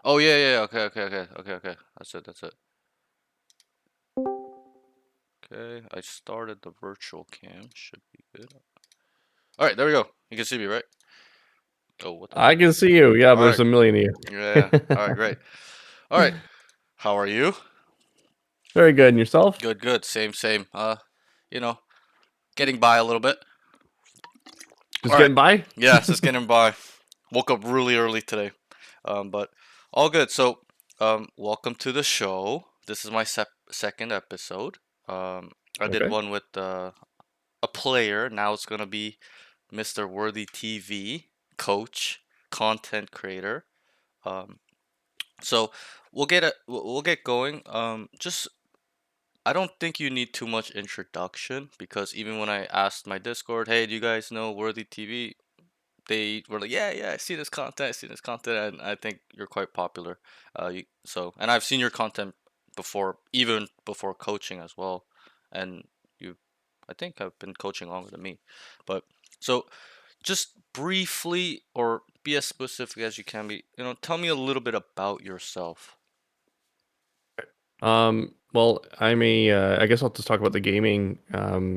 Oh yeah. Okay. That's it. Okay, I started the virtual cam. Should be good. All right, there we go. You can see me, right? Oh, what the I heck? can see you. Yeah, but All there's right. a million of Yeah. you. All right, great. All right. How are you? Very good. And yourself? Good. Same. You know, getting by a little bit. Just All right. getting by? Yeah, just getting by. Woke up really early today. But all good. So, welcome to the show. This is my second episode. I did Okay. one with a player. Now it's gonna be Mr. Worthy TV, coach, content creator. Um, so we'll get going. Just I don't think you need too much introduction because even when I asked my Discord, hey, do you guys know Worthy TV? They were like, yeah, I see this content, and I think you're quite popular. And I've seen your content before, even before coaching as well, and you, I think, have been coaching longer than me, but so just briefly or be as specific as you can be. Tell me a little bit about yourself. Well, I guess I'll just talk about the gaming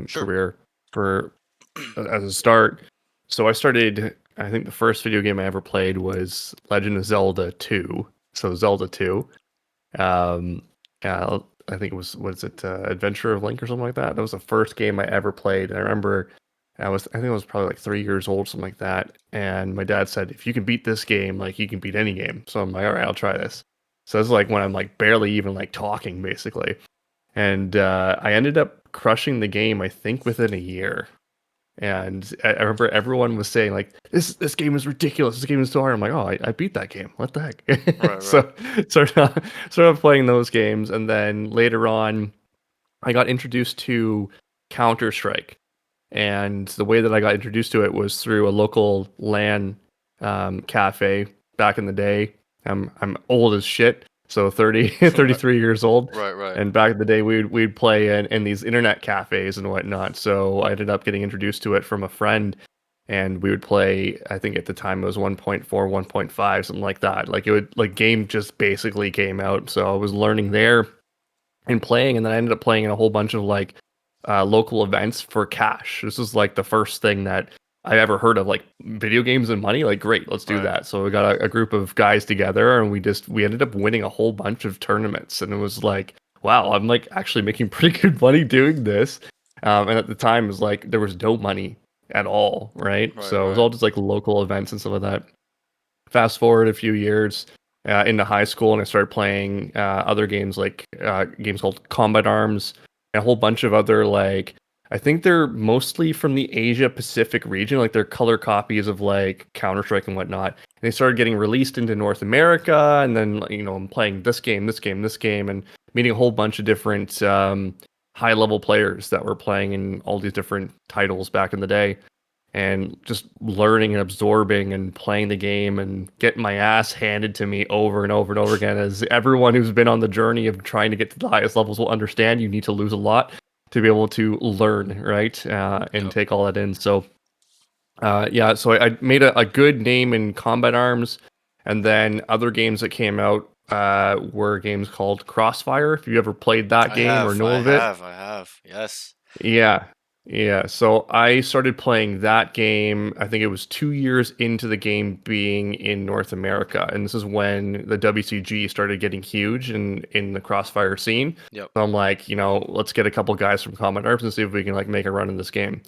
Sure. career for as a start. So I started, I think the first video game I ever played was Legend of Zelda 2. So Zelda 2. Um, I think it was it Adventure of Link or something like that. That was the first game I ever played. I remember I think I was probably like 3 years old, something like that. And my dad said, if you can beat this game, like you can beat any game. So I'm like, all right, I'll try this. So this is like when I'm like barely even like talking basically. And I ended up crushing the game, I think within a year. And I remember everyone was saying like, this game is ridiculous. This game is so hard. I'm like, oh, I beat that game. What the heck? Right. So started playing those games, and then later on, I got introduced to Counter Strike. And the way that I got introduced to it was through a local LAN cafe back in the day. I'm old as shit, so 30, Right. 33 years old. Right. And back in the day, we'd play in these internet cafes and whatnot. So I ended up getting introduced to it from a friend, and we would play. I think at the time it was 1.4, 1.5, something like that. Like it would like game just basically came out. So I was learning there and playing, and then I ended up playing in a whole bunch of like local events for cash. This is like the first thing that I ever heard of, like video games and money. Like, great, let's do Right. that. So we got a group of guys together, and we ended up winning a whole bunch of tournaments, and it was like, wow, I'm like actually making pretty good money doing this. And at the time, it was like there was no money at all, right? So it was Right. all just like local events and stuff like that. Fast forward a few years into high school, and I started playing other games like games called Combat Arms and a whole bunch of other like I think they're mostly from the Asia Pacific region, like they're color copies of like Counter Strike and whatnot. And they started getting released into North America, and then I'm playing this game, and meeting a whole bunch of different high level players that were playing in all these different titles back in the day, and just learning and absorbing and playing the game and getting my ass handed to me over and over and over again. As everyone who's been on the journey of trying to get to the highest levels will understand, you need to lose a lot to be able to learn, right? And Yep. take all that in. So, yeah, so I made a good name in Combat Arms, and then other games that came out were games called Crossfire. If you ever played that game or know of it, I have. Yes. yeah. Yeah. So I started playing that game, I think it was 2 years into the game being in North America. And this is when the WCG started getting huge in the Crossfire scene. Yep. So I'm like, let's get a couple guys from Common Arms and see if we can like make a run in this game.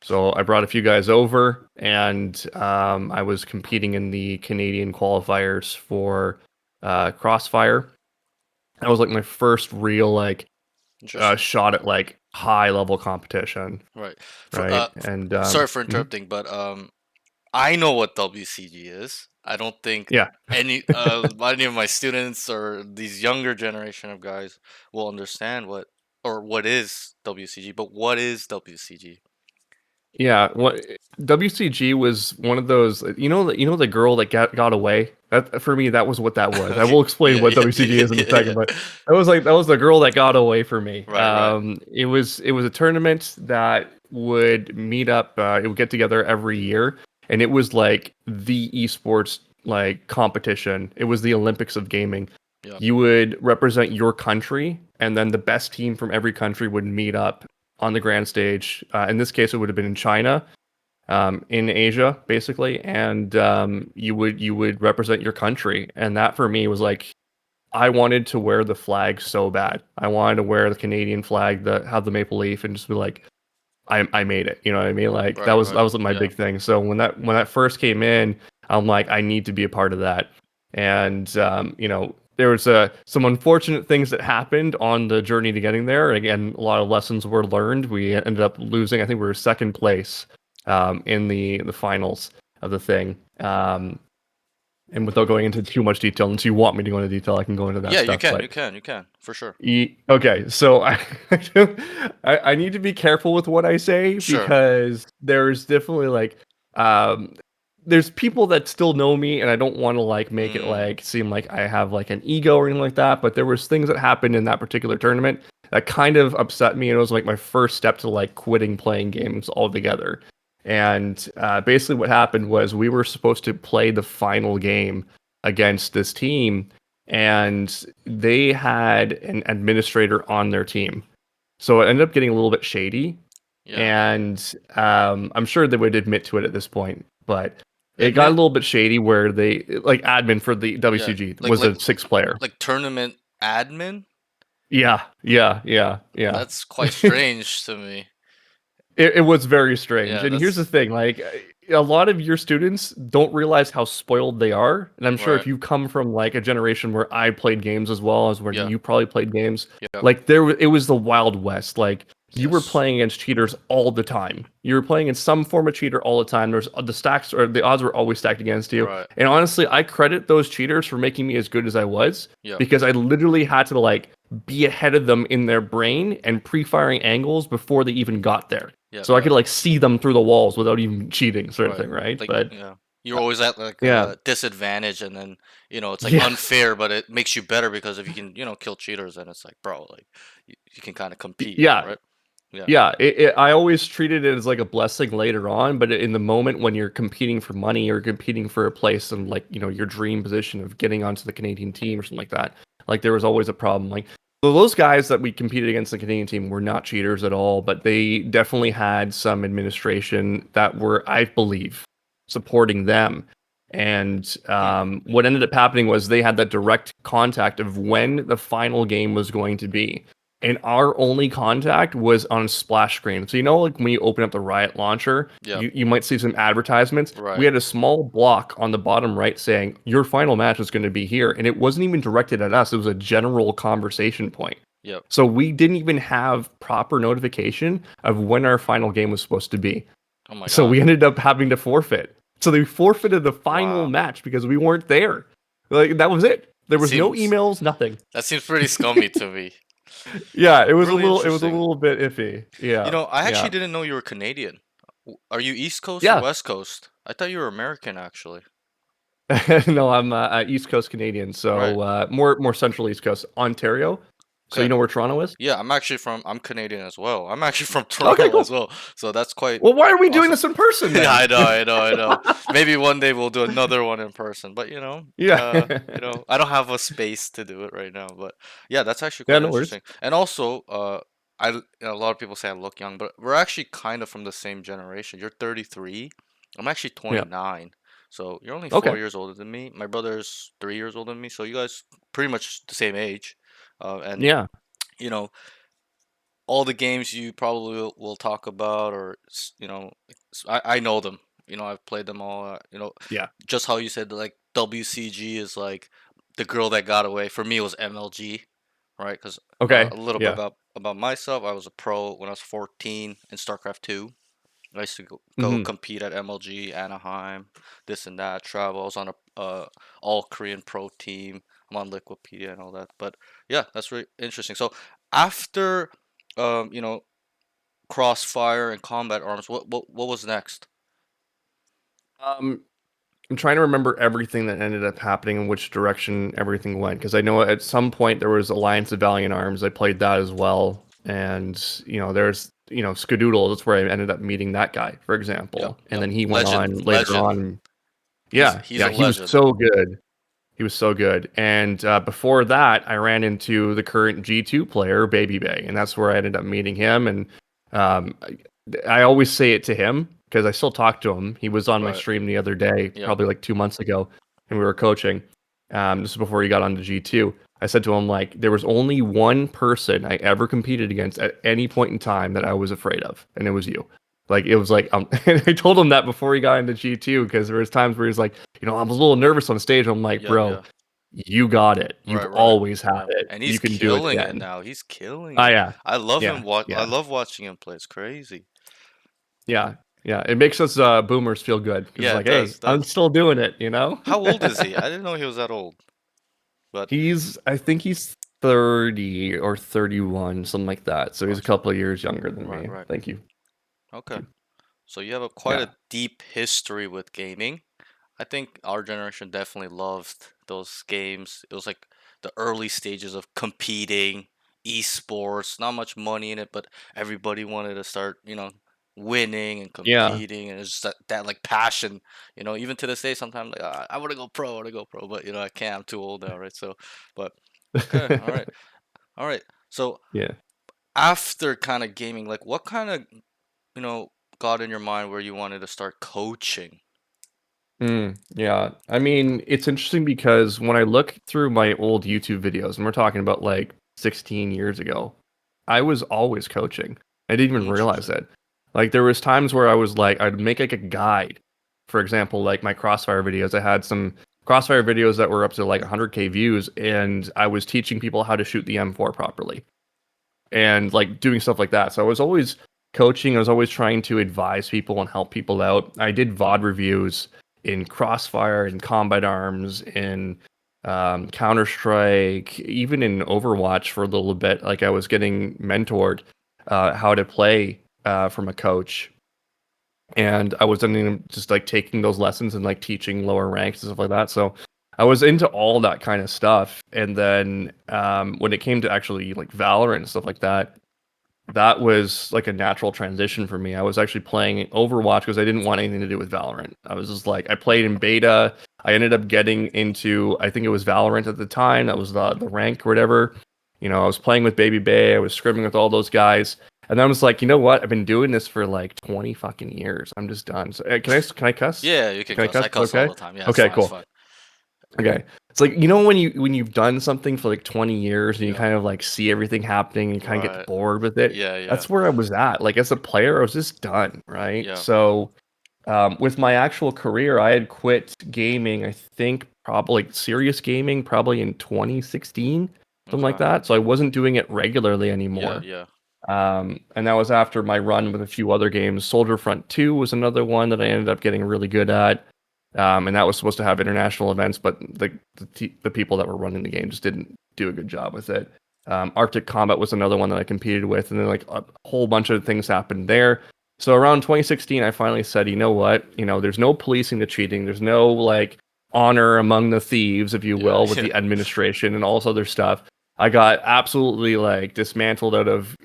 So I brought a few guys over, and I was competing in the Canadian qualifiers for Crossfire. That was like my first real like Interesting. shot at like high level competition, Right. For right? And sorry for mhm. interrupting, but I know what WCG is. I don't think Yeah, any of my students or these younger generation of guys will understand what is WCG. But what is WCG? yeah. What WCG was one of those, the girl that got away. That for me, that was what that was. I Okay. will explain what WCG is in a second, but that was the girl that got away for me. Right. It was a tournament that would meet up. It would get together every year, and it was like the esports like competition. It was the Olympics of gaming. Yeah. You would represent your country, and then the best team from every country would meet up on the grand stage. In this case, it would have been in China, in Asia, basically, and you would represent your country. And that for me was like I wanted to wear the flag so bad. I wanted to wear the Canadian flag that had the maple leaf and just be like, I made it. You know what I mean? Like that Right. was Right. that was my Yeah. big thing. So when that first came in, I'm like, I need to be a part of that. And there was some unfortunate things that happened on the journey to getting there. Again, a lot of lessons were learned. We ended up losing. I think we were second place in the finals of the thing. And without going into too much detail, unless you want me to go into detail, I can go into that Yeah. You stuff. can. But You can. You can for sure. Okay, so I need to be careful with what I say Sure. because there's definitely like um there's people that still know me and I don't want to like make it Mm. like seem like I have like an ego or anything like that, but there was things that happened in that particular tournament that kind of upset me and it was like my first step to like quitting playing games altogether. And basically what happened was we were supposed to play the final game against this team and they had an administrator on their team. So it ended up getting a little bit shady, Yeah. and I'm sure they would admit to it at this point, but it got a Admin. little bit shady where they like admin for the Yeah. WCG Like was like a six player. like tournament admin. Yeah, yeah, yeah, yeah. That's quite strange to me. It was very strange. Yeah. And here's the That's thing, like a lot of your students don't realize how spoiled they are. And I'm sure if right. you come from like a generation where I played games as well as where Yeah. you probably played games, Yeah. like it was the Wild West. Like you were Yes. playing against cheaters all the time. You were playing in some form of cheater all the time. There's the stacks or the odds were always stacked against you. Right. And honestly, I credit those cheaters for making me as good as I was Yeah. because I literally had to like be ahead of them in their brain and pre-firing angles before they even got there. Yeah. So I Yeah. could like see them through the walls without even cheating, sort of Right. thing, right? Like, But yeah. You're always at like yeah, a disadvantage, and then it's like yeah, unfair, but it makes you better because if you can kill cheaters, then it's like, bro, like you can kind of compete, yeah, right? Yeah. yeah. I always treated it as like a blessing later on, but in the moment when you're competing for money or competing for a place and like your dream position of getting onto the Canadian team or something like that, like there was always a problem. Like so those guys that we competed against the Canadian team were not cheaters at all, but they definitely had some administration that were, I believe, supporting them. And Hmm. what ended up happening was they had that direct contact of when the final game was going to be. And our only contact was on a splash screen. So like when you open up the Riot launcher, Yep. you might see some advertisements. We Right. had a small block on the bottom right saying your final match is going to be here, and it wasn't even directed at us. It was a general conversation point. Yep. So we didn't even have proper notification of when our final game was supposed to be. Oh my So God. we ended up having to forfeit. So they forfeited the final Wow. match because we weren't there. Like that was it. There was no Seems emails, nothing. that seems pretty scummy to me. Yeah, Really it was a interesting. little bit iffy. Yeah, I actually yeah, didn't know you were Canadian. Are you East Coast or yeah. West Coast? I thought you were American, actually. No, I'm East Coast Canadian, Right. so more central East Coast, Ontario. So you Okay. know where Toronto is? Yeah, I'm Canadian as well. I'm actually from Okay, Toronto as cool. well. So that's quite Well, why are we doing awesome. this in person Yeah, then? I know. Maybe one day we'll do another one in person, but Yeah, I don't have a space to do it right now, but yeah, that's actually yeah, quite no worries. interesting. And also, a lot of people say I look young, but we're actually kind of from the same generation. You're 33. I'm actually Yeah, 29. So you're only four okay, years older than me. My brother's 3 years older than me, so you guys pretty much the same age. And yeah, you know, all the games you probably will talk about, or I know them. I've played them all. yeah. Just how you said like WCG is like the girl that got away. For me, it was MLG, right? Because Okay, a little bit yeah. about myself. I was a pro when I was 14 in StarCraft 2. I used to go Hmm. compete at MLG, Anaheim, this and that, travel. I was on a all Korean pro team. I'm on Liquipedia and all that. But yeah, that's really interesting. So after um, you know, Crossfire and Combat Arms, what was next? Um, I'm trying to remember everything that ended up happening and which direction everything went because I know at some point there was Alliance of Valiant Arms. I played that as well, and there's Skadoodle. That's where I ended up meeting that guy, for Yep, example, and yep. then he went Legend, on later legend. on. He's Yeah, he's yeah, a he was legend. so good. He was so good. And before that, I ran into the current G2 player, Baby Bay, and that's where I ended up meeting him. And um, I always say it to him because I still talk to him. He was on my Right. stream the other day, Yep. probably like 2 months ago, and we were coaching. This is before he got onto G2. I said to him, like, there was only one person I ever competed against at any point in time that I was afraid of, and it was you. Like, it was like, and I told him that before he got into G2 because there was times where he's like, I was a little nervous on stage. I'm like, Yep. bro, Yeah. you got it. You've Right. Right. always had it. And he's You can do it killing it again. now. He's killing Oh it. yeah, I love him. yeah, I yeah, love watching him play. It's crazy. yeah, yeah. It makes us boomers feel good because it's Yeah, it like, hey, does. I'm Does. still doing it. You know. How old is he? I didn't know he was that old. But I think he's 30 or 31, something like that. So he's a gotcha. couple of years younger than Right. me. Right. Thank you. Okay. So you have a quite Yeah, a deep history with gaming. I think our generation definitely loved those games. It was like the early stages of competing, esports, not much money in it, but everybody wanted to start, winning and yeah. competing, and it's just that like passion, even to this day, sometimes like I want to go pro, I want to go pro, but I can't. I'm too old now, right? So, but okay, all right, all right. So Yeah. after kind of gaming, like what kind of got in your mind where you wanted to start coaching? Yeah. I mean, it's interesting because when I look through my old YouTube videos, and we're talking about like 16 years ago, I was always coaching. I didn't even realize Interesting. it. Like there was times where I was like, I'd make like a guide. For example, like my Crossfire videos, I had some Crossfire videos that were up to like 100K views, and I was teaching people how to shoot the M4 properly and like doing stuff like that. So I was always coaching. I was always trying to advise people and help people out. I did Hmm. VOD reviews in Crossfire, in Combat Arms, in Counter Strike, even in Overwatch for a little bit. Like I was getting mentored how to play from a coach, and I was ending up just like taking those lessons and like teaching lower ranks and stuff like that. So I was into all that kind of stuff. And then when it came to actually like Valorant and stuff like that, that was like a natural transition for me. I was actually playing Overwatch because I didn't want anything to do with Valorant. I was just like, I played in beta. I ended up getting into, I think it was Valorant at the time. That was the rank or whatever. I was playing with Baby Bay. I was scrimming with all those guys. And then I was like, you know what? I've been doing this for like 20 fucking years. I'm just done. So can I cuss? Yeah, you can Can I cuss. cuss? I It's cuss all okay. the time. Yeah, it's Okay, fine. It's cool. fine. Okay. It's like when you've done something for like 20 years and you Yep. kind of like see everything happening and kind of get Right. bored with it. Yeah. Yeah. That's where I was at. Like as a player, I was just done, right? Yeah. So with my actual career, I had quit gaming, I think probably like serious gaming probably in 2016, something like Okay. that. So I wasn't doing it regularly Yeah. anymore. Yeah. And that was after my run with a few other games. Soldier Front 2 was another one that I ended up getting really good at. And that was supposed to have international events, but the people that were running the game just didn't do a good job with it. Arctic Combat was another one that I competed with, and then like a whole bunch of things happened there. So around 2016, I finally said, you know what? There's no policing the cheating. There's no like honor among the thieves, if you Yeah. will, with Yeah. the administration and all this other stuff. I got absolutely like dismantled out of,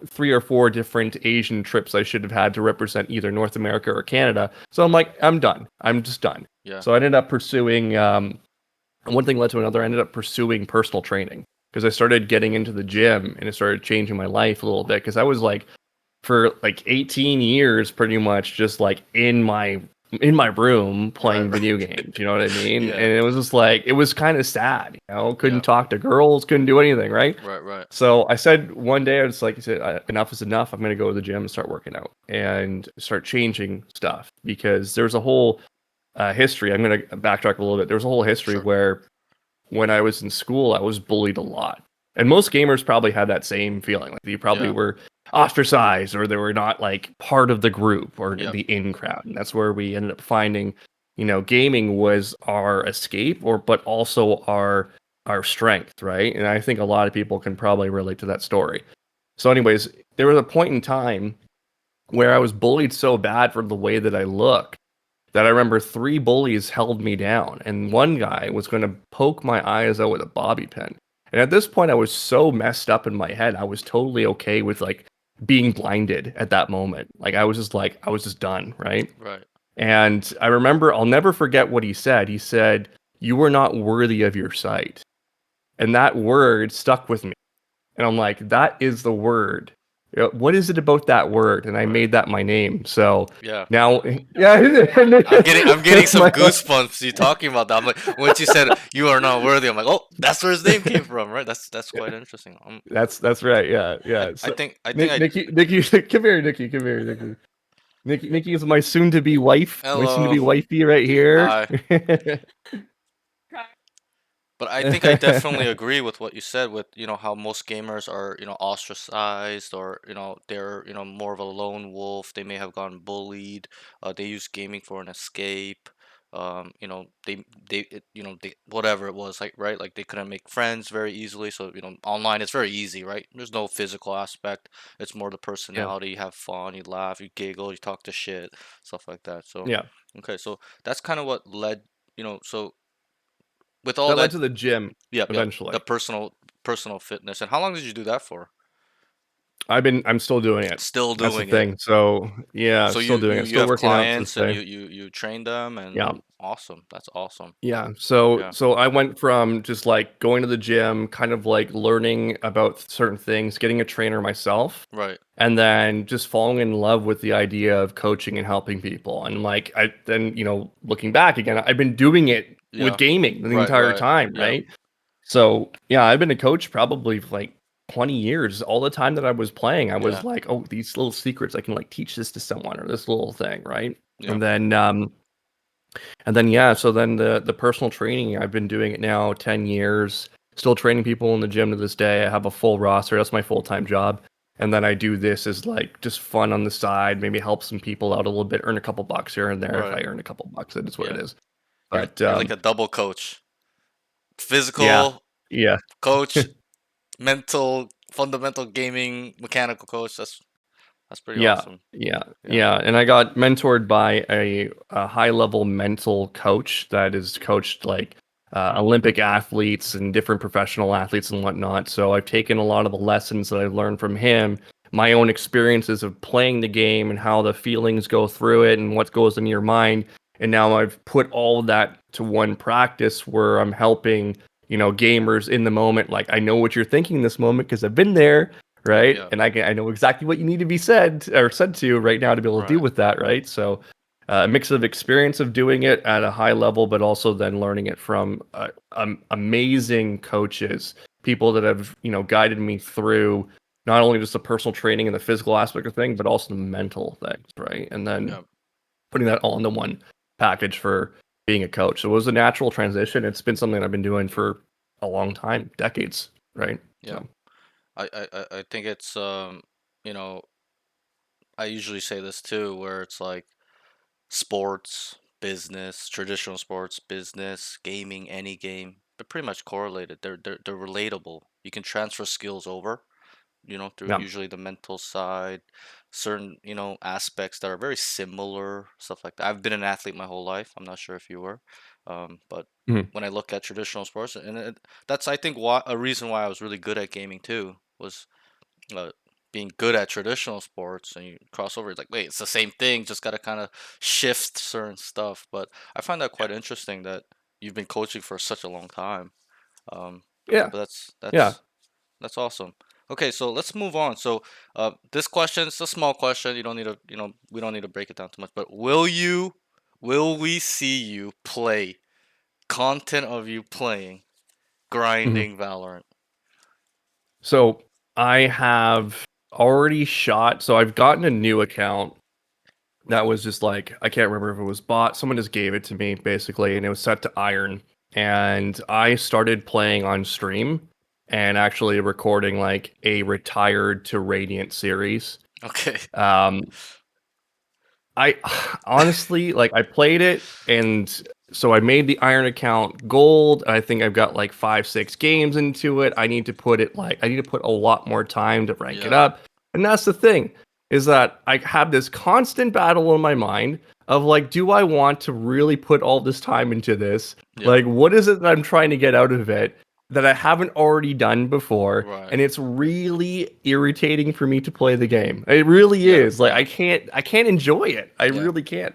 3 or 4 different Asian trips I should have had to represent either North America or Canada. So I'm like, I'm done. I'm just done. Yeah. So I ended up pursuing, one thing led to another. I ended up pursuing personal training because I started getting into the gym and it started changing my life a little bit because I was like, for like 18 years pretty much just like in my room Right. playing Right. video games, you know what I mean? Yeah. And it was just like it was kind of sad, couldn't Yeah. talk to girls, couldn't do anything, right? Right. Right. So I said one day, I said, enough is enough. I'm going to go to the gym and start working out and start changing stuff because there's a whole history. I'm going to backtrack a little bit. There's a whole history Sure. where when I was in school, I was bullied a lot. And most gamers probably had that same feeling. Like you probably Yeah. were ostracized or they were not like part of the group or Yep. the in crowd. And that's where we ended up finding, gaming was our escape but also our strength, right? And I think a lot of people can probably relate to that story. So anyways, there was a point in time where I was bullied so bad for the way that I look that I remember 3 bullies held me down, and one guy was going to poke my eyes out with a bobby pin. And at this point, I was so messed up in my head, I was totally okay with like being blinded at that moment. Like I was just done, right? Right. And I remember, I'll never forget what he said. He said, "You are not worthy of your sight." And that word stuck with me. And I'm like, that is the word. What is it about that word? And I Right. made that my name. So Yeah. now, yeah, I'm getting some my, goosebumps you talking about that. I'm like, once you said you are not worthy, I'm like, oh, that's where his name came from, right? That's quite interesting. that's right. Yeah, I, yeah. I So, think I think I Nikki, come here, Nikki, come here, Nikki. Nikki is my soon-to-be wife, my hello. soon-to-be wifey right here. Hi. But I think I definitely agree with what you said with, how most gamers are, ostracized or, they're, more of a lone wolf. They may have gone bullied. They use gaming for an escape. Whatever it was, like, right? Like they couldn't make friends very easily. So, online it's very easy, right? There's no physical aspect. It's more the Yeah, personality. You have fun, you laugh, you giggle, you talk to shit, stuff like that. So, yeah. okay, so that's kind of what led, so with all That led that. to the gym Yep, yep. The eventually. personal fitness. And how long did you do that for? I'm still doing it. Still That's the doing it. thing. So yeah, So still you doing you it. you Still have working out to this clients and day. you train them Yeah. and awesome. That's awesome. Yeah. So Yeah. I went from just like going to the gym, kind of like learning about certain things, getting a trainer myself, Right. and then just falling in love with the idea of coaching and helping people. And like I then, looking back again, I've been doing it with Yeah. gaming the Right, entire right. time, Yep. right? So yeah, I've been a coach probably for like 20 years. All the time that I was playing, I was Yeah. like, oh, these little secrets, I can like teach this to someone or this little thing, right? Yeah. And then yeah, so then the personal training, I've been doing it now 10 years, still training people in the gym to this day. I have a full roster. That's my full-time job. And then I do this as like just fun on the side, maybe help some people out a little bit, earn a couple bucks here and there. If Right. I earn a couple bucks, it is what it Yeah. is. You're But you're like a double coach. yeah, Physical yeah, coach, mental, fundamental gaming, mechanical coach. That's pretty yeah, awesome. yeah, Yeah. yeah. And I got mentored by a high-level mental coach that has coached like Olympic athletes and different professional athletes and whatnot. So I've taken a lot of the lessons that I've learned from him, my own experiences of playing the game and how the feelings go through it and what goes in your mind. And now I've put all of that to one practice where I'm helping, gamers in the moment. Like I know what you're thinking in this moment because I've been there, right? Yeah. And I know exactly what you need to be said or said to right now to be able to deal Right. with that, right? So a mix of experience of doing it at a high level, but also then learning it from amazing coaches, people that have guided me through not only just the personal training and the physical aspect of things, but also the mental things, right? And then Yeah. putting that all into one package for being a coach. So it was a natural transition. It's been something I've been doing for a long time, decades, right? Yeah. So I think it's you know, I usually say this too, where it's like sports, business, traditional sports, business, gaming, any game, they're pretty much correlated. They're relatable. You can transfer skills over, through yeah. usually the mental side, certain, aspects that are very similar, stuff like that. I've been an athlete my whole life. I'm not sure if you were, but Mhm. when I look at traditional sports, and that's I think why a reason why I was really good at gaming too was uh, being good at traditional sports and you cross over, it's like, wait, it's the same thing, just got to kind of shift certain stuff. But I find that quite interesting that you've been coaching for such a long time. Yeah. But that's Yeah. that's that's awesome. Okay, so let's move on. So this question is a small question. You don't need to, we don't need to break it down too much. But will we see you play content of you playing Mhm. grinding Valorant? So I have already shot. So I've gotten a new account that was just like, I can't remember if it was bought. Someone just gave it to me basically, and it was set to iron. And I started playing on stream and actually recording like a retired to Radiant series. Okay. Um, I honestly like I played it and so I made the Iron account gold. I think I've got like 5, 6 games into it. I need to put a lot more time to rank it Yeah. up. And that's the thing is that I have this constant battle in my mind of like, do I want to really put all this time into this? Yeah. Like, what is it that I'm trying to get out of it that I haven't already done before? Right. And it's really irritating for me to play the game. It really Yeah. is. Like Yeah. I can't enjoy it. I Yeah. really can't.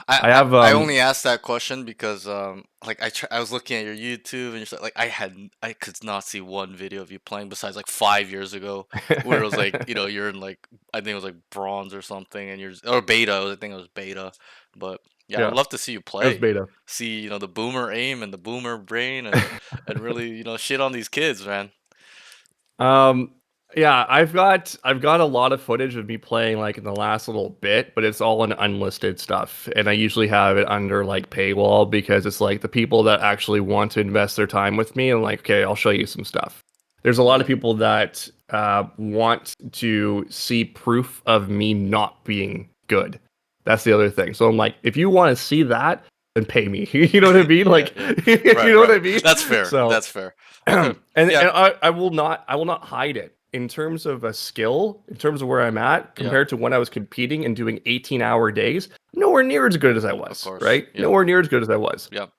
I, I I have I only asked that question because like I was looking at your YouTube and you're like I could not see one video of you playing besides like 5 years ago where it was like you're in like I think it was like bronze or something and you're or beta I think it was beta, but yeah, I would yeah, love to see you it was play, beta. see the boomer aim and the boomer brain and really shit on these kids, man. Um, yeah, I've got a lot of footage of me playing like in the last little bit, but it's all in unlisted stuff, and I usually have it under like paywall because it's like the people that actually want to invest their time with me, and like, okay, I'll show you some stuff. There's a lot of Mm, people that want to see proof of me not being good. That's the other thing. So I'm like, if you want to see that, then pay me. You know what I mean? yeah, Like, yeah. you Right, know what I right. mean? That's fair. So That's fair. Okay. and Yeah, I will not hide it in terms of a skill, in terms of where I'm at yeah. compared to when I was competing and doing 18-hour days. Nowhere near as good as I Of was, course. right? Yep. Nowhere near as good as I was. Yep.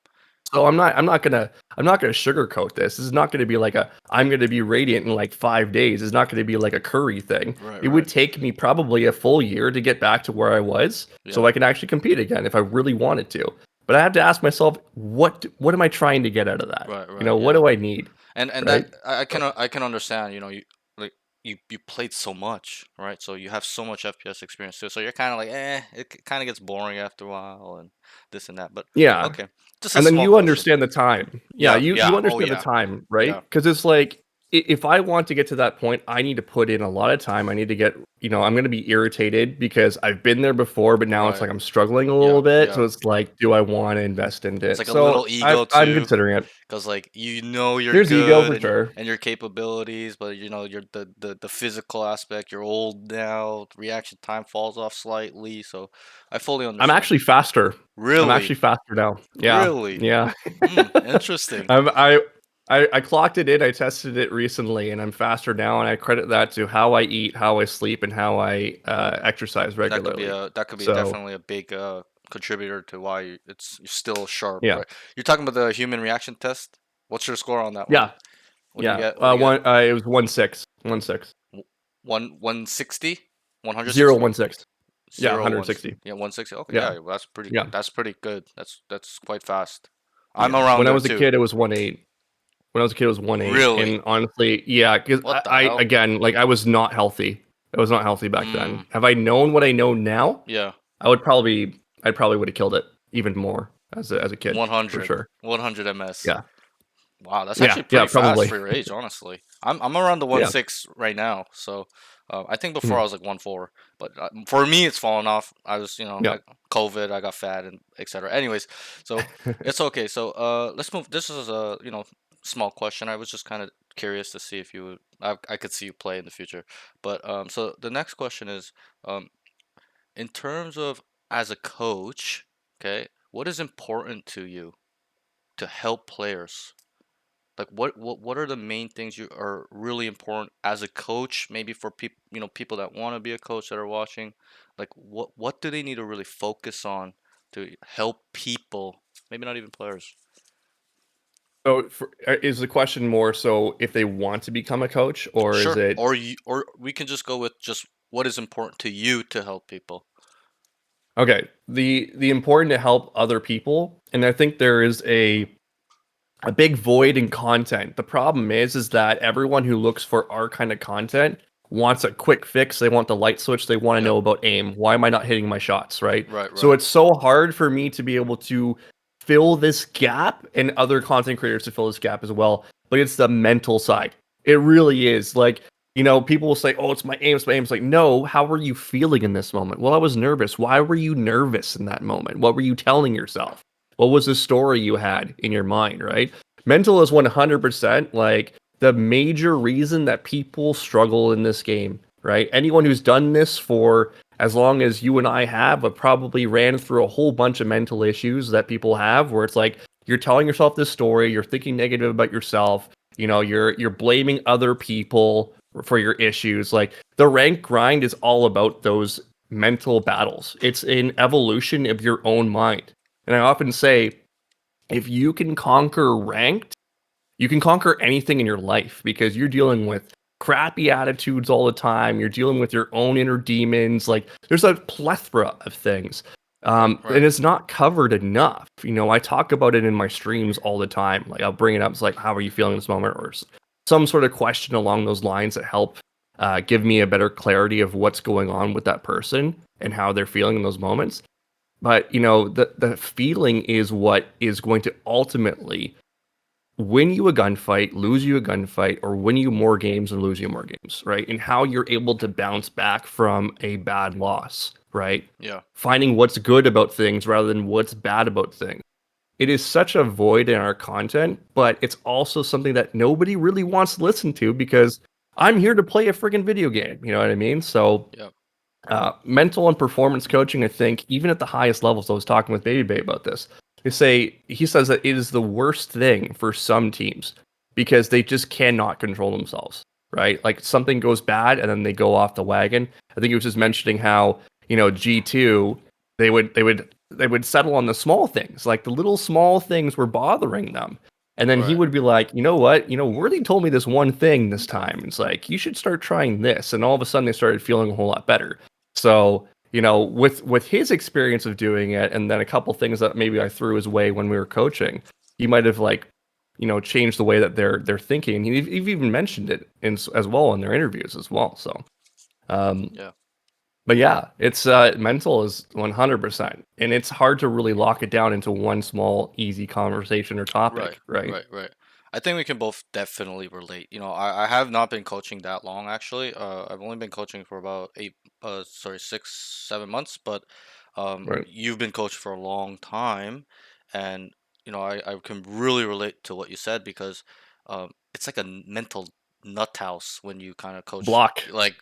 So I'm not gonna sugarcoat this. This is not gonna be like a I'm gonna be radiant in like 5 days. It's not gonna be like a Curry thing. Right, It would right. take me probably a full year to get back to where I was, so Yeah. I can actually compete again if I really wanted to. But I have to ask myself, what am I trying to get out of that? Right, You right. know, what Yeah. do I need? And that Right? I So, I can understand, you like you played so much, right? So you have so much FPS experience too. So you're kind of like, it kind of gets boring after a while and this and that. But yeah. okay, just a And then small you question. understand the time. Yeah, Yeah, you yeah. Oh understand the yeah, time, right? yeah. Because it's like if I want to get to that point, I need to put in a lot of time. I need to get, I'm going to be irritated because I've been there before, but now it's Right. like I'm struggling a little Yeah, bit. yeah. So it's like, do I want to invest into It's it? like a So little I, ego I'm too, considering it. because like you're There's ego good for sure. and your capabilities, but you're the physical aspect. You're old now. Reaction time falls off slightly, so I fully I'm understand. actually faster. I'm actually Really, faster now. Yeah, really. yeah. Interesting. I'm, I clocked it in. I tested it recently, and I'm faster now. And I credit that to how I eat, how I sleep, and how I exercise regularly. That could be So definitely a big contributor to why you're still sharp, yeah, right? You're talking about the human reaction test. What's your score on that one? yeah, What do you yeah. get? What do you get? It was 1.6, 1.6, 160, 0, 160, 1.6. Yeah, 0, 1. 160. Yeah, 160. Okay, Yeah, yeah, well, yeah, that's pretty good. That's quite fast. I'm yeah. around When I there was a too. kid, it was 1.8. When I was a kid, it was 1.8. Really? And honestly, yeah, because What the I hell? again, like I was not healthy. I was not healthy back then. Mm, Have I known what I know now? yeah. I probably would have killed it even more as a kid for 100. sure. 100 ms. Yeah, Wow, that's yeah, actually yeah, pretty fast probably. for your age, honestly. I'm around the one Yeah, six right now, so I think before I mhm, was like 1.4, but for me it's fallen off. I was, yeah. COVID, I got fat and etc. Anyways, so it's okay. So let's move. This is a small question. I was just kind of curious to see if you would, I could see you play in the future. But so the next question is, um, in terms of as a coach, okay, what is important to you to help players? Like what are the main things you are really important as a coach, maybe for people, people that want to be a coach that are watching? Like what do they need to really focus on to help people, maybe not even players? So, is the question more so if they want to become a coach, or is Sure. it Or we can just go with just what is important to you to help people. okay? The important to help other people, and I think there is a big void in content. The problem is that everyone who looks for our kind of content wants a quick fix. They want the light switch. They want to Yep. know about aim. Why am I not hitting my shots, right? Right, So right. it's so hard for me to be able to fill this gap and other content creators to fill this gap as well. But it's the mental side. It really is. Like, people will say, "Oh, it's my aim, it's my aim." It's like, no, how were you feeling in this moment? Well, I was nervous. Why were you nervous in that moment? What were you telling yourself? What was the story you had in your mind, right? Mental is 100% like the major reason that people struggle in this game, right? Anyone who's done this for as long as you and I have probably ran through a whole bunch of mental issues that people have where it's like you're telling yourself this story, you're thinking negative about yourself, you're blaming other people for your issues. Like the rank grind is all about those mental battles. It's an evolution of your own mind. And I often say if you can conquer ranked, you can conquer anything in your life because you're dealing with crappy attitudes all the time. You're dealing with your own inner demons. Like there's a plethora of things. Right, And right. it's not covered enough. I talk about it in my streams all the time. Like I'll bring it up. It's like, how are you feeling in this moment, or some sort of question along those lines that help give me a better clarity of what's going on with that person and how they're feeling in those moments. But the feeling is what is going to ultimately win you a gunfight, lose you a gunfight, or win you more games and lose you more games, right? And how you're able to bounce back from a bad loss, right? Yeah. Finding what's good about things rather than what's bad about things. It is such a void in our content, but it's also something that nobody really wants to listen to because I'm here to play a freaking video game. You know what I mean? So Yeah. mental and performance coaching, I think, even at the highest levels, I was talking with Baby Bay about this. He says that it is the worst thing for some teams because they just cannot control themselves, right? Like something goes bad and then they go off the wagon. I think he was just mentioning how, G2, they would settle on the small things, like the little small things were bothering them. And then he Right. would be like, you know what? Worthy told me this one thing this time. It's like, you should start trying this. And all of a sudden they started feeling a whole lot better. So, with his experience of doing it, and then a couple things that maybe I threw his way when we were coaching, he might have like, changed the way that they're thinking. And he've even mentioned it as well in their interviews as well. So, um, Yeah. but yeah, it's mental is 100%, and it's hard to really lock it down into one small, easy conversation or Right, topic, right? right, right. I think we can both definitely relate. I have not been coaching that long actually. I've only been coaching for about 6, 7 months, but Right. you've been coaching for a long time, and I can really relate to what you said because it's like a mental nut house when you kind of coach Block. like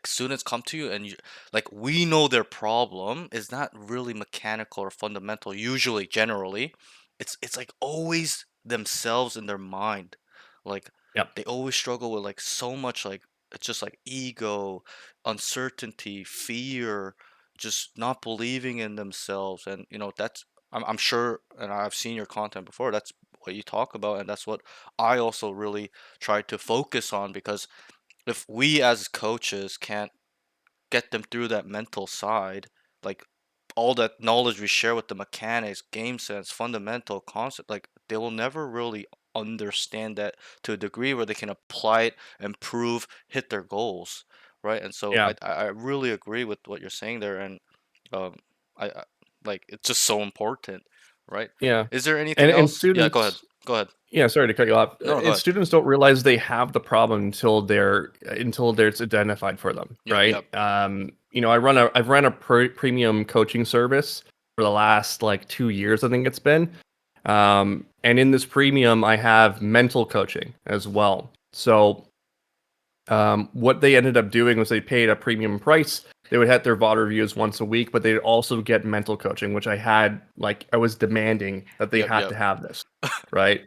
students come to you and you like we know their problem is not really mechanical or fundamental usually generally it's like always themselves in their mind. Like Yep. they always struggle with like so much like it's just like ego, uncertainty, fear, just not believing in themselves. And that's I'm sure and I've seen your content before. That's what you talk about and that's what I also really try to focus on because if we as coaches can't get them through that mental side, like all that knowledge we share with the mechanics, game sense, fundamental concept, like they will never really understand that to a degree where they can apply it, improve, hit their goals, right? And so Yeah. I really agree with what you're saying there, and um, I like it's just so important, right? Yeah. Is there anything And else? Yeah, go ahead. students, Go ahead. yeah, sorry to cut you off. No, no, go And ahead. students don't realize they have the problem until it's identified for them, Yep, right? yep, I've run a premium coaching service for the last like 2 years, I think it's been. And in this premium, I have mental coaching as well. So what they ended up doing was they paid a premium price. They would have their VOD reviews once a week, but they'd also get mental coaching, which I was demanding that they yep, had yep. to have this, right?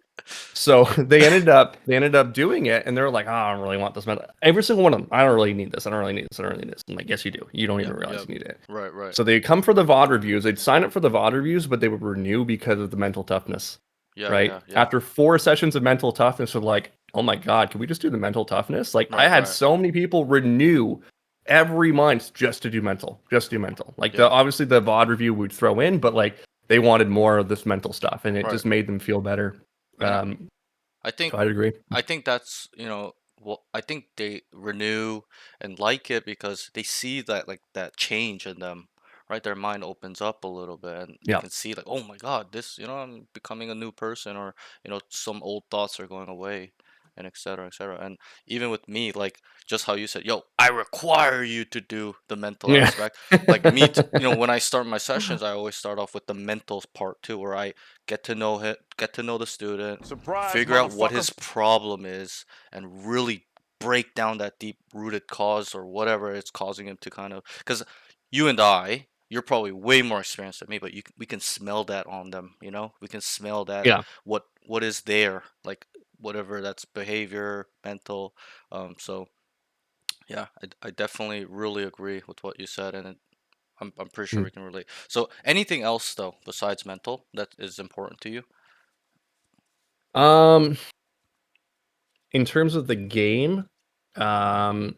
So they ended up doing it, and they're like, "Oh, I don't really want this mental." Every single one of them, I don't really need this. I don't really need this. I don't really need this. I'm like, yes, you do. You don't even Yep, realize yep. you need it. Right, right. So they come for the VOD reviews. They'd sign up for the VOD reviews, but they would renew because of the mental toughness, Yeah, right? yeah, yeah. After 4 sessions of mental toughness, they're like, oh my God, can we just do the mental toughness? Like I Right, had right. so many people renew every month just to do mental, just do mental. Like Yeah, obviously the VOD review would throw in, but like they wanted more of this mental stuff and it right. just made them feel better. And Um, I think so I'd agree. I think that's, well, I think they renew and like it because they see that like that change in them, right? Their mind opens up a little bit and they Yeah. can see like, oh my God, this, I'm becoming a new person or, some old thoughts are going away and et cetera, et cetera. And even with me, like just how you said, yo, I require you to do the mental Yeah. aspect. Like me, when I start my sessions, I always start off with the mental part too, where I get to know the student, Surprise, figure out what motherfucker. his problem is, and really break down that deep rooted cause or whatever it's causing him to kind of. Because you and I, you're probably way more experienced than me, but we can smell that on them. We can smell that Yeah. what is there, like whatever that's behavior, mental. So yeah, I definitely really agree with what you said, and I'm pretty sure Mm. we can relate. So anything else though besides mental that is important to you? Um, in terms of the game, um,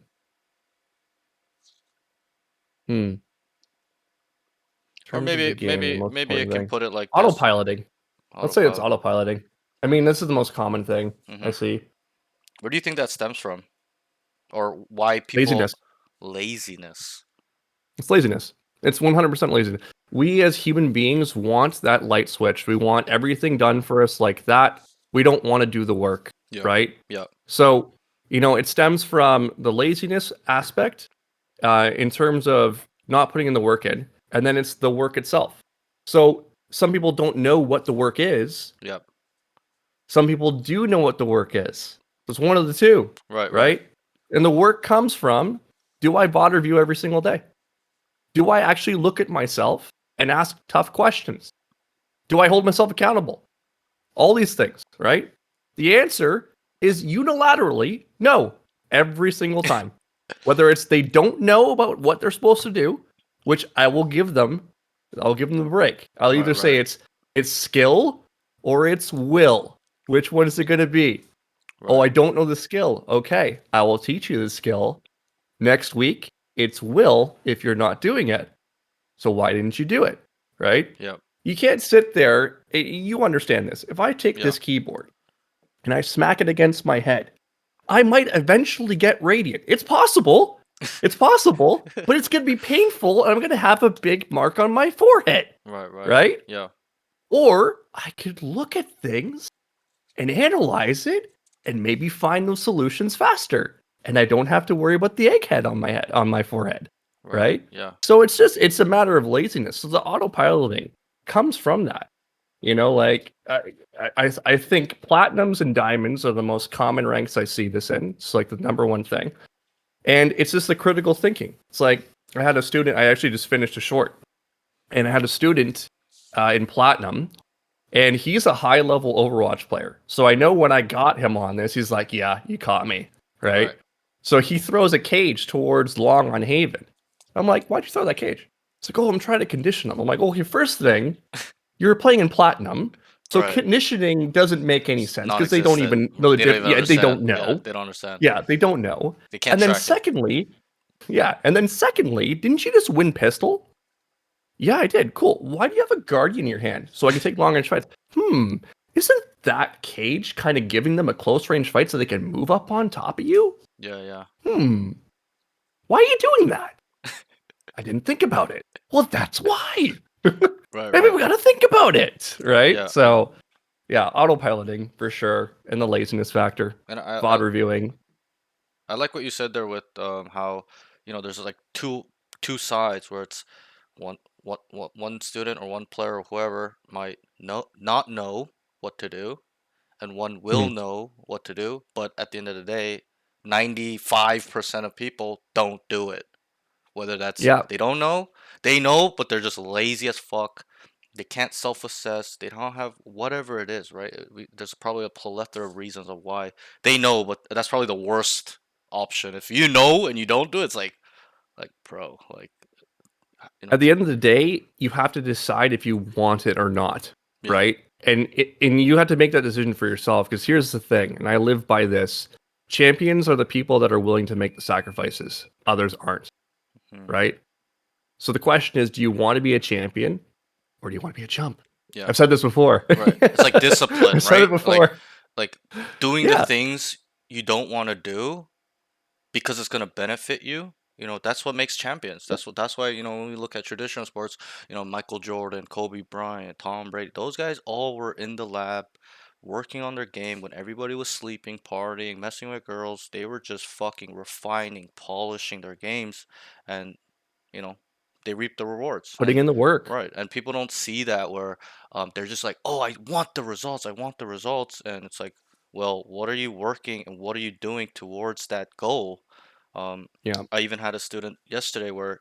hmm, Or terms of the maybe game, the maybe most maybe I important can thing. put it like this. Autopiloting. Let's say it's Autopilot. autopiloting. I mean, this is the most common thing I Mm-hmm. see. Where do you think that stems from? Or why people Laziness. laziness? It's laziness. It's 100% laziness. We as human beings want that light switch. We want everything done for us like that. We don't want to do the work, Yep. right? Yep. So, it stems from the laziness aspect in terms of not putting in the work in, and then it's the work itself. So, some people don't know what the work is. Yep. Some people do know what the work is. It's one of the two, Right. Right. right? And the work comes from, do I bot review every single day? Do I actually look at myself and ask tough questions? Do I hold myself accountable? All these things, right? The answer is unilaterally no, every single time. Whether it's they don't know about what they're supposed to do, which I'll give them the break. I'll Right. either say Right. it's skill or it's will. Which one is it going to be? Oh, Right. I don't know the skill. Okay, I will teach you the skill. Next week, it's will if you're not doing it. So why didn't you do it? Right? Yep. You can't sit there. You understand this. If I take Yeah. this keyboard and I smack it against my head, I might eventually get radiant. It's possible. It's possible, but it's going to be painful and I'm going to have a big mark on my forehead. Right. Right. Right? Yeah. Or I could look at things and analyze it and maybe find those solutions faster. And I don't have to worry about the egghead on my head, on my forehead, Right. right? Yeah. So it's a matter of laziness. So the autopiloting comes from that. Like I think platinums and diamonds are the most common ranks I see this in. It's like the number one thing, and it's just the critical thinking. It's like I had a student. I actually just finished a short, and I had a student in platinum, and he's a high level Overwatch player. So I know when I got him on this, he's like, "Yeah, you caught me," right? Right. So he throws a cage towards long on Haven. I'm like, "Why'd you throw that cage?" It's like, "Oh, I'm trying to condition him." I'm like, "Oh, your first thing, you're playing in platinum, so Right. conditioning doesn't make any It's sense because they don't non-existent. even know the They don't diff. even Yeah, they understand. don't Yeah. know. They don't understand. Yeah, they don't know. They can't And then track it. secondly, yeah, and then secondly, didn't you just win pistol? Yeah, I did. Cool. Why do you have a guardian in your hand? So I can take long range fights. Isn't that cage kind of giving them a close range fight so they can move up on top of you? Yeah. Yeah. Hmm. Why are you doing that? I didn't think about it. Well, that's why. Right. Maybe Right. we gotta think about it, right? Yeah. Yeah. So, yeah, autopiloting for sure, and the laziness factor, And VOD reviewing. I like what you said there with how there's like two sides where it's one student or one player or whoever might not know what to do, and one will Mhm. know what to do, but at the end of the day, 95% of people don't do it. Whether that's Yeah, they don't know, they know, but they're just lazy as fuck. They can't self-assess. They don't have whatever it is, right? There's probably a plethora of reasons of why they know, but that's probably the worst option. If you know and you don't do it, it's like bro, like you know, at the end of the day, you have to decide if you want it or not, yeah, right? And you have to make that decision for yourself. Because here's the thing, and I live by this: champions are the people that are willing to make the sacrifices. Others aren't, mhm, right? So the question is, do you want to be a champion or do you want to be a chump? yeah, I've said this before. right. It's like discipline, I've said it right? before. Like doing the Yeah, things you don't want to do because it's gonna benefit you. That's what makes champions. That's why, when we look at traditional sports, Michael Jordan, Kobe Bryant, Tom Brady, those guys all were in the lab working on their game when everybody was sleeping, partying, messing with girls. They were just fucking refining, polishing their games, and you know, they reap the rewards. putting in the work. Right, and people don't see that where they're just like, "Oh, I want the results. I want the results," and it's like, well, what are you working and what are you doing towards that goal? Um, Yeah. I even had a student yesterday where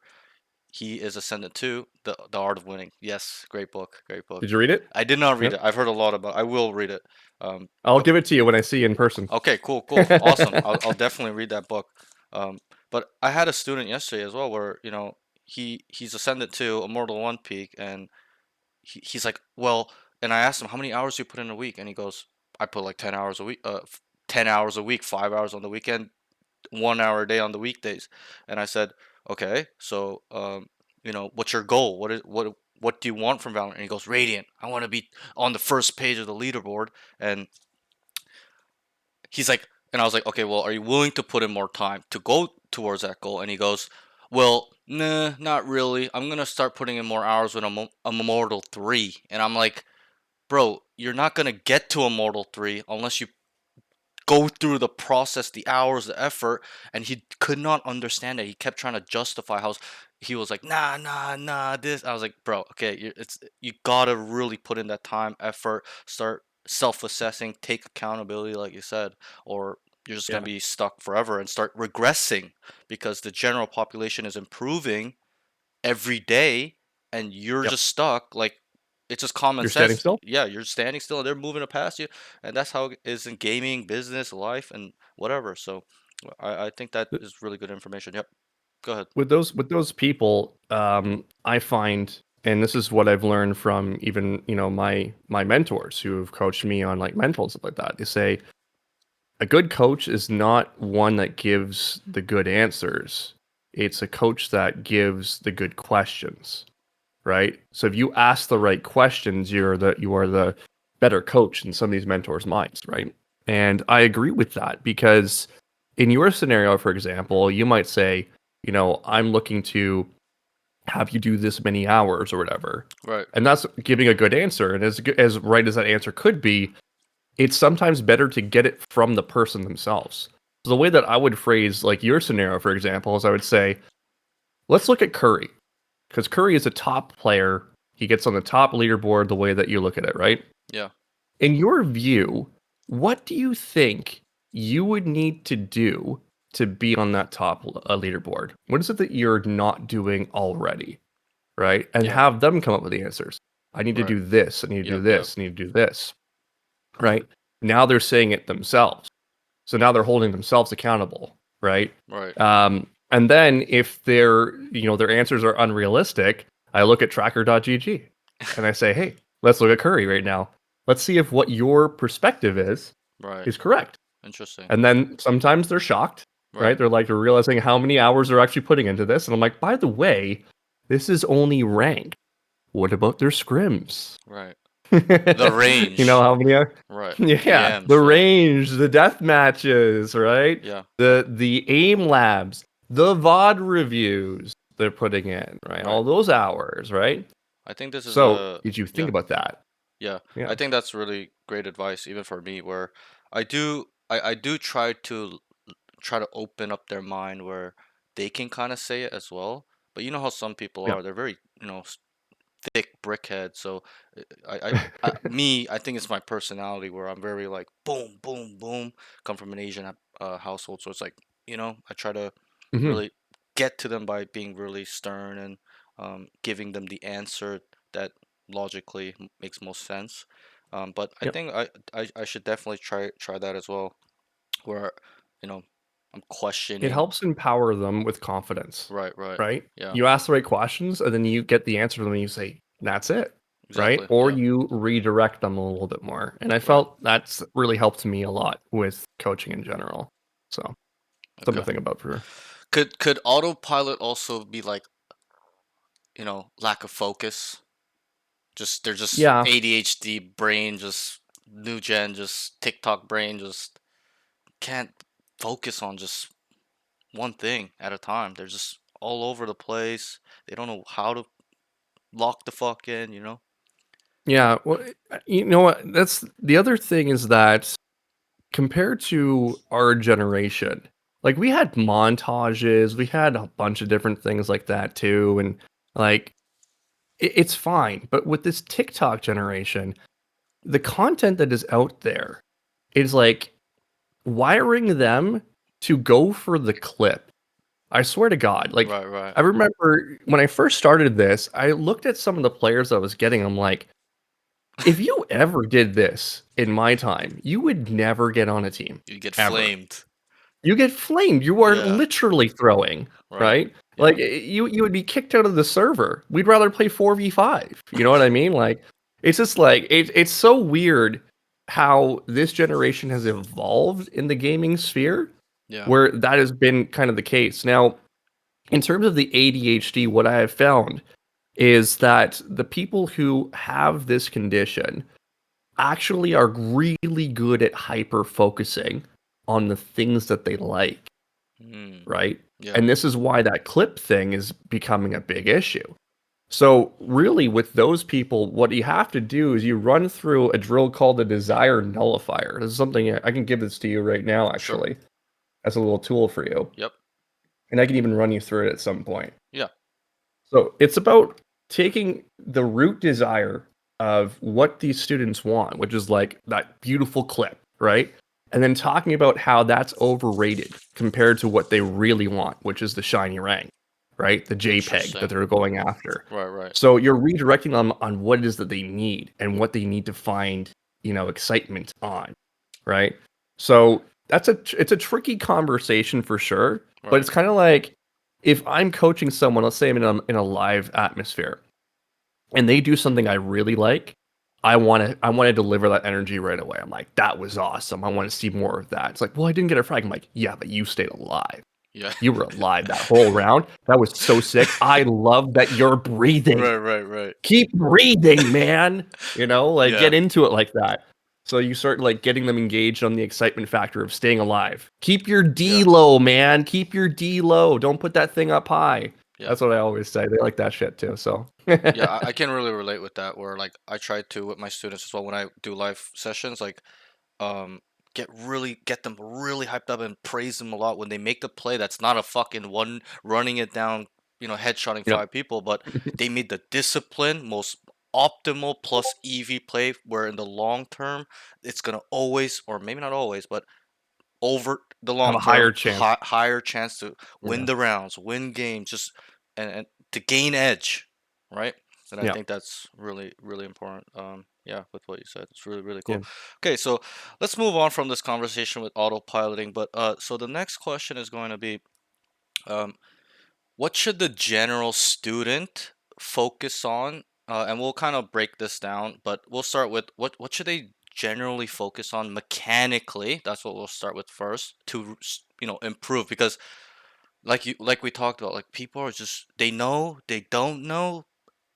he is ascendant to the Art of Winning. Yes, great book, great book. Did you read it? I did not read Yep. it. I've heard a lot about. I will read it. I'll But give it to you when I see you in person. okay, cool, cool, awesome. I'll definitely read that book. But I had a student yesterday as well where he's ascendant to Immortal One Peak, and he's like, well, and I asked him how many hours do you put in a week, and he goes, I put like 10 hours a week, 10 hours a week, 5 hours on the weekend, 1 hour a day on the weekdays, and I said, okay, so what's your goal? what do you want from Valorant? And he goes, Radiant. I want to be on the first page of the leaderboard. And he's like, and I was like, okay, well, are you willing to put in more time to go towards that goal? And he goes, well, nah, not really. I'm gonna start putting in more hours when I'm Immortal 3. And I'm like, bro, you're not gonna get to Immortal 3 unless you go through the process, the hours, the effort, and he could not understand it. He kept trying to justify how he was like, nah, nah, nah. This I was like, bro, okay, you gotta really put in that time, effort, start self-assessing, take accountability, like you said, or you're just gonna Yeah. be stuck forever and start regressing because the general population is improving every day and you're Yep. just stuck. Like, it's just common You're standing sense. still. Yeah, you're standing still and they're moving it past you, and that's how it is in gaming, business, life, and whatever. So I think that is really good information. Yep. Go ahead. With those people, I find, and this is what I've learned from even my mentors who have coached me on like mental and stuff like that. They say a good coach is not one that gives the good answers. It's a coach that gives the good questions, right? So if you ask the right questions, you are the better coach in some of these mentors' minds, right? And I agree with that because in your scenario, for example, you might say, I'm looking to have you do this many hours or whatever. Right. And that's giving a good answer. And as right as that answer could be, it's sometimes better to get it from the person themselves. So the way that I would phrase like your scenario, for example, is I would say, let's look at Curry because Curry is a top player. He gets on the top leaderboard the way that you look at it, right? Yeah. In your view, what do you think you would need to do to be on that top leaderboard? What is it that you're not doing already, right? And Yeah. have them come up with the answers. I need to Right. do this. I need to do Yep. Yep. this. I need to do this, right? Now they're saying it themselves. So now they're holding themselves accountable, right? Right. And then if their answers are unrealistic, I look at tracker.gg and I say, hey, let's look at Curry right now. Let's see if what your perspective Right. is correct. Interesting. And then sometimes they're shocked, Right. right? They're realizing how many hours they're actually putting into this. And I'm like, by the way, this is only ranked. What about their scrims? Right. The range. How many are? Right. Yeah, the PMs. Yeah. range, the death matches, right? Yeah. Yep. The aim labs, the VOD reviews they're putting in, right? Right. All those hours, right? I think this is So, a did you think yeah. about that? Yeah, Yeah. I think that's really great advice, even for me, where I do try to open up their mind where they can kind of say it as well. But you know how some people Yeah. are, they're very, thick brickhead. So I think it's my personality where I'm very like boom, boom, boom. Come from an Asian household, so it's like, I try to Hmm. really get to them by being really stern and giving them the answer that logically makes most sense. But I Yep. think I should definitely try that as well, where you know I'm It questioning. helps empower them with confidence, Right, right, right? yeah, You ask the right questions and then you get the answer to them and you say, that's it, right? exactly, Or yeah, you redirect them a little bit more. And I right, felt that's really helped me a lot with coaching in general. So, something to okay. think about for sure. Could autopilot also be like, lack of focus? Just they're just Yeah. ADHD brain, just new gen, just TikTok brain, just can't focus on just one thing at a time. They're just all over the place. They don't know how to lock the fuck in. Yeah. Well, you know what? That's the other thing is that compared to our generation, like we had montages, we had a bunch of different things like that too. And like it's fine. But with this TikTok generation, the content that is out there is like wiring them to go for the clip. I swear to God, like Right, right. I remember when I first started this, I looked at some of the players I was getting. I'm like, if you ever did this in my time, you would never get on a team You get ever. flamed. You get flamed. You are Yeah, literally throwing, right. right? Yeah, Like you would be kicked out of the server. We'd rather play 4v5. You know what I mean? Like it's just like it's so weird how this generation has evolved in the gaming sphere yeah, where that has been kind of the case. Now, in terms of the ADHD, what I have found is that the people who have this condition actually are really good at hyper focusing on the things that they like, Mm. right? Yeah. And this is why that clip thing is becoming a big issue. So, really, with those people, what you have to do is you run through a drill called the desire nullifier. This is something I can give this to you right now, Sure. actually, as a little tool for you. Yep. And I can even run you through it at some point. Yeah. So it's about taking the root desire of what these students want, which is like that beautiful clip, right? And then talking about how that's overrated compared to what they really want, which is the shiny rank, right? The JPEG that Interesting. they're going after. Right. Right. So you're redirecting them on what it is that they need and what they need to find, excitement on, right? So it's a tricky conversation for sure, but Right. it's kind of like if I'm coaching someone, let's say I'm in a live atmosphere, and they do something I really like, I want to deliver that energy right away. I'm like, that was awesome. I want to see more of that. It's like, well, I didn't get a frag. I'm like, yeah, but you stayed alive. Yeah. You were alive that whole round. That was so sick. I love that you're breathing. Right. Right. Right. Keep breathing, man. Like Yeah. get into it like that. So you start like getting them engaged on the excitement factor of staying alive. Keep your D Yeah. low, man. Keep your D low. Don't put that thing up high. Yeah. That's what I always say. They like that shit too. So Yeah, I can really relate with that. Where like I try to with my students as well when I do live sessions, like um get them really hyped up and praise them a lot when they make the play that's not a fucking one running it down, headshotting yep. five people, but they made the disciplined, most optimal plus EV play where in the long term it's gonna always, or maybe not always, but over the Have long a term, higher chance. higher chance to win Yeah. the rounds, win games, just and to gain edge, right? And I Yeah. think that's really really important. Yeah, with what you said, it's really really Yeah. cool. Okay, so let's move on from this conversation with autopiloting. But so the next question is going to be, um, what should the general student focus on? And we'll kind of break this down, but we'll start with what should they generally focus on mechanically? That's what we'll start with first to improve, because like we talked about, like people are just they know they don't know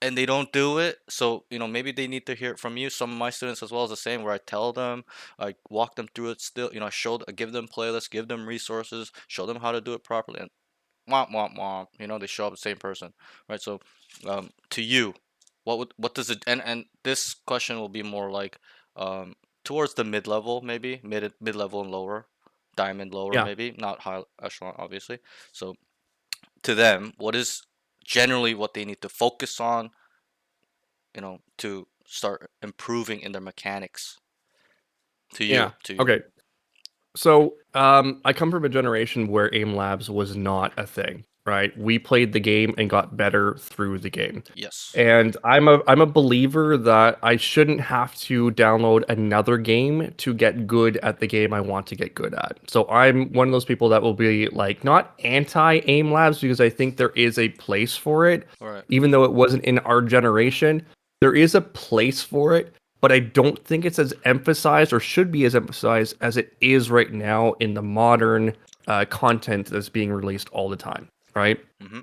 and they don't do it. So maybe they need to hear it from you. Some of my students as well is the same, where I tell them, I walk them through it still, I give them playlists, give them resources, show them how to do it properly, and womp womp womp. They show up the same person, right? So, to you, what does it? And this question will be more like, towards the mid level, maybe mid level and lower, diamond lower, Yeah. maybe not high echelon, obviously. So, to them, what is generally what they need to focus on, to start improving in their mechanics? To Yeah. you, to you. Okay. So, I come from a generation where aim labs was not a thing, right? We played the game and got better through the game. Yes. And I'm a believer that I shouldn't have to download another game to get good at the game I want to get good at. So I'm one of those people that will be like not anti aim labs because I think there is a place for it, All right. even though it wasn't in our generation. There is a place for it, but I don't think it's as emphasized or should be as emphasized as it is right now in the modern content that's being released all the time, right? Mm-hmm.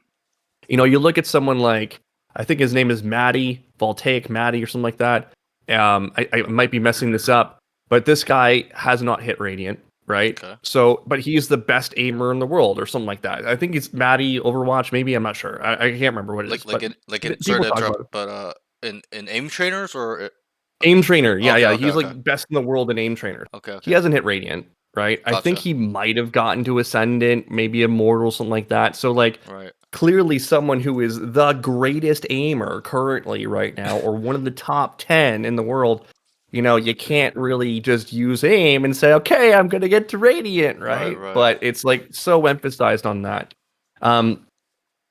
You look at someone like, I think his name is Maddie, Voltaic Maddie or something like that. I might be messing this up, but this guy has not hit Radiant, right? Okay. So, but he's the best aimer in the world or something like that. I think it's Maddie Overwatch, maybe. I'm not sure. I can't remember what it is, but Sorry people to talk interrupt, about it. but in aim trainers or Aim trainer. Yeah, okay, yeah. okay, He's okay, like best in the world in aim trainer. okay, He okay, hasn't hit Radiant, right? I think gotcha. he might have gotten to Ascendant, maybe Immortal, something like that. So like Right. clearly someone who is the greatest aimer currently right now, or one of the top 10 in the world, you can't really just use aim and say, okay, I'm gonna get to Radiant, Right, right? right, But it's like so emphasized on that. Um,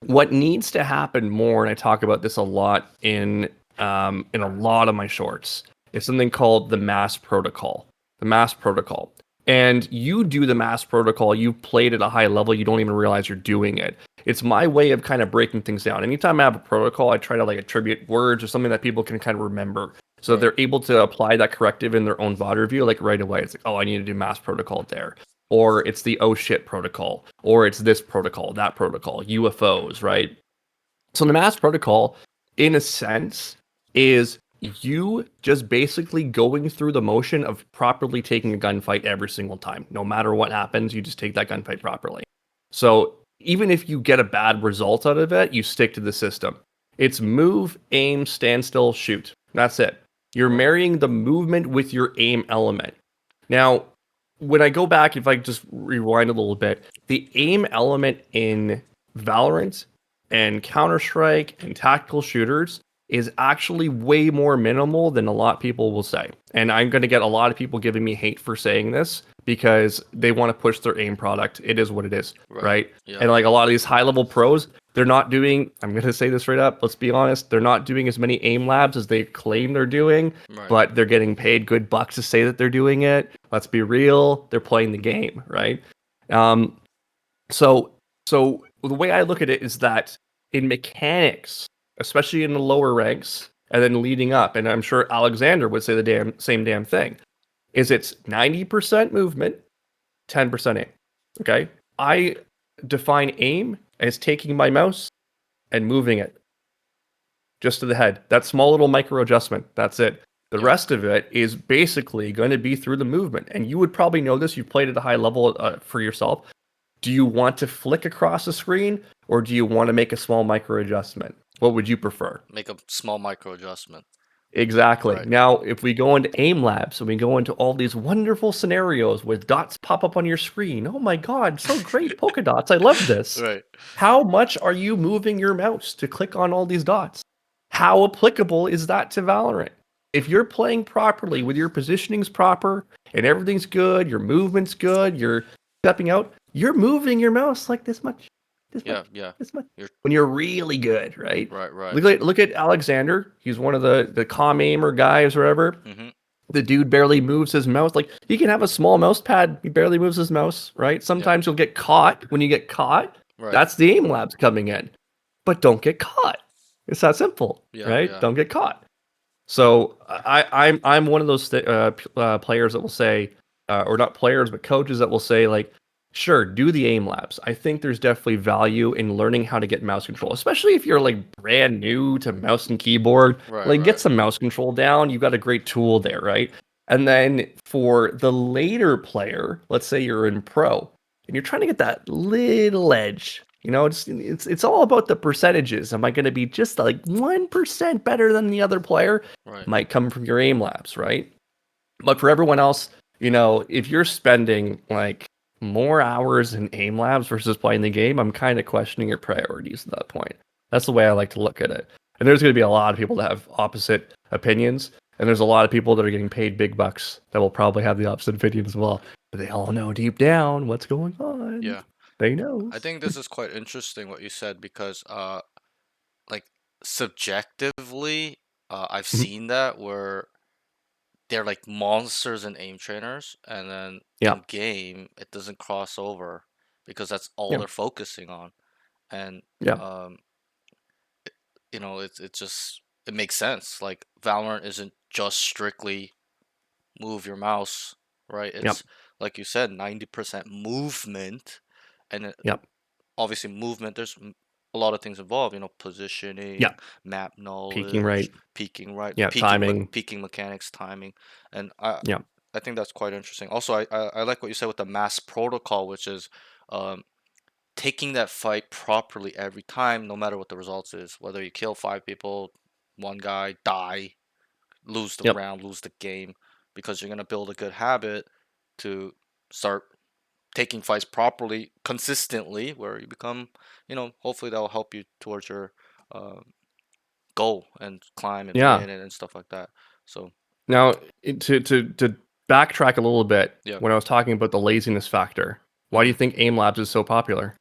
what needs to happen more, and I talk about this a lot in a lot of my shorts, is something called the mass protocol. The mass protocol. And you do the mass protocol, you've played at a high level, you don't even realize you're doing it. It's my way of kind of breaking things down. Anytime I have a protocol, I try to like attribute words or something that people can kind of remember. So right. they're able to apply that corrective in their own VOD review, like right away. It's like, oh, I need to do mass protocol there. Or it's the oh shit protocol, or it's this protocol, that protocol, UFOs, right? So the mass protocol in a sense, is you just basically going through the motion of properly taking a gunfight every single time. No matter what happens, you just take that gunfight properly. So even if you get a bad result out of it, you stick to the system. It's move, aim, stand still, shoot. That's it. You're Right. marrying the movement with your aim element. Now, when I go back, if I just rewind a little bit, the aim element in Valorant and Counter Strike and tactical shooters is actually way more minimal than a lot of people will say. And I'm going to get a lot of people giving me hate for saying this because they want to push their aim product. It is what it is, Right. right? Yeah. And like a lot of these high level pros, they're not doing, I'm going to say this straight up, let's be honest, they're not doing as many aim labs as they claim they're doing, Right. but they're getting paid good bucks to say that they're doing it. Let's be real, they're playing the game, right? Um, so the way I look at it is that in mechanics, especially in the lower ranks, and then leading up, and I'm sure Alexander would say the same damn thing, is it's 90% movement, 10% aim. Okay? I define aim as taking my mouse and moving it just to the head. That small little micro adjustment. That's it. The Yeah. rest of it is basically going to be through the movement. And you would probably know this. You've played at a high level for yourself. Do you want to flick across the screen or do you want to make a small micro adjustment? What would you prefer? Make a small micro adjustment. Exactly. Right. Now, if we go into aim labs and we go into all these wonderful scenarios with dots pop up on your screen, oh my God, so great polka dots. I love this. Right. How much are you moving your mouse to click on all these dots? How applicable is that to Valorant? If you're playing properly with your positionings proper and everything's good, your movement's good, you're stepping out, you're moving your mouse like this much, this Yeah. much, Yeah. this much. You're When you're really good, right? right. Right. Look at Alexander. He's one of the comm aimer guys or whatever. Mm-hmm. The dude barely moves his mouse. Like he can have a small mouse pad. He barely moves his mouse, right? Yeah. Sometimes you'll get caught. When you get caught, Right. that's the aim labs coming in. But don't get caught. It's that simple, Yeah. right? Yeah. Don't get caught. So I'm one of those players that will say, or not players, but coaches that will say like, sure, do the aim labs. I think there's definitely value in learning how to get mouse control, especially if you're like brand new to mouse and keyboard. Right. Like get Right. some mouse control down. You've got a great tool there, right? And then for the later player, let's say you're in pro and you're trying to get that little edge. It's all about the percentages. Am I going to be just like 1% better than the other player? Right. Might come from your aim labs, right? But for everyone else, if you're spending like more hours in aim labs versus playing the game, I'm kind of questioning your priorities at that point. That's the way I like to look at it. And there's going to be a lot of people that have opposite opinions, and there's a lot of people that are getting paid big bucks that will probably have the opposite opinion as well. But they all know deep down what's going on. Yeah. They I knows. think this is quite interesting what you said because like subjectively I've Mhm. seen that where they're like monsters and aim trainers, and then Yeah, in game it doesn't cross over because that's all yeah, they're focusing on, and yeah, um, it just it makes sense. Like Valorant isn't just strictly move your mouse, right? yep, It's like you said, 90% movement, and yep, obviously movement. There's a lot of things involved, yeah. positioning, map Peaking knowledge, right. peeking right, Yeah, timing. peaking mechanics, timing, and I Yeah, I think that's quite interesting. Also, I like what you said with the mass protocol, which is um, taking that fight properly every time, no matter what the results is. Whether you kill 5 people, one guy, die, lose the yep, round, lose the game, because you're gonna build a good habit to start taking fights properly, consistently, where you become, hopefully that will help you towards your uh, goal and climb and yeah. win and stuff like that. So Now, to backtrack a little bit, yeah, when I was talking about the laziness factor, why do you hmm think aim labs is so popular?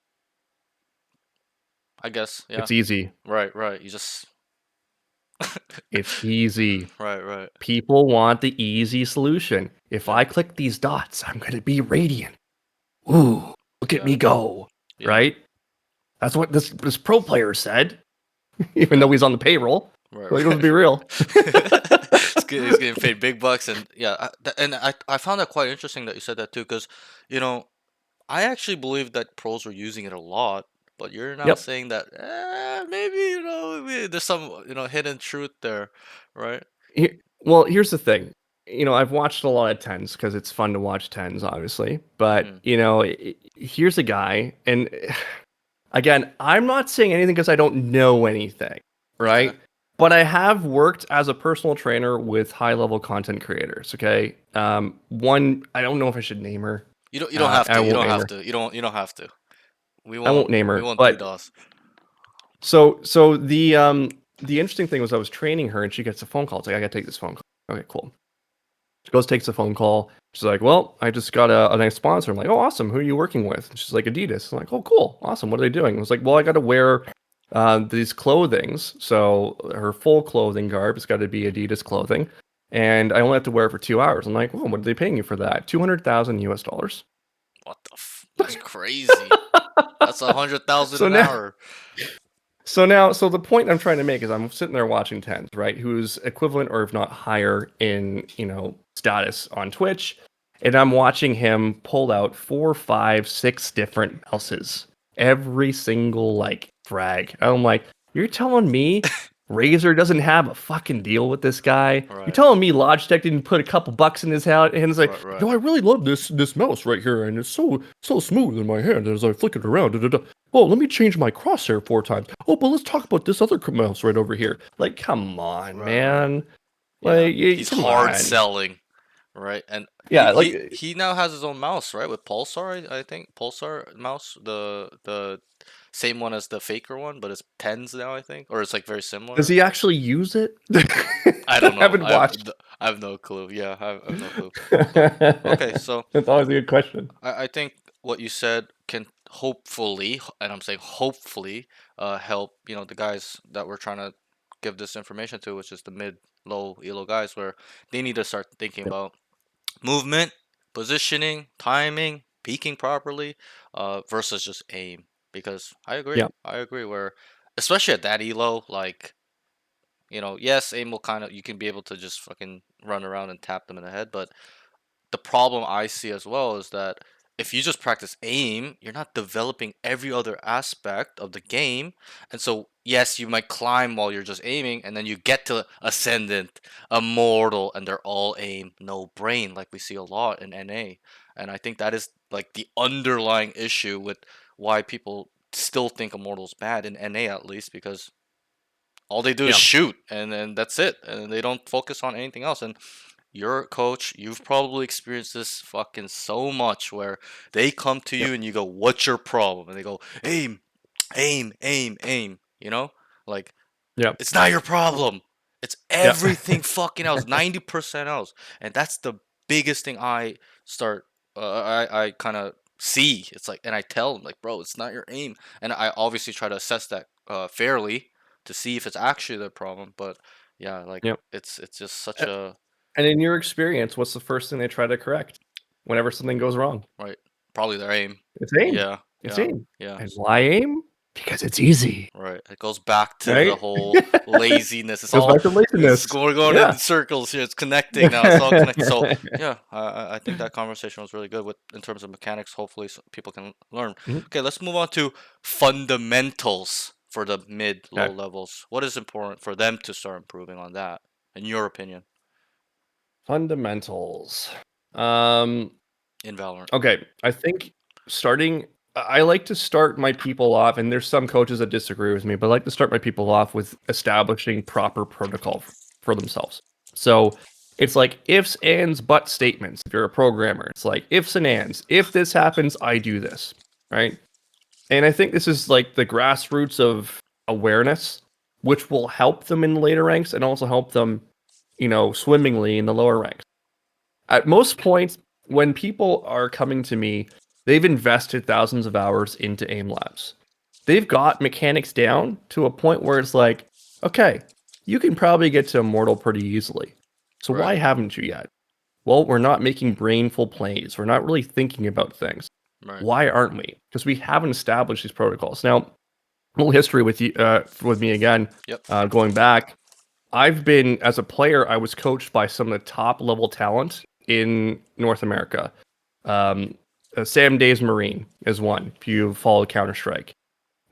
I guess yeah, It's easy. right, right. You just It's easy. right, right, People want the easy solution. If yeah, I click these dots, I'm going to be radiant. Ooh, look at yeah, me go. yeah, Right? That's what this pro player said, even yeah, though he's on the payroll. right, Like, let's right. be real. He's getting paid big bucks, and yeah, I found that quite interesting that you said that too, because you know I actually believe that pros were using it a lot. But you're now Yep. saying that maybe maybe there's some hidden truth there, right? Well, here's the thing. I've watched a lot of tens because it's fun to watch tens, obviously. But Mm, here's a guy, and again, I'm not saying anything because I don't know anything, okay. right? But I have worked as a personal trainer with high level content creators. Okay, one I don't know if I should name her. You don't have I to. You won't don't name have her. to. You don't have to. We I won't won't name we her. won't But DDoS. so the interesting thing was I was training her and she gets a phone call. It's like I gotta take this phone call. Okay, cool. She goes, takes a phone call. She's like, "Well, I just got a nice sponsor." I'm like, "Oh, awesome. Who are you working with?" And she's like, "Adidas." I'm like, "Oh, cool. Awesome. What are they doing?" I was like, "Well, I got to wear these clothings. So her full clothing garb has got to be Adidas clothing. And I only have to wear it for 2 hours." I'm like, "Well, what are they paying you for that? 200,000 US dollars." What the that's crazy. That's 100,000 So an now hour. so the point I'm trying to make is I'm sitting there watching tens, right? Who's equivalent or if not higher in, status on Twitch. And I'm watching him pull out 4, 5, 6 different mouses. Every single like frag. I'm like, you're telling me Razer doesn't have a fucking deal with this guy? You're Right. telling me Logitech didn't put a couple bucks in his hand and it's like, Right. Right. I really love this mouse right here, and it's so smooth in my hand as I flick it around. Da, da, da. Oh, let me change my crosshair 4 times. Oh, but let's talk about this other mouse right over here. Like, come on, Right. Right. man. Yeah. Like, He's come hard on. selling, right? And he Yeah, like, he he now has his own mouse, right? With Pulsar, I think Pulsar mouse, the same one as the faker one, but it's tens now, I think, or it's like very does similar. he actually use it? I I don't know. haven't watched. I have no clue. Yeah, I have no clue. But okay, That's so always a good question. I think what you said can hopefully, and I'm saying hopefully, help the guys that we're trying to give this information to, which is the mid, low, elo guys, where they need to start thinking Yep. about movement, positioning, timing, peaking properly, versus just aim. Because Yep. I agree. Where especially at that elo, like yes, aim will kind of you can be able to just fucking run around and tap them in the head, but the problem I see as well is that if you just practice aim, you're not developing every other aspect of the game. And so, yes, you might climb while you're just aiming, and then you get to Ascendant, Immortal, and they're all aim, no brain, like we see a lot in NA. And I think that is like the underlying issue with why people still think Immortal's bad in NA at least, because all they do is Yep. shoot, and then that's it, and they don't focus on anything else. And you're a coach, you've probably experienced this fucking so much where they come to Yep. you and you go, "What's your problem?" And they go, "Aim, aim, aim, aim." Like Yep. it's not your problem. It's Yep. everything fucking else, 90% else. And that's the biggest thing I start I kind of see. It's like, and I tell them like, "Bro, it's not your aim." And I obviously try to assess that fairly to see if it's actually the problem, but yeah, like Yep. it's just such a And in your experience, what's the first thing they try to correct whenever something goes wrong? right. Probably their aim. It's aim. Yeah, It's yeah, aim. yeah. And why aim? Because it's easy, Right. It goes back to the right? whole laziness. It's Goes all back to laziness. we're going in Yeah. circles here. It's connecting now. It's all connected. So yeah, I think that conversation was really good with in terms of mechanics. Hopefully, people can learn. Mhm. Okay, let's move on to fundamentals for the mid low Okay. levels. What is important for them to start improving on that, in your opinion, Fundamentals. Um, in Valorant? okay. I think starting I like to start my people off, and there's some coaches that disagree with me, but I like to start my people off with establishing proper protocol for themselves. So it's like ifs, ands, but statements. If you're a programmer, it's like ifs and ands. If this happens, I do this. Right. And I think this is like the grassroots of awareness, which will help them in the later ranks and also help them, swimmingly in the lower ranks. At most points, when people are coming to me, they've invested thousands of hours into aim labs. They've got mechanics down to a point where it's like, okay, you can probably get to Immortal pretty easily. So Right. why haven't you yet? Well, we're not making brainful plays. We're not really thinking about things. Right. Why aren't we? Because we haven't established these protocols. Now, a little history with you, with me again, Yep. going back. I've been as a player. I was coached by some of the top level talent in North America. Um, Sam Days Marine is one. If you follow Counter Strike,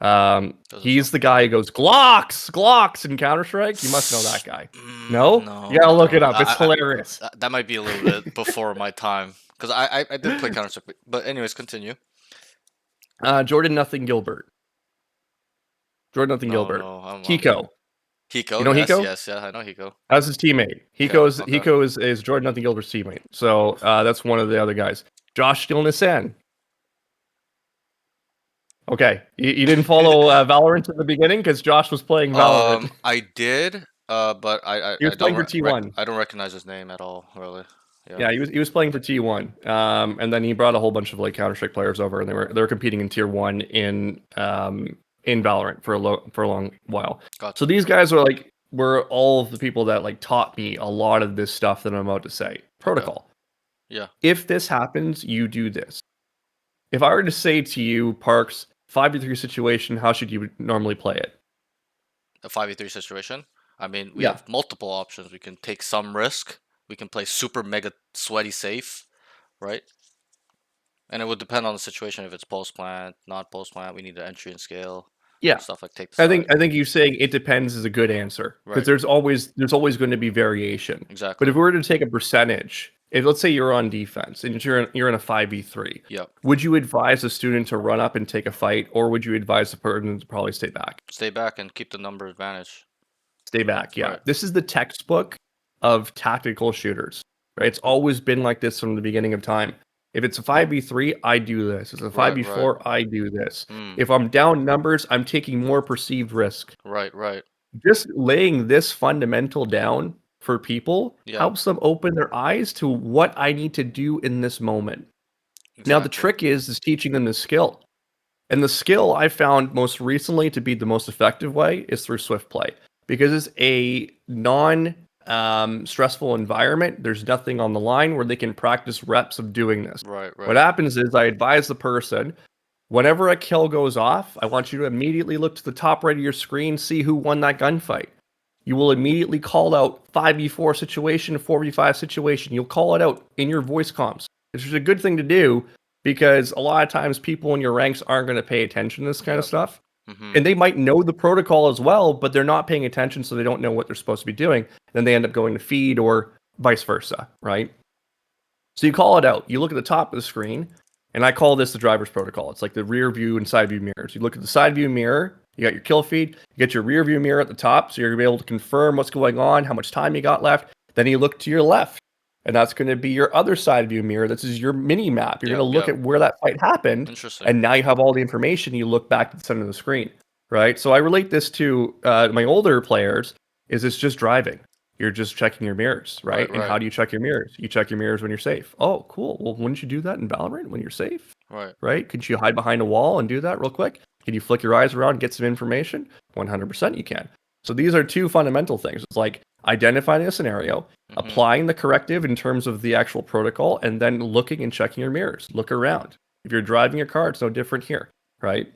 Doesn't sound He's the guy familiar. who goes Glocks, Glocks in Counter Strike. You must know that guy. No, you No, gotta look no. it up. It's hilarious. That might be a little bit before my time because I did play Counter Strike, but anyways, continue. Jordan Nothing Gilbert. Jordan Nothing No, Gilbert. no, I'm Hiko. You Hiko. know Yes, Hiko? yes, yeah, I know Hiko. That's his teammate. Okay, Hiko's okay. Hiko is Jordan Nothing Gilbert's teammate. So that's one of the other guys. Josh Gilnesan. Okay, you didn't follow Valorant at the beginning because Josh was playing Valorant. I did, but He was playing for T1. I don't recognize his name at all, really. Yeah, Yeah, he was playing for T1, and then he brought a whole bunch of like Counter Strike players over, and they were competing in Tier 1 in Valorant for a long while. So gotcha. these guys were all of the people that like taught me a lot of this stuff that I'm about to say. Okay, Protocol. yeah, If this happens, you do this. If I were to say to you, Parks, 5v3 situation, how should you normally play it? a 5v3 situation. I mean, we Yeah. have multiple options. We can take some risk. We can play super mega sweaty safe, right? And it would depend on the situation. If it's post plant, not post plant, we need the entry and scale, Yeah. stuff like take the I side. think I think you saying it depends is a good answer because Right, there's always going to be variation. But exactly. if we were to take a percentage, if let's say you're on defense and you're in a 5v3, Yep. would you advise a student to run up and take a fight, or would you advise the person to probably stay back? Stay back and keep the number advantage. Stay back, yeah. Right. This is the textbook of tactical shooters. Right? It's always been like this from the beginning of time. If it's a 5v3, I do this. If it's a Right, right. 5v4, I do this. Mm, If I'm down numbers, I'm taking more perceived risk. right, right. Just laying this fundamental down for people Yeah, helps them open their eyes to what I need to do in this moment. Now the exactly. trick is teaching them the skill. And the skill I found most recently to be the most effective way is through Swift Play because it's a non stressful environment. There's nothing on the line where they can practice reps of doing this. Right, What right. happens is I advise the person whenever a kill goes off, I want you to immediately look to the top right of your screen, see who won that gunfight. You will immediately call out 5v4 situation, 4v5 situation. You'll call it out in your voice comms, which is a good thing to do because a lot of times people in your ranks aren't going to pay attention to this kind of Yep. stuff. Mm-hmm. And they might know the protocol as well, but they're not paying attention, so they don't know what they're supposed to be doing. Then they end up going to feed or vice versa, right? So you call it out. You look at the top of the screen, and I call this the driver's protocol. It's like the rear view and side view mirrors. You look at the side view mirror, you got your kill feed, you get your rear view mirror at the top, so you're gonna be able to confirm what's going on, how much time you got left. Then you look to your left, and that's going to be your other side view mirror. This is your mini map. You're Yep, going to look yep. at where that fight happened, Interesting. and now you have all the information. You look back to the center of the screen, right? So I relate this to my older players. Is it's just driving? You're just checking your mirrors, right? Right, And right, how do you check your mirrors? You check your mirrors when you're safe. Oh, cool. Well, wouldn't you do that in Valorant when you're safe? right. Right? Could you hide behind a wall and do that real quick? Can you flick your eyes around and get some information? 100% you can. So these are two fundamental things. It's like identifying a scenario, Mm-hmm. applying the corrective in terms of the actual protocol, and then looking and checking your mirrors. Look around. If you're driving your car, it's no different here, right?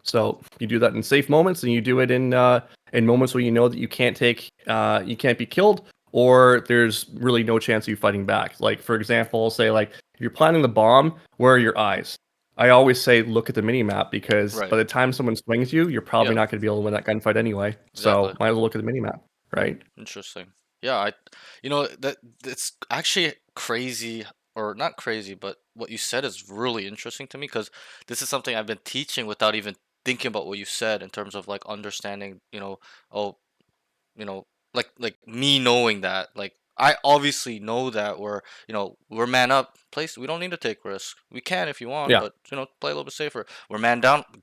So you do that in safe moments, and you do it in moments where you know that you can't be killed, or there's really no chance of you fighting back. Like for example, I'll say like if you're planning the bomb, where are your eyes? I always say look at the mini map because Right. by the time someone swings you, you're probably Yep, not going to be able to win that gunfight anyway. So exactly. might as well look at the mini map, right? Interesting. Yeah, that it's actually crazy or not crazy, but what you said is really interesting to me because this is something I've been teaching without even thinking about what you said in terms of like understanding, oh, you know like me knowing that like I obviously know that we're man up place, we don't need to take risks, we can if you want, Yeah, but play a little bit safer. We're man down, we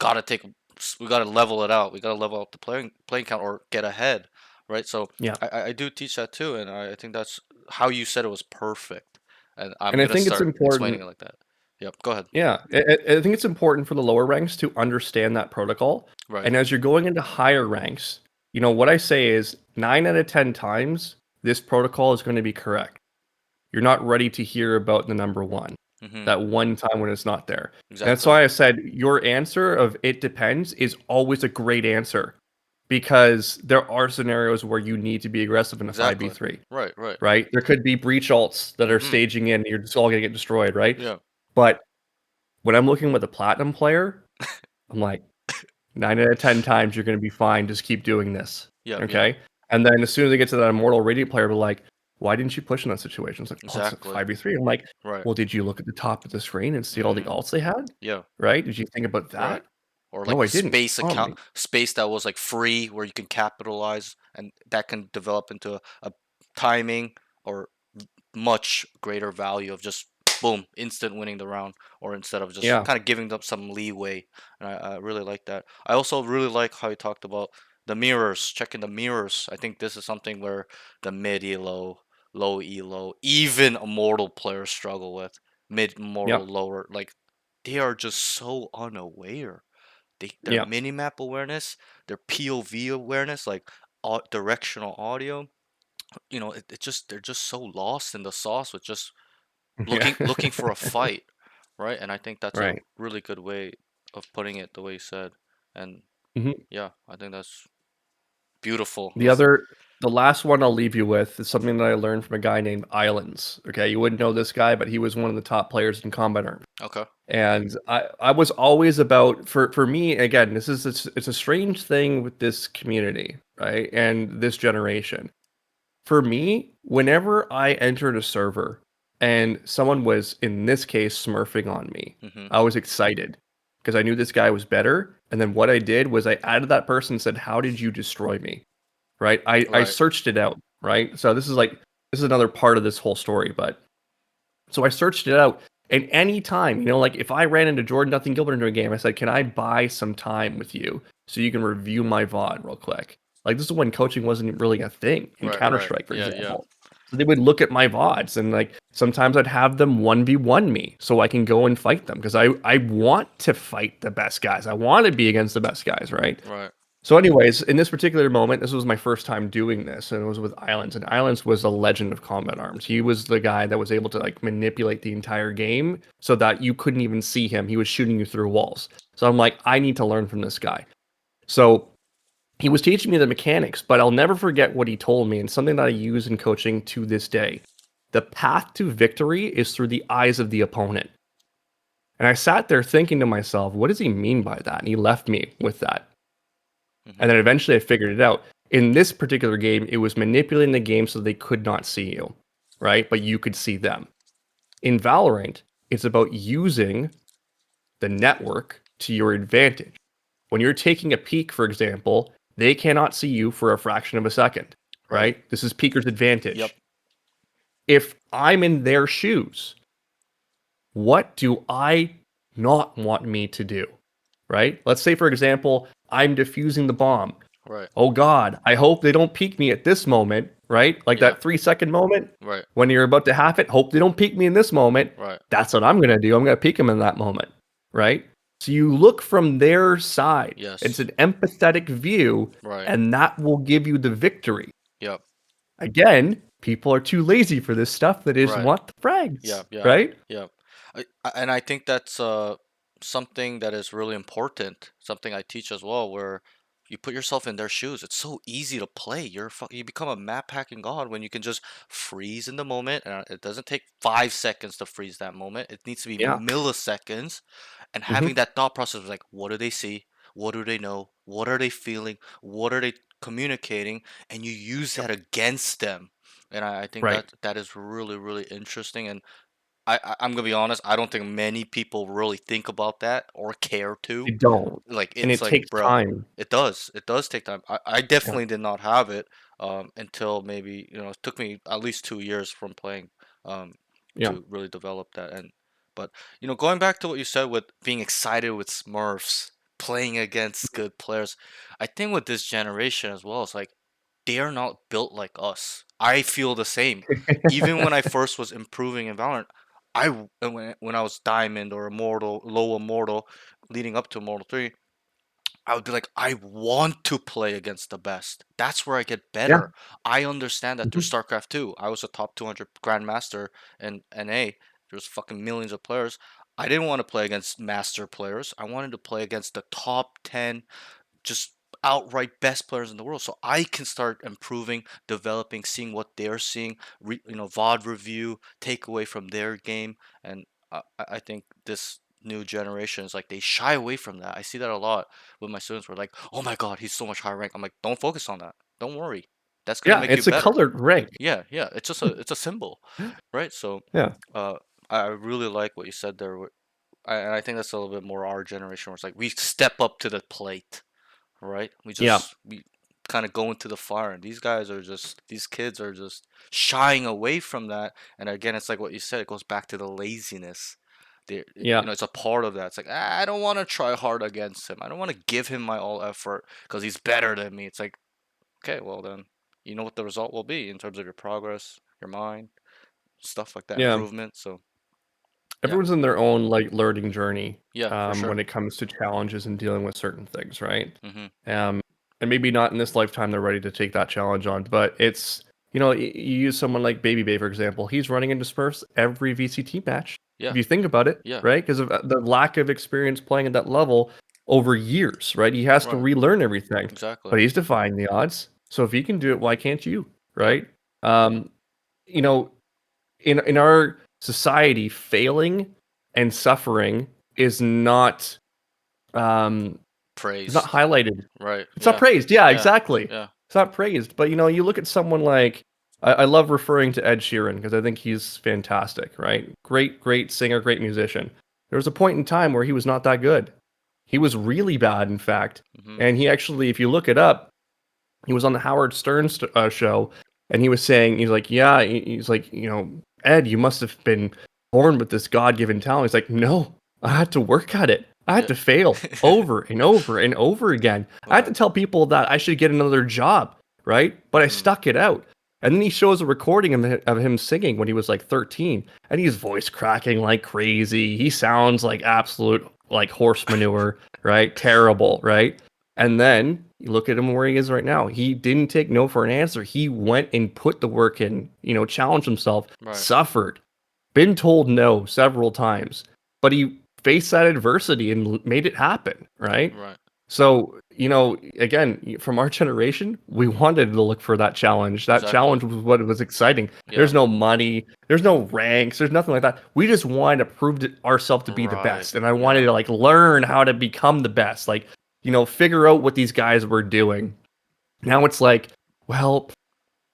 gotta level it out, we gotta level out the playing count or get ahead, right? So yeah. I do teach that too, and I think that's how you said it was perfect, and I'm And I gonna think it's start explaining important. it like that. Yep, go ahead. Yeah, I think it's important for the lower ranks to understand that protocol. Right. And as you're going into higher ranks, what I say is 9 out of 10 times, this protocol is going to be correct. You're not ready to hear about the number one, Mm-hmm. that one time when it's not there. And that's Exactly. why I said your answer of it depends is always a great answer because there are scenarios where you need to be aggressive in a Exactly. 5v3, Right, right. right? There could be breach alts that are Mm-hmm. staging in, you're just all going to get destroyed, right? Yeah. But when I'm looking with a platinum player, I'm like, 9 out of 10 times you're gonna be fine, just keep doing this, Yep, yep, okay? And then as soon as they get to that immortal radiant player, they're like, "Why didn't you push in that situation?" It's like, "Oh, it's a exactly. 5v3." I'm like, Right. "Well, did you look at the top of the screen and see all the Mm-hmm. alts they had? Yeah. Right? Did you think about Right. that?" Or "No, like I didn't." space that was like free where you can capitalize and that can develop into a timing or much greater value of just boom instant winning the round or instead of just Yeah. kind of giving them some leeway, and I really like that. I also really like how you talked about the mirrors, checking the mirrors. I think this is something where the mid elo, low elo, even immortal players struggle with. Mid mortal Yep. lower, like they are just so unaware. Their Yep. minimap awareness, their POV awareness, like directional audio, it just they're just so lost in the sauce with just Yeah. looking for a fight, right? And I think that's a Right. really good way of putting it, the way you said. And Mhm. yeah, I think that's beautiful. The other the last one I'll leave you with is something that I learned from a guy named Islands, okay? You wouldn't know this guy, but he was one of the top players in Combat Arms. Okay. And I was always about for me, again, this is it's a strange thing with this community, right? And this generation. For me, whenever I entered a server and someone was, in this case, smurfing on me, Mm-hmm. I was excited because I knew this guy was better. And then what I did was I added that person and said, "How did you destroy me?" Right? I Right. searched it out, right? So this is another part of this whole story, but so I searched it out. And any time, like if I ran into Jordan Nothing Gilbert into a game, I said, "Can I buy some time with you so you can review my VOD real quick?" Like this is when coaching wasn't really a thing in Right. Right. Counter-Strike, for Yeah. Yeah. example. So they would look at my VODs and like sometimes I'd have them 1v1 me so I can go and fight them because I want to fight the best guys. I want to be against the best guys, right? Right. So, anyways, in this particular moment, this was my first time doing this, and it was with Islands. And Islands was a legend of combat arms. He was the guy that was able to like manipulate the entire game so that you couldn't even see him. He was shooting you through walls. So I'm like, I need to learn from this guy. So he was teaching me the mechanics, but I'll never forget what he told me, and something that I use in coaching to this day. The path to victory is through the eyes of the opponent. And I sat there thinking to myself, what does he mean by that? And he left me with that. Mm-hmm. And then eventually I figured it out. In this particular game, it was manipulating the game so they could not see you, right? But you could see them. In Valorant, it's about using the network to your advantage. When you're taking a peek, for example, they cannot see you for a fraction of a second, Right. right? This is peeker's Yep. advantage. If I'm in their shoes, what do I not want me to do, right? Let's say, for example, I'm defusing the bomb. Right. Oh God, I hope they don't peek me at this moment, right? Like Yeah. that 3 second moment Right. when you're about to have it. Hope they don't peek me in this moment. Right. That's what I'm gonna do. I'm gonna peek them in that moment, right? So you look from their side. It's Yes. an empathetic view, Right. and that will give you the victory. Yep. Again, people are too lazy for this stuff. That is Right. want the frags, Yep. Yeah. right? Yep. And I think that's something that is really important. Something I teach as well, where you put yourself in their shoes. It's so easy to play. You become a map hacking god when you can just freeze in the moment, and it doesn't take 5 seconds to freeze that moment. It needs to be Yeah. milliseconds, and Hmm. having that thought process of like, what do they see? What do they know? What are they feeling? What are they communicating? And you use Yep. that against them. And I think Right. that is really, really interesting. And I'm gonna be honest, I don't think many people really think about that or care They to. don't, Like and it's it like, takes bruh, time. it does take time. I Yeah. definitely did not have it until maybe, it took me at least 2 years from playing um Yeah. to really develop that. And but going back to what you said with being excited with Smurfs, playing against good players, I think with this generation as well, it's like they are not built like us. I feel the same. Even when I first was improving in Valorant, when I was Diamond or Immortal, low Immortal, leading up to Immortal 3, I would be like, I want to play against the best. That's where I get Yeah. better. I understand that through Mhm. StarCraft 2. I was a top 200 Grandmaster in NA. There's fucking millions of players. I didn't want to play against master players. I wanted to play against the top 10 just outright best players in the world, so I can start improving, developing, seeing what they're seeing, VOD review, take away from their game. And I think new generations, like they shy away from that. I see that a lot with my students. Where like, oh my God, he's so much higher rank. I'm like, don't focus on that. Don't worry. That's gonna Yeah, make you it's a better. colored rank. Yeah, yeah. It's a symbol, right? So, Yeah, uh, I really like what you said there. And I think that's a little bit more our generation, where it's like we step up to the plate, right? yeah, We kind of go into the fire, and these kids are just shying away from that. And again, it's like what you said. It goes back to the laziness. yeah, It's a part of that. It's like, I don't want to try hard against him. I don't want to give him my all effort because he's better than me. It's like, okay, well then, you know what the result will be in terms of your progress, your mind, stuff like that, yeah. improvement. So yeah, Everyone's in their own like learning journey yeah, for when sure. it comes to challenges and dealing with certain things, right? Mhm. Um, and maybe not in this lifetime they're ready to take that challenge on, but it's you use someone like Baby Bay for example. He's running into Smurfs every VCT match. If Yeah, you think about it, yeah, right? Because of the lack of experience playing at that level over years, right? He has to right, relearn everything, exactly. but he's defying the odds. So if he can do it, why can't you, Yep. right? Um, you know, in our society, failing and suffering is not um it's not Praised. highlighted. Right. It's not Yeah. praised. Yeah, Yeah. exactly. Yeah. It's not praised. But you look at someone like I love referring to Ed Sheeran because I think he's fantastic, right? Great, great singer, great musician. There was a point in time where he was not that good. He was really bad, in fact. Mhm. And he actually, if you look it up, he was on the Howard Stern show, and he was saying, he's like, yeah, he's like, Ed, you must have been born with this God-given talent. He's like, no, I had to work at it. I had Yeah. to fail over and over and over again. I had Right. to tell people that I should get another job, right? But I Mhm. stuck it out. And then he shows a recording of him singing when he was like 13, and he's voice cracking like crazy. He sounds like absolute like horse manure, right? Terrible, right? And then you look at him where he is right now. He didn't take no for an answer. He went and put the work in, challenged himself, Right. suffered, been told no several times, but he faced that adversity and made it happen, right? Right. So, again, from our generation, we wanted to look for that challenge. That Exactly. challenge was what was exciting. Yeah. There's no money, there's no ranks, there's nothing like that. We just wanted to prove to ourselves to be the Right. best. And I wanted Yeah. to like learn how to become the best. Like, figure out what these guys were doing. Now it's like, well,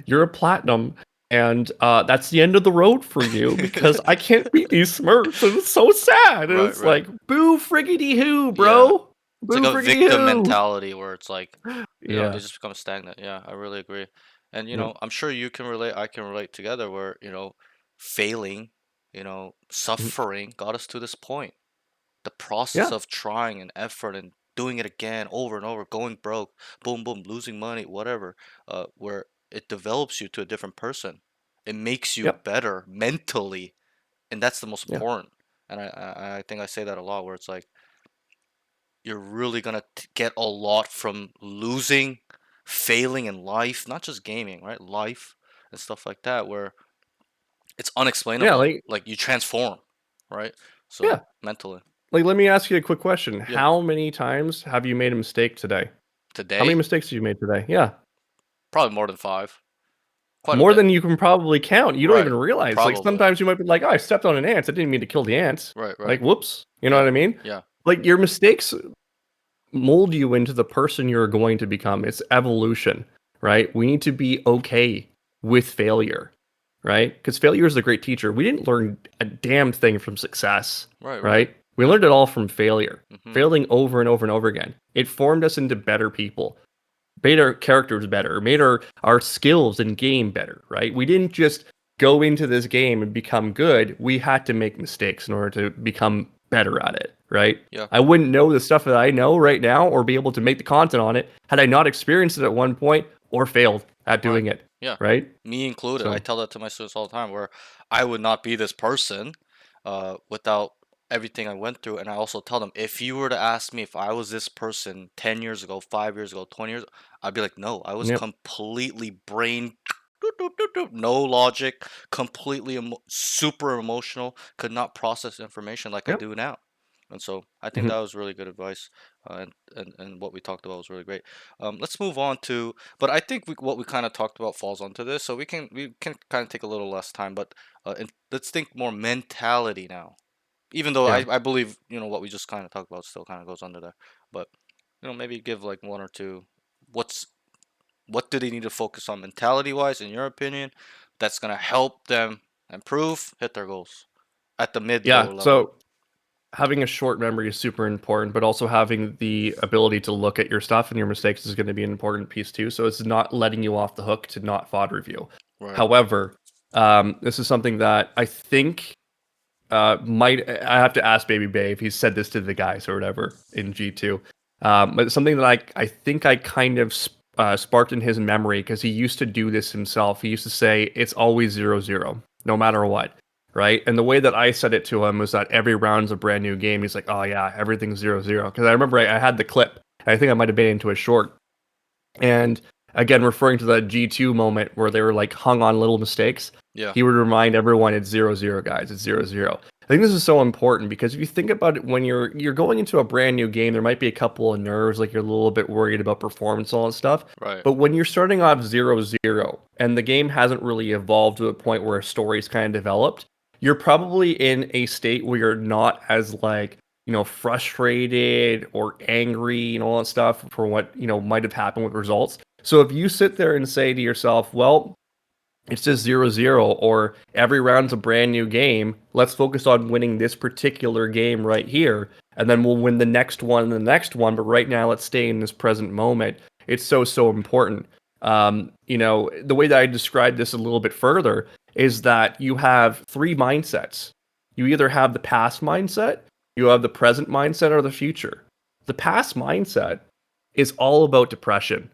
you're a platinum, and that's the end of the road for you because I can't beat these Smurfs, and it's so sad. And Right. it's Right. like, boo friggity who, Yeah. bro? It's like Boo a friggity victim who? mentality where it's like, they Yeah. just become stagnant. Yeah, I really agree. And Yep. I'm sure you can relate, I can relate together where, failing, Mhm. suffering got us to this point. The process Yeah. of trying and effort and doing it again over and over, going broke, boom, boom, losing money, whatever, where it develops you to a different person. It makes you Yep. better mentally, and that's the most Yeah. important. And I think I say that a lot, where it's like you're really gonna get a lot from losing, failing in life, not just gaming, right? Life and stuff like that, where it's Yeah. unexplainable. Like you transform, right? Yeah. So mentally, Like, let me ask you a quick question. yeah. How many times have you made a mistake today? How many Today, mistakes have you made today? Yeah. probably more than five, quite a More bit. than you can probably count. You don't Right, even realize. Like probably. sometimes you might be like, "Oh, I stepped on an ant. I didn't mean to kill the ants." Right, right. Like, whoops. You know Yeah, what I mean? yeah, Like your mistakes mold you into the person you're going to become. It's evolution, right? We need to be okay with failure, right? Because failure is a great teacher. We didn't learn a damn thing from success, right, right. right? We Yeah. learned it all from failure, Mm-hmm. failing over and over and over again. It formed us into better people, made our characters better, made our skills in game better, right? We didn't just go into this game and become good. We had to make mistakes in order to become better at it, right? Yeah. I wouldn't know the stuff that I know right now or be able to make the content on it had I not experienced it at one point or failed at Right. doing it, Yeah. right? Me included. I So, tell that to my students all the time, where I would not be this person without everything I went through. And I also tell them, if you were to ask me if I was this person 10 years ago, 5 years ago, 20 years, I'd be like, no, I was yep. completely brain, no logic, completely super emotional, could not process information like I Yep. do now. And so I think Mhm. that was really good advice, and what we talked about was really great. Let's move on to, but I think what we kind of talked about falls onto this, so we can kind of take a little less time, but let's think more mentality now. Even though Yeah. I believe what we just kind of talked about still kind of goes under there, but maybe give like one or two. What's what do they need to focus on mentality wise, in your opinion, that's gonna help them improve, hit their goals at the mid Yeah. lower level. So having a short memory is super important, but also having the ability to look at your stuff and your mistakes is going to be an important piece too. So it's not letting you off the hook to not FOD review. Right. However, this is something that I think might I have to ask Baby Bay if he said this to the guys or whatever in G2. But it's something that I think I kind of sparked in his memory because he used to do this himself. He used to say it's always 0-0, no matter what, right? And the way that I said it to him was that every round's a brand new game. He's like, oh yeah, everything's 0-0. Because I remember I had the clip. I think I might have been into a short. And again, referring to that G2 moment where they were like hung on little mistakes, Yeah. he would remind everyone it's 0-0, guys. It's 0-0. I think this is so important because if you think about it, when you're going into a brand new game, there might be a couple of nerves, like you're a little bit worried about performance, all that stuff. Right. But when you're starting off 0-0 and the game hasn't really evolved to a point where a story's kind of developed, you're probably in a state where you're not as like frustrated or angry and all that stuff for what, might have happened with results. So if you sit there and say to yourself, well, it's just 0-0, or every round's a brand new game, let's focus on winning this particular game right here, and then we'll win the next one and the next one. But right now, let's stay in this present moment. It's so, so important. The way that I describe this a little bit further is that you have three mindsets. You either have the past mindset, you have the present mindset, or the future. The past mindset is all about depression,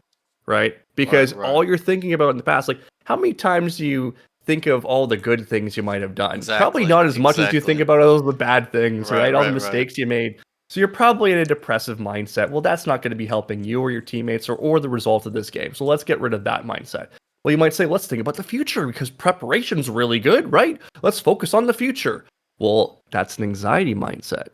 right? Right. Because Right. all you're thinking about in the past, like how many times do you think of all the good things you might have done? Probably Exactly. not as much as you think Exactly. about all the bad things, Right. right? All the Right. Right. mistakes you made. So you're probably in a depressive mindset. Well, that's not going to be helping you or your teammates or the result of this game. So let's get rid of that mindset. Well, you might say, let's think about the future because preparation's really good, right? Let's focus on the future. Well, that's an anxiety mindset,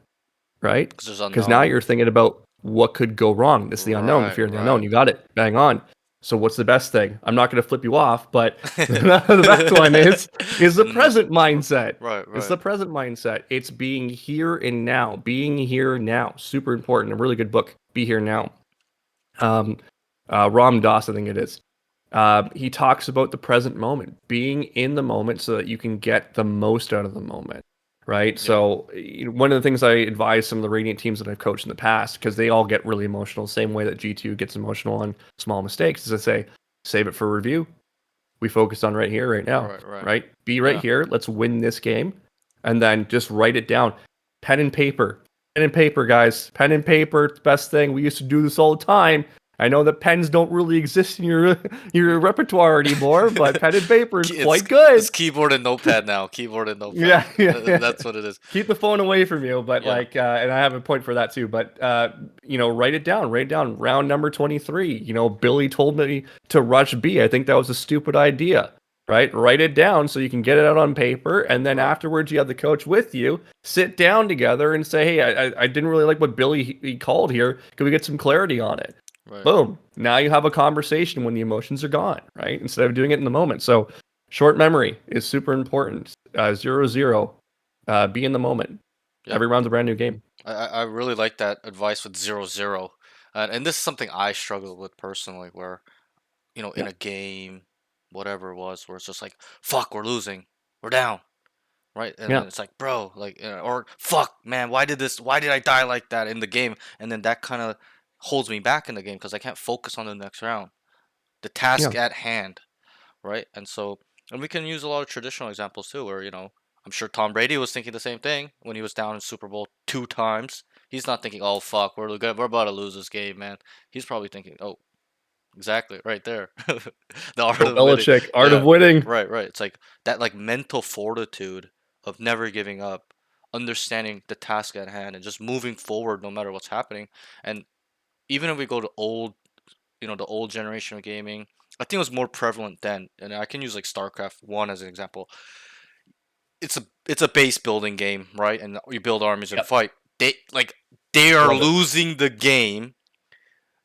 right? Because there's Because now unknown. you're thinking about what could go wrong. This is the unknown, the Right. fear of the unknown. Right. You got it. Bang on. So what's the best thing? I'm not going to flip you off, but the best one is the And present mindset. right. It's Right. the present mindset. It's being here and now. Being here now. Super important. A really good book. Be here now. Um, Ram Dass, I think it is. He talks about the present moment, being in the moment so that you can get the most out of the moment, right? Yeah. So, one of the things I advise some of the Radiant teams that I've coached in the past, because they all get really emotional, same way that G2 gets emotional on small mistakes, is I say, save it for review. We focus on right here, right now, Right. Right. right? Be right Yeah. here. Let's win this game. And then just write it down. Pen and paper. Pen and paper, guys. Pen and paper, it's the best thing. We used to do this all the time. I know that pens don't really exist in your repertoire anymore, but pen and paper is It's quite good. keyboard and notepad now. Keyboard and notepad. Yeah, yeah, yeah. That's what it is. Keep the phone away from you, but Yeah. like, and I have a point for that too. But write it down. Write it down. Round number 23. Billy told me to rush B. I think that was a stupid idea. Right? Write it down so you can get it out on paper, and then Right. afterwards you have the coach with you. Sit down together and say, "Hey, I didn't really like what Billy he called here. Can we get some clarity on it?" Right. Boom. Now you have a conversation when the emotions are gone, right? Instead of doing it in the moment. So short memory is super important. 0-0. Be in the moment. Yeah. Every round's a brand new game. I really like that advice with 0-0. And this is something I struggle with personally, where in Yeah. a game, whatever it was, where it's just like, fuck, we're losing, we're down, right? And then Yeah. it's like, bro, like, or fuck, man, why did I die like that in the game? And then that kind of holds me back in the game because I can't focus on the next round, the task Yeah. at hand, right? And we can use a lot of traditional examples too, where I'm sure Tom Brady was thinking the same thing when he was down in Super Bowl 2 times. He's not thinking, "Oh fuck, we're about to lose this game, man." He's probably thinking, "Oh, exactly, right there, the art Bill of winning." Belichick, art of Yeah, winning. right, right. It's like that, like mental fortitude of never giving up, understanding the task at hand, and just moving forward no matter what's happening. And even if we go to the old generation of gaming, I think it was more prevalent then. And I can use like StarCraft 1 as an example. It's a base building game, right? And you build armies and Yep. fight. They are Love it. losing the game.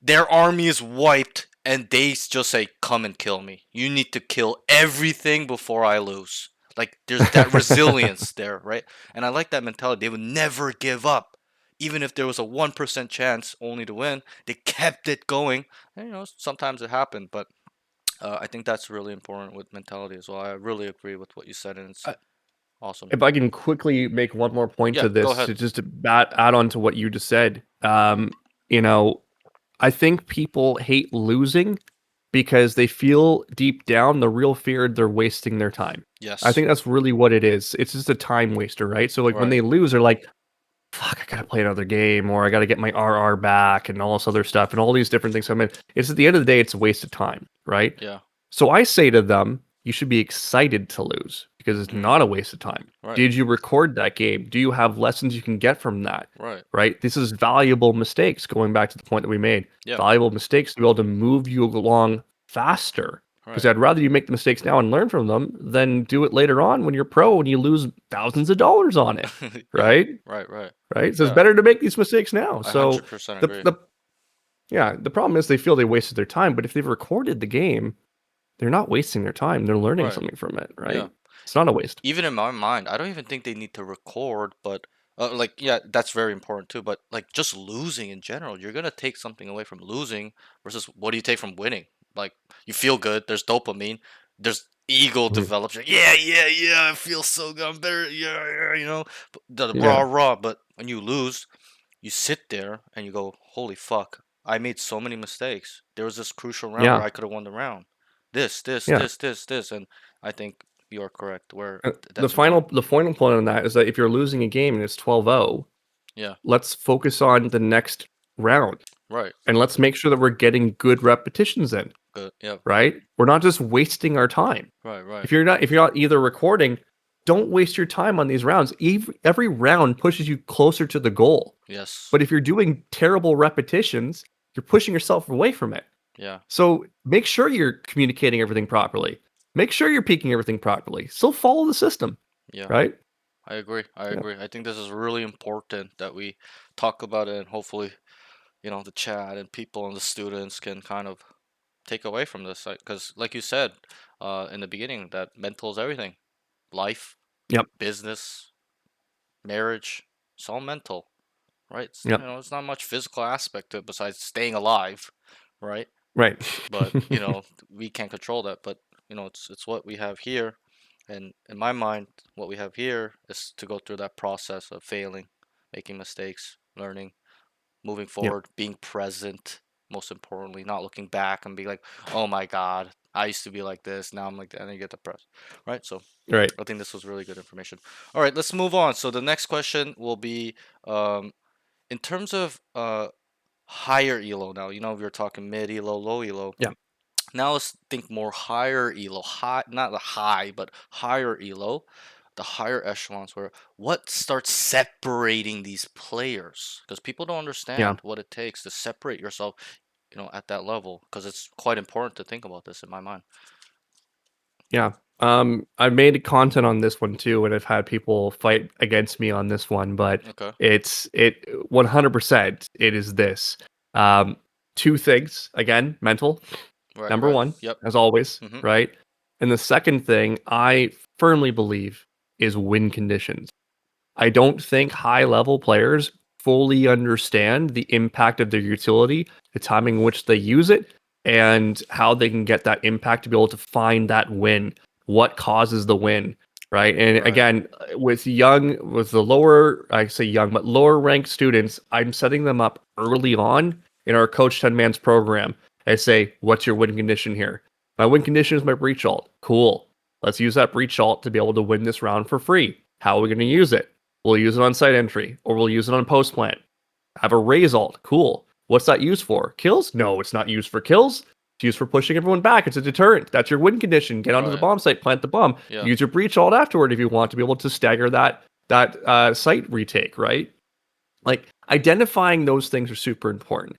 Their army is wiped and they just say, "Come and kill me. You need to kill everything before I lose." Like there's that resilience there, right? And I like that mentality. They would never give up. Even if there was a 1% chance only to win, they kept it going. And sometimes it happened, but I think that's really important with mentality as well. I really agree with what you said, and it's Uh, awesome. if I can quickly make one more point Yeah, to go this, ahead. to just to add on to what you just said, you know, I think people hate losing because they feel deep down the real fear they're wasting their time. I Yes. think that's really what it is. It's just a time waster, right? So like when Right. they lose, they're like, fuck, I gotta play another game, or I gotta get my RR back, and all this other stuff, and all these different things. I mean, it's at the end of the day, it's a waste of time, right? Yeah. So I say to them, you should be excited to lose because it's Mm. not a waste of time. Right. Did you record that game? Do you have lessons you can get from that? Right. Right? This is valuable mistakes, going back to the point that we made. Yeah. Valuable mistakes to be able to move you along faster. Because Right. I'd rather you make the mistakes now and learn from them than do it later on when you're pro and you lose thousands of dollars on it. Yeah. Right? Right. Right. Right? So it's Yeah. better to make these mistakes now. I So 100% the agree. the yeah, the problem is they feel they wasted their time, but if they've recorded the game, they're not wasting their time. They're learning Right. something from it, Yeah. right? It's not a waste. Even in my mind, I don't even think they need to record, but like yeah, that's very important too. But like just losing in general, you're gonna take something away from losing versus what do you take from winning? Like you feel good. There's dopamine. There's ego Mhm. develops. You're, yeah, yeah, yeah. I feel so good. I'm better. Yeah, yeah. The raw, Yeah, raw. But when you lose, you sit there and you go, "Holy fuck! I made so many mistakes. There was this crucial round where yeah, I could have won the round. This, yeah. this, this, this." And I think you're correct. Where The that's final important. the final point on that is that if you're losing a game and it's 12-0, Yeah. let's focus on the next round Right. and let's make sure that we're getting good repetitions in, Good. Yep. right? We're not just wasting our time. Right. Right. If you're not either recording, don't waste your time on these rounds. Every round pushes you closer to the goal. Yes. But if you're doing terrible repetitions, you're pushing yourself away from it. Yeah. So make sure you're communicating everything properly. Make sure you're peaking everything properly. Still follow the system, Yeah. right? I agree. I Yeah. agree. I think this is really important that we talk about it, and hopefully, the chat and people and the students can kind of take away from this, because, like you said, in the beginning, that mental is everything. Life, Yep. business, marriage, it's all mental, right? Yep. It's not much physical aspect to it besides staying alive, right? Right. But we can't control that. But it's what we have here, and in my mind, what we have here is to go through that process of failing, making mistakes, learning, moving Yep. forward, being present. Most importantly, not looking back and be like, "Oh my God, I used to be like this. Now I'm like that," and you get depressed, right? So Right. I think this was really good information. All right, let's move on. So the next question will be, um, in terms of higher elo. Now we were talking mid elo, low elo. Yeah. Now let's think more higher elo, high, not the high, but higher elo, the higher echelons. Where what starts separating these players? Because people don't Yeah. understand what it takes to separate yourself, at that level. Because it's quite important to think about this in my mind. Yeah. I've made content on this one too, and I've had people fight against me on this one, but Okay. it 100% it is this. Um, two things again, mental. Right. Number Right. one, Yep. as always, Mm-hmm. right? And the second thing I firmly believe is win conditions. I don't think high level players fully understand the impact of their utility, the timing in which they use it, and how they can get that impact to be able to find that win. What causes the win, right? And Right. again, with the lower, I say young, but lower ranked students, I'm setting them up early on in our Coach 10 Man's program. I say, what's your win condition here? My win condition is my breach alt. Cool. Let's use that breach alt to be able to win this round for free. How are we going to use it? We'll use it on site entry, or we'll use it on post plant. Have a raise alt. Cool. What's that used for? Kills? No, it's not used for kills. It's used for pushing everyone back. It's a deterrent. That's your win condition. Get onto the Right. bomb site, plant the bomb. Yeah. Use your breach alt afterward if you want to be able to stagger that site retake, right? Like identifying those things are super important.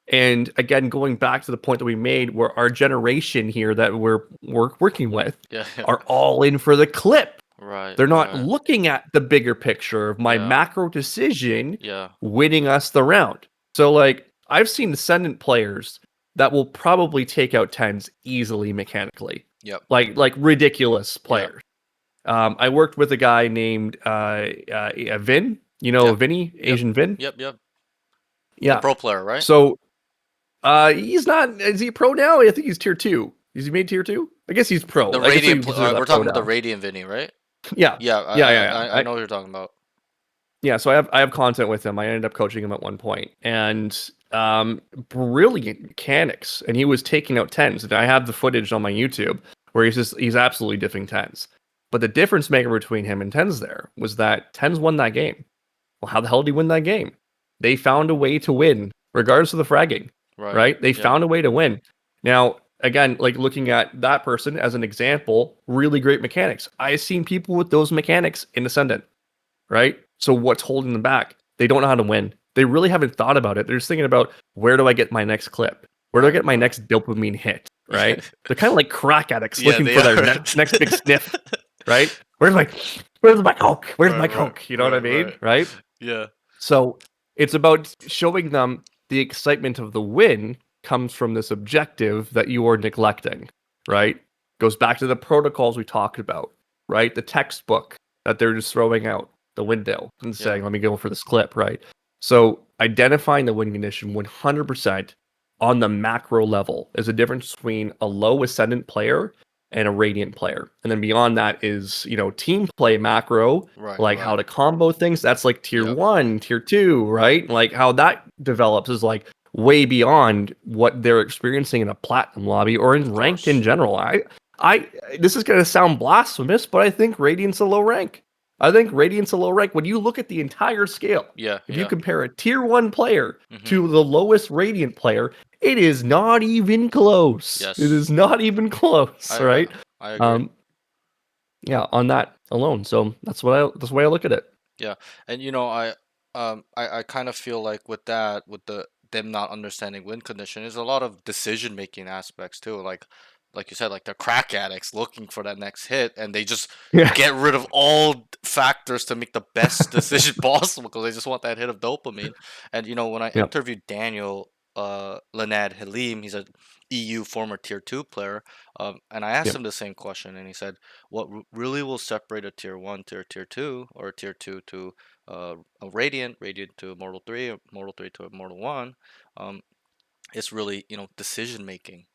And again, going back to the point that we made, where our generation here that we're working with Yeah. Yeah. are all in for the clip. Right. They're not Right. looking at the bigger picture of my Yeah. macro decision Yeah. winning us the round. So, like, I've seen Ascendant players that will probably take out tens easily mechanically, Yep. like ridiculous Yep. players. I worked with a guy named Vin. You know Yep. Vinny, Yep. Asian Vin. Yep. Yep. The Yeah. pro player, right? So he's not. Is he pro now? I think he's tier two. Is he made tier two? I guess he's pro. The I guess we radiant. can consider We're that pro talking about the now. radiant Vinny, right? Yeah. Yeah. Yeah. Yeah. Yeah. I know what you're talking about. Yeah, so I have content with him. I ended up coaching him at one point, and brilliant mechanics. And he was taking out tens. And I have the footage on my YouTube where he's absolutely diffing tens. But the difference maker between him and tens there was that tens won that game. Well, how the hell did he win that game? They found a way to win, regardless of the fragging. Right. Right? They Yep. found a way to win. Now, again, like looking at that person as an example, really great mechanics. I've seen people with those mechanics in Ascendant, right? So what's holding them back? They don't know how to win. They really haven't thought about it. They're just thinking about where do I get my next clip? Where do I Right. get my Right. next dopamine hit? Yeah. Right? They're kind of like crack addicts Yeah. looking They for their are. next big sniff, right? Where's my coke? Where's Right. my Right. coke? You know what I Right. mean? Right. Right? Yeah. So it's about showing them the excitement of the win comes from this objective that you are neglecting, Yep. right? Goes back to the protocols we talked about, right? The textbook that they're just throwing out the window and Yeah. saying, let me go for this clip, right? So identifying the win condition 100% on the macro level is a difference between a low ascendant player and a radiant player. And then beyond that is, team play macro, Right. like how Right. to combo things. That's like tier Yep. one, tier two, right? Like how that develops is like way beyond what they're experiencing in a platinum lobby or Of in ranked in course. general. I, this is gonna sound blasphemous, but I think Radiant's a low rank. I think Radiant's a low rank. When you look at the entire scale, Yeah. if you Yeah. compare a tier one player Mm-hmm. to the lowest Radiant player, it is not even close. It Yes. is not even close, I right? I agree. Um, yeah, on that alone. So that's the way I look at it. Yeah, and I kind of feel like with that, with them not understanding win condition, is a lot of decision making aspects too. Like you said, like they're crack addicts looking for that next hit, and they just Yeah. get rid of all factors to make the best decision possible because they just want that hit of dopamine. And when I Yep. interviewed Daniel Lanad Halim, he's a EU former tier two player, and I asked Yep. him the same question, and he said what really will separate a tier one to a tier two, or a tier two to a radiant, radiant to immortal three, or immortal three to immortal one, um, is really decision making,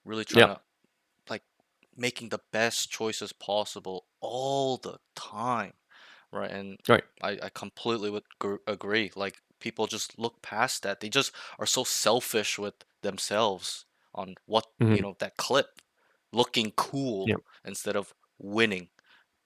really trying Yep. to like making the best choices possible all the time, right? And Right. I completely would agree. Like people just look past that. They just are so selfish with themselves on what Hmm. that clip looking cool Yep. instead of winning,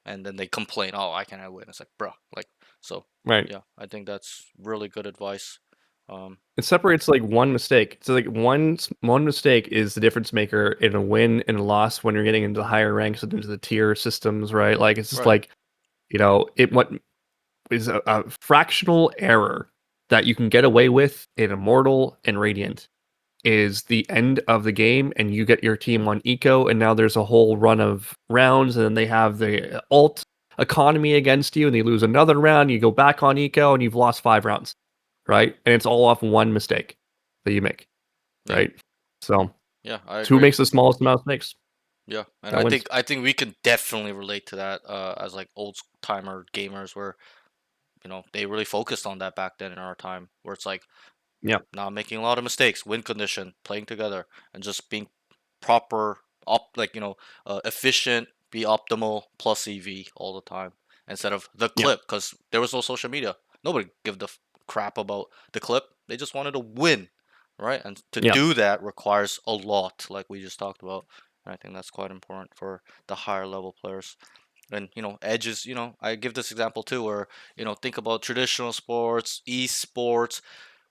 and then they complain, "Oh, I cannot win." It's like, bro, like, so Right. yeah, I think that's really good advice. Um, It separates like one mistake. So like one mistake is the difference maker in a win and a loss when you're getting into the higher ranks and into the tier systems, right? Like it's just right. like, what is a fractional error that you can get away with in Immortal and Radiant is the end of the game, and you get your team on eco, and now there's a whole run of rounds, and then they have the alt economy against you, and they lose another round. You go back on eco, and you've lost 5 rounds, right? And it's all off one mistake that you make, Yeah, right? So, yeah, I it's who agree. makes the smallest amount of mistakes Yeah, and that wins. I think we can definitely relate to that as like old timer gamers, where they really focused on that back then in our time, where it's like Yeah, not making a lot of mistakes, win condition, playing together, and just being proper, efficient, be optimal plus EV all the time instead of the yeah, clip, because there was no social media. Nobody give the crap about the clip. They just wanted to win, right? And to yeah, do that requires a lot, like we just talked about. And I think that's quite important for the higher level players. And edges, I give this example too, where think about traditional sports, esports.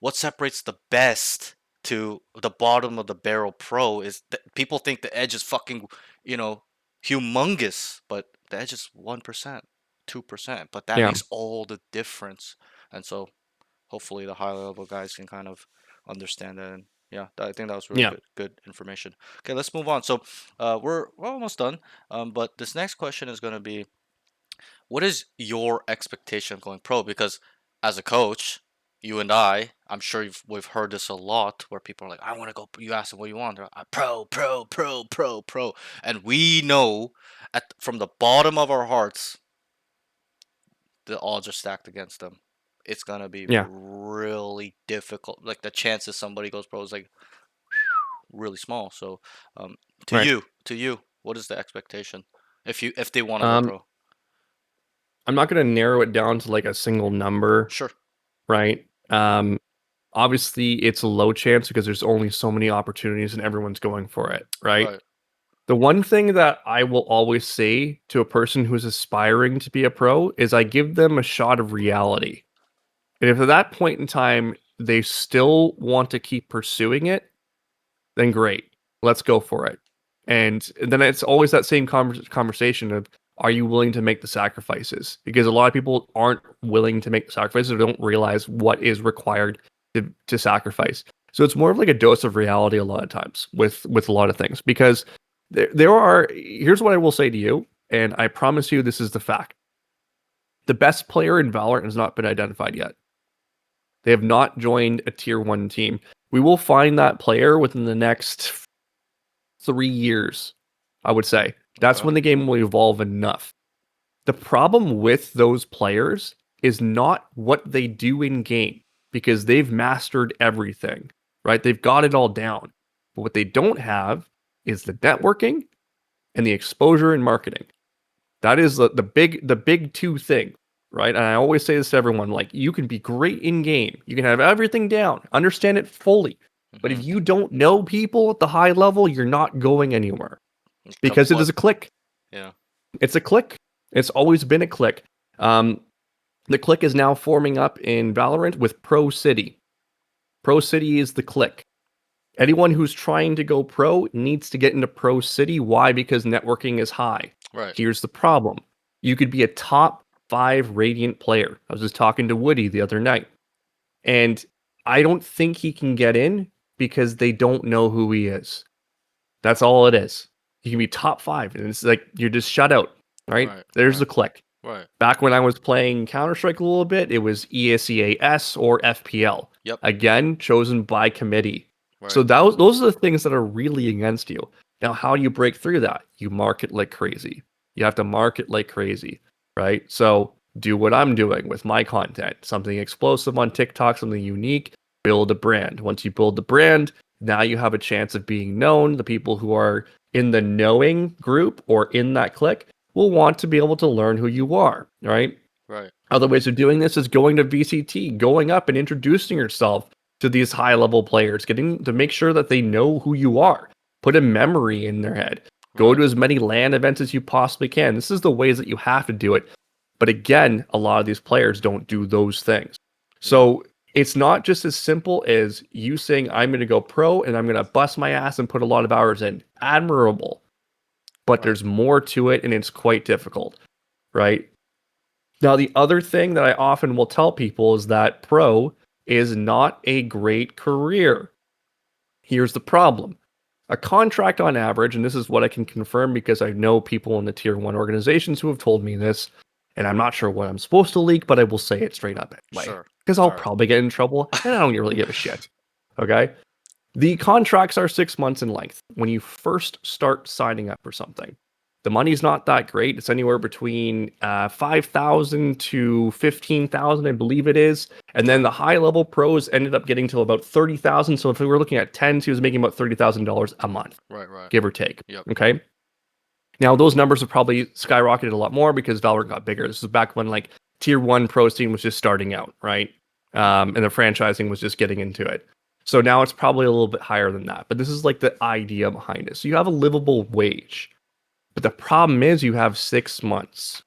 What separates the best to the bottom of the barrel pro is that people think the edge is fucking you know humongous, but the edge is 1%, 2%, but that yeah, makes all the difference. And so hopefully the high level guys can kind of understand that. And yeah, I think that was really yeah. good information. Okay, let's move on. So we're almost done, but this next question is going to be, what is your expectation of going pro? Because as a coach, you and I'm sure we've heard this a lot where people are like, I want to go. You ask them what you want. They're like, pro, pro, pro, pro, pro. And we know from the bottom of our hearts, the odds are stacked against them. It's going to be Yeah, really difficult. Like the chances somebody goes pro is like really small. So, um, right. to you, what is the expectation if they want to go Um, pro? I'm not gonna narrow it down to like a single number, Sure. right? Obviously it's a low chance because there's only so many opportunities and everyone's going for it, right? Right. The one thing that I will always say to a person who's aspiring to be a pro is I give them a shot of reality. And if at that point in time they still want to keep pursuing it, then great. Let's go for it. And then it's always that same conversation of, are you willing to make the sacrifices? Because a lot of people aren't willing to make the sacrifices or don't realize what is required to sacrifice. So it's more of like a dose of reality a lot of times with a lot of things. Because there are, here's what I will say to you, and I promise you this is the fact. The best player in Valorant has not been identified yet. They have not joined a tier 1 team. We will find that player within the next 3 years, I would say. That's Okay. when the game will evolve enough. The problem with those players is not what they do in game, because they've mastered everything, right? They've got it all down. But what they don't have is the networking and the exposure and marketing. That is the big two thing, right? And I always say this to everyone, like, you can be great in game. You can have everything down, understand it fully. But if Mm-hmm. you don't know people at the high level, you're not going anywhere Tough because it is mud. a click. Yeah. It's a click. It's always been a click. Um, the click is now forming up in Valorant with Pro City. Pro City is the click. Anyone who's trying to go pro needs to get into Pro City. Why? Because networking is high. Right. Here's the problem. You could be a top 5 Radiant player. I was just talking to Woody the other night, and I don't think he can get in because they don't know who he is. That's all it is. You can be top 5, and it's like you're just shut out, right? Right. There's Right. the click. Right. Back when I was playing Counter Strike a little bit, it was ESEAS or FPL. Yep. Again, chosen by committee. So Right. those are the things that are really against you. Now, how do you break through that? You market like crazy. You have to market like crazy, right? So do what I'm doing with my content, something explosive on TikTok, something unique, build a brand. Once you build the brand, now you have a chance of being known. The people who are in the knowing group or in that clique will want to be able to learn who you are, right? Right. Other ways of doing this is going to VCT, going up and introducing yourself to these high level players, getting to make sure that they know who you are. Put a memory in their head. Go Right. to as many LAN events as you possibly can. This is the ways that you have to do it. But again, a lot of these players don't do those things. Yeah. So it's not just as simple as you saying, I'm going to go pro and I'm going to bust my ass and put a lot of hours in. Admirable. But Right. there's more to it and it's quite difficult, right? Now, the other thing that I often will tell people is that pro is not a great career. Here's the problem. A contract on average, and this is what I can confirm because I know people in the tier 1 organizations who have told me this, and I'm not sure what I'm supposed to leak, but I will say it straight up anyway, Sure. because I'll All right. probably get in trouble, and I don't really give a shit. Okay? The contracts are 6 months in length when you first start signing up for something. The money's not that great. It's anywhere between 5,000 to 15,000, I believe it is. And then Okay. the high level pros ended up getting to about 30,000. So if we were looking at 10, he was making about $30,000 a month, Right. Right. give or take. Yep. Okay. Now those numbers have probably skyrocketed a lot more because Valorant got bigger. This is back when like tier 1 pro scene was just starting out, right? And the franchising was just getting into it. So now it's probably a little bit higher than that. But this is like the idea behind it. So you have a livable wage. But the problem is you have 6 months.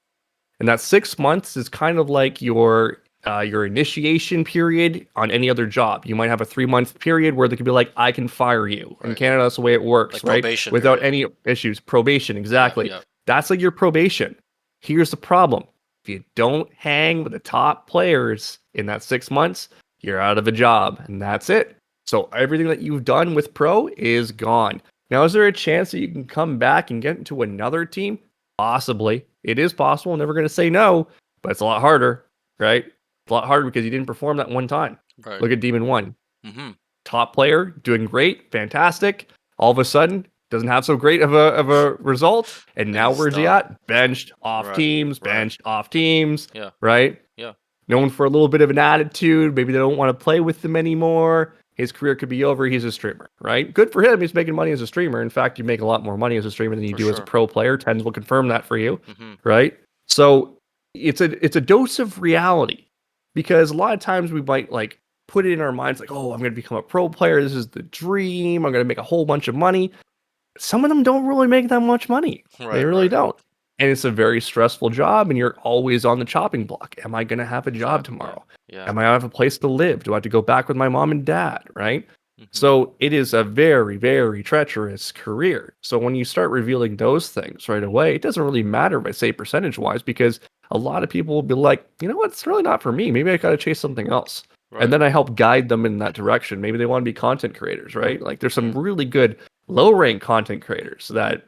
And that 6 months is kind of like your initiation period on any other job. You might have a 3 month period where they could be like, I can fire you. In Right. Canada, that's the way it works, Like right? probation Without period. any issues. Probation, Yeah. exactly. Yeah. That's like your probation. Here's the problem. If you don't hang with the top players in that 6 months, you're out of a job. And that's it. So everything that you've done with pro is gone. Now, is there a chance that you can come back and get into another team? Possibly. It is possible. I'm never going to say no, but it's a lot harder, right? It's a lot harder because you didn't perform that one time. Right. Look at Demon One, Mm-hmm. top player, doing great, fantastic. All of a sudden, doesn't have so great of a result, and And now he's where's he done. at? Right. Right. Benched off teams, Yeah. right? Yeah. Known for a little bit of an attitude. Maybe they don't want to play with him anymore. His career could be over. He's a streamer, right? Good for him. He's making money as a streamer. In fact, you make a lot more money as a streamer than you For do as a sure. pro player. Tens will confirm that for you, Mm-hmm. right? So it's a dose of reality because a lot of times we might like put it in our minds like, oh, I'm going to become a pro player. This is the dream. I'm going to make a whole bunch of money. Some of them don't really make that much money. They Right. really Right. don't. And it's a very stressful job, and you're always on the chopping block. Am I going to have a job Exactly. tomorrow? Yeah. Am I going to have a place to live? Do I have to go back with my mom and dad? Right. Mm-hmm. So it is a very, very treacherous career. So when you start revealing those things right away, it doesn't really matter if I say percentage wise, because a lot of people will be like, you know what, it's really not for me. Maybe I got to chase something else. And Right. then I help guide them in that direction. Maybe they want to be content creators, right? Like there's some Mm. really good low rank content creators that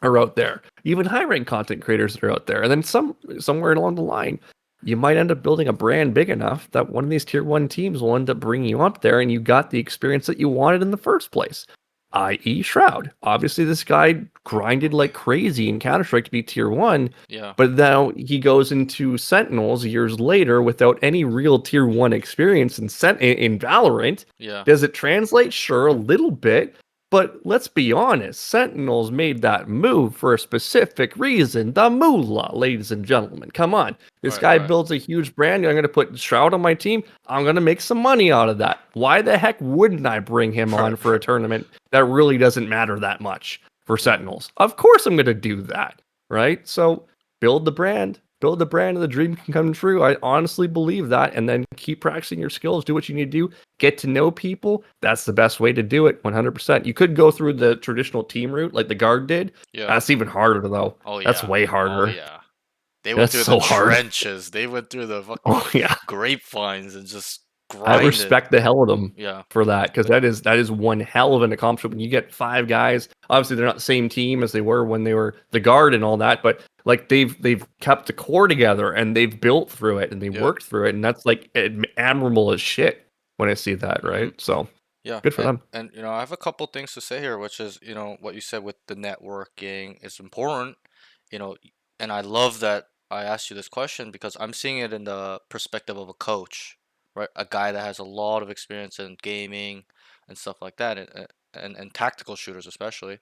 are out there, even high rank content creators that are out there. And then somewhere along the line, you might end up building a brand big enough that one of these tier one teams will end up bringing you up there and you got the experience that you wanted in the first place, i.e. Shroud. Obviously, this guy grinded like crazy in Counter-Strike to be tier one, Yeah. but now he goes into Sentinels years later without any real tier one experience in Valorant. Yeah. Does it translate? Sure, a little bit. But let's be honest, Sentinels made that move for a specific reason. The moolah, ladies and gentlemen. Come on. This Right. guy Right. builds a huge brand. I'm going to put Shroud on my team. I'm going to make some money out of that. Why the heck wouldn't I bring him on Right. for a Right. tournament that really doesn't matter that much for Yeah. Sentinels? Of course I'm going to do that, right? So build the brand. Build the brand and the dream can come true. I honestly believe that. And then keep practicing your skills. Do what you need to do, get to know people. That's the best way to do it. 100%. You could go through the traditional team route like the guard did. Yeah. That's even harder though. Oh That's yeah. way Oh harder. yeah. They went That's through the so hard. trenches. They went through the fucking Oh yeah. grapevines and just I grinded. respect the hell of them Yeah. for that because But that is one hell of an accomplishment. When you get five guys, obviously they're not the same team as they were when they were the guard and all that, but like they've kept the core together and they've built through it and they yeah. worked through it, and that's like admirable as shit when I see that, Mm-hmm. right? So Yeah, good for them. and I have a couple things to say here, which is what you said with the networking is important, you know, and I love that I asked you this question because I'm seeing it in the perspective of a coach, right? A guy that has a lot of experience in gaming and stuff like that, and tactical shooters especially.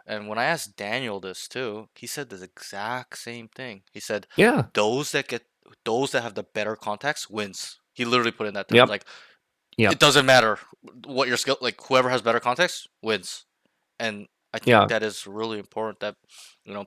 And when I asked Daniel this too, he said the exact same thing. He said, Yeah. "Those that get those that have the better contacts wins." He literally put it in that terms, Yep. like it Yep. doesn't matter what your skill, like whoever has better context wins. And I think Yeah. that is really important that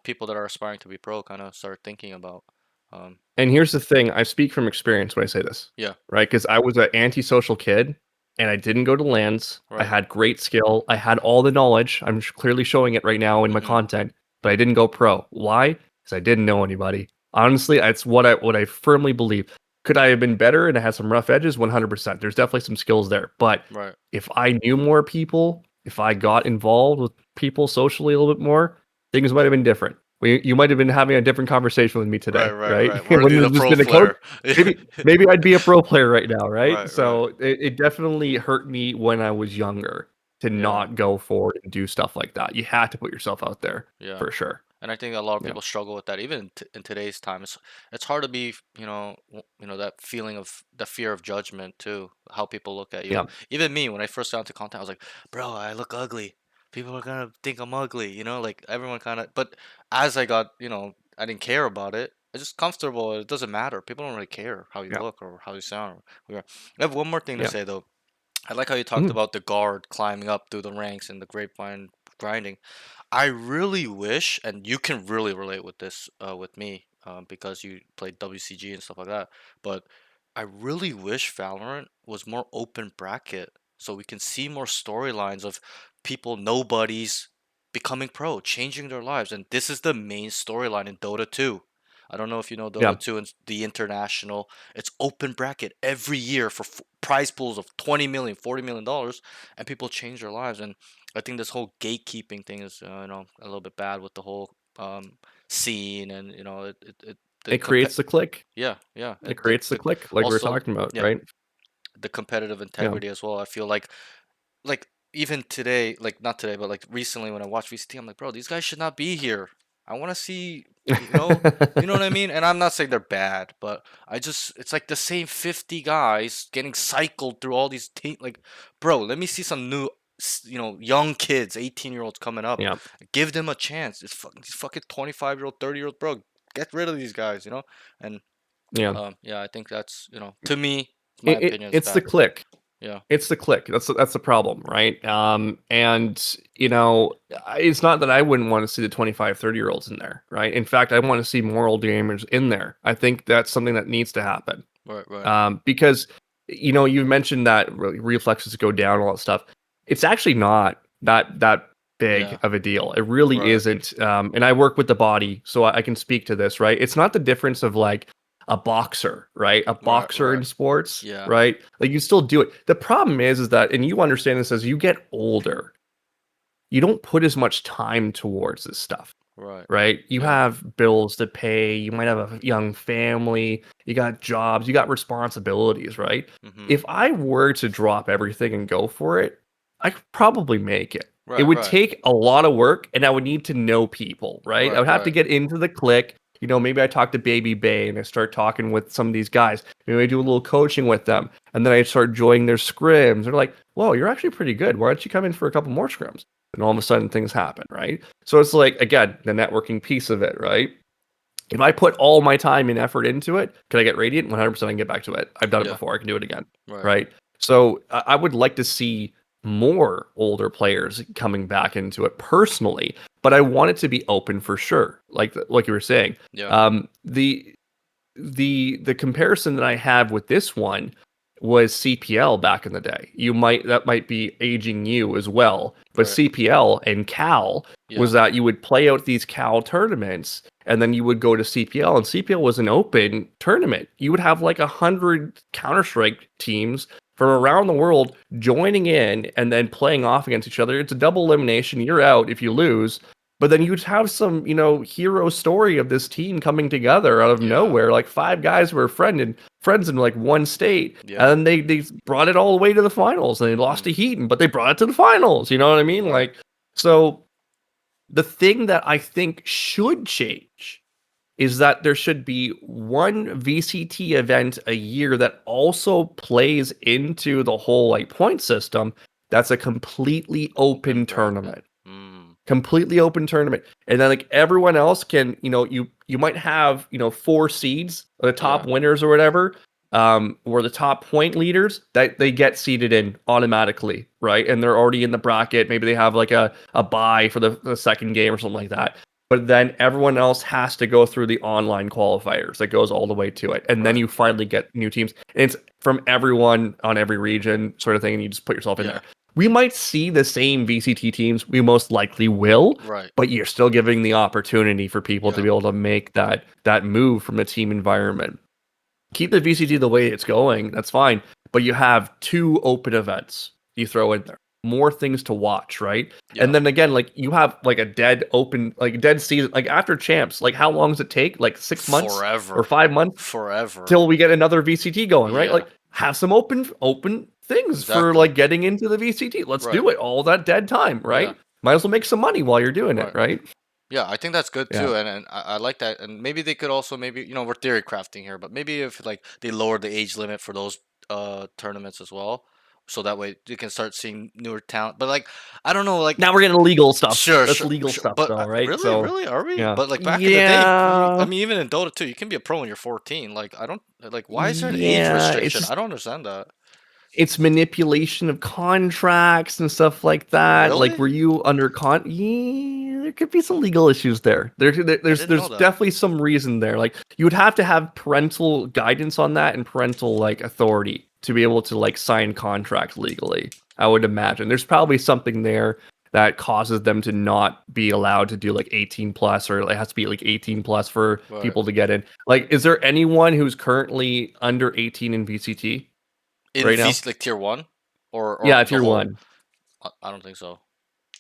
people that are aspiring to be pro kind of start thinking about. um And here's the thing, I speak from experience when I say this, yeah. right? Because I was an antisocial kid and I didn't go to lands. I Right. had great skill. I had all the knowledge. I'm clearly showing it right now in my Mm-hmm. content, but I didn't go pro. Why? Because I didn't know anybody. Honestly, that's what I firmly believe. Could I have been better and I had some rough edges? 100%. There's definitely some skills there. But Right. if I knew more people, if I got involved with people socially a little bit more, things might have been different. You might have been having a different conversation with me Right. today, Right. right? Right. It Worthy wouldn't the have just pro been a coach. player. Maybe I'd be a pro player right now, right? Right. Right. So it definitely hurt me when I was younger to Yeah. not go forward and do stuff like that. You had to put yourself out there Yeah. for sure. And I think a lot of Yeah. people struggle with that, even in today's time. It's hard to be, that feeling of the fear of judgment too. How people look at you. Yeah. Even me, when I first got into content, I was like, "Bro, I look ugly. People are gonna think I'm ugly." Like everyone kind of. But as I got, I didn't care about it. It's just comfortable. It doesn't matter. People don't really care how you Yeah. look or how you sound. I have one more thing to Yeah. say though. I like how you talked Mhm. about the guard climbing up through the ranks and the grapevine grinding. I really wish, and you can really relate with this with me because you played WCG and stuff like that. But I really wish Valorant was more open bracket so we can see more storylines of people nobodies becoming pro, changing their lives, and this is the main storyline in Dota 2. I don't know if you know Yeah. Dota 2 and the international. It's open bracket every year for prize pools of 20 million, $40 million, and people change their lives. And I think this whole gatekeeping thing is, a little bit bad with the whole scene, and the It creates the click. yeah, yeah. It creates the click like we were Also, talking about, yeah, right? the competitive Yeah. integrity as well. I feel like even today, like not today, but like recently when I watched VCT, I'm like, bro, these guys should not be here. I want to see, you know, you know what I mean? And I'm not saying they're bad, but I just it's like the same 50 guys getting cycled through all these team. Like, bro, let me see some new, young kids, 18-year-olds coming up. Yeah. Give them a chance. These fucking 25-year-old, 30-year-old, bro. Get rid of these guys. And Yeah. yeah, I think that's to me, my It, it opinion is it's the bad. click. Yeah. It's the click. That's the problem, right? And it's not that I wouldn't want to see the 25, 30 year olds in there, right? In fact, I want to see more old gamers in there. I think that's something that needs to happen. Right. Right. Because you mentioned that reflexes go down, all that stuff. It's actually not that big Yeah. of a deal. It really Right. isn't. And I work with the body, so I can speak to this, right? It's not the difference of like a boxer, right? A Right. boxer Right. in sports, Yeah. right? Like you still do it. The problem is that, and you understand this, as you get older, you don't put as much time towards this stuff, Right. right? You Yeah. have bills to pay, you might have a young family, you got jobs, you got responsibilities, right? Mhm. If I were to drop everything and go for it, I could probably make it. It Right. would Right. take a lot of work and I would need to know people, right? I Right. would have to Right. get into the clique. Maybe I talk to Baby Bay and I start talking with some of these guys. Maybe I do a little coaching with them and then I start joining their scrims. They're like, whoa, you're actually pretty good. Why don't you come in for a couple more scrims? And all of a sudden things happen, right? So it's like, again, the networking piece of it, right? If I put all my time and effort into it, can I get Radiant? 100% I can get back to it. I've done it Yeah. before. I can do it again, Right. right? So I would like to see more older players coming back into it personally, but I want it to be open for sure. Like you were saying, Yeah. um, the the comparison that I have with this one was CPL back in the day. That might be aging you as well, but Right. CPL and Cal was Yeah. that you would play out these Cal tournaments and then you would go to CPL, and CPL was an open tournament. You would have like 100 Counter-Strike teams from around the world joining in and then playing off against each other. It's a double elimination. You're out if you lose. But then you'd have some, hero story of this team coming together out of Yeah. nowhere. Like five guys were friends in like one state, Yeah. and then they brought it all the way to the finals. And they lost Mhm. to Heaton, but they brought it to the finals. You know what I mean? Right. Like, so the thing that I think should change is that there should be one VCT event a year that also plays into the whole like point system. That's a completely Open open bracket. tournament, Mm. completely open tournament, and then like everyone else can, you might have, four seeds, the top Yeah. winners or whatever, or the top point leaders that they get seeded in automatically, right? And they're already in the bracket. Maybe they have like a bye for the second game or something like that. But then everyone else has to go through the online qualifiers that goes all the way to it, and then Right. you finally get new teams, and it's from everyone on every region sort of thing, and you just put yourself in Yeah. there. We might see the same VCT teams. We most likely will, Right. but you're still giving the opportunity for people to Yeah. be able to make that move from a team environment. Keep the VCT the way it's going. That's fine, but you have two open events you throw in there. More things to watch, right? And Yeah. then again, like you have like a dead open, like dead season, like after champs, like how long does it take? Like 6 months or Forever. 5 months Forever. till we get another VCT going, right? Yeah. Like have some open things for Exactly. like getting into the VCT. Let's Right. do it all that dead time, Yeah. right? Might as well make some money while you're doing it, Right. right? Yeah, I think that's good Yeah. too, and I like that. And maybe they could also maybe we're theory crafting here, but maybe if like they lower the age limit for those tournaments as well, so that way you can start seeing newer talent. But like I don't know, like Now we're getting legal stuff. sure, That's sure, legal sure, stuff but though, right? really, So, really, are we? yeah. But like back in the day, I Yeah. mean, even in Dota 2, you can be a pro when you're 14. Like I don't like why is there an age Yeah, it's restriction? I just don't understand that. it's manipulation of contracts and stuff like that. Like, Really? were you under Yeah, there could be some legal issues there. I There's didn't know there's that. definitely some reason there. Like, you would have to have parental guidance on that and parental like authority to be able to like sign contracts legally. I would imagine there's probably something there that causes them to not be allowed to do like 18 plus, or it has to be like 18 plus for Right. people to get in. Like, is there anyone who's currently under 18 in VCT In right now? VC like tier one, or Yeah, the tier whole. one. I don't think so.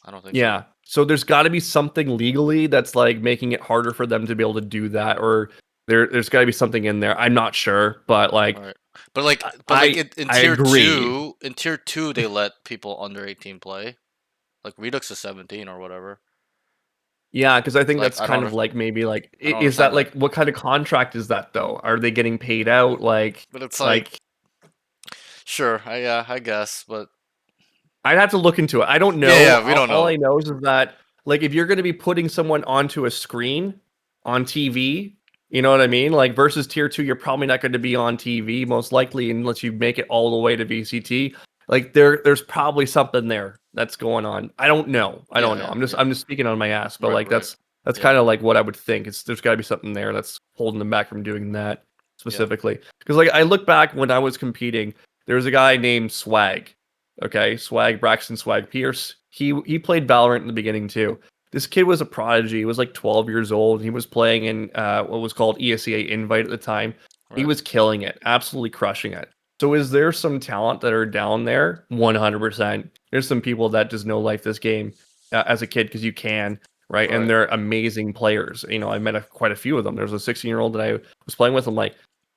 I don't think so. Yeah. So there's got to be something legally that's like making it harder for them to be able to do that, or there's got to be something in there. I'm not sure, but like Right. But like I in I tier agree. two, they let people under 18 play. Like Redux is 17 or whatever. Yeah, because I think Like that's kind of like maybe like I don't is understand that that. like what kind of contract is that though? Are they getting paid out But it's like like sure, I guess, but I'd have to look into it. I don't yeah, know. yeah, we don't All know. I know is that like if you're going to be putting someone onto a screen on TV, you know what I mean? Like versus tier 2, you're probably not going to be on TV most likely unless you make it all the way to VCT. Like there's probably something there that's going on. I don't know. I Yeah, don't know. yeah, yeah. I'm just speaking on my ass, but Right, like right. that's Yeah, kind of like what I would think. It's there's got to be something there that's holding them back from doing that yeah. specifically. Because like I look back when I was competing, there was a guy named Swag. Okay, Swag Braxton Swag Pierce. He played Valorant in the beginning too. This kid was a prodigy. He was like 12 years old. He was playing in what was called ESEA Invite at the time. He Right, was killing it, absolutely crushing it. So is there some talent that are down there? 100%. There's some people that just know life this game as a kid because you can, right? And right. they're amazing players. You know, I met quite a few of them. There's a 16-year-old that I was playing with. I'm like,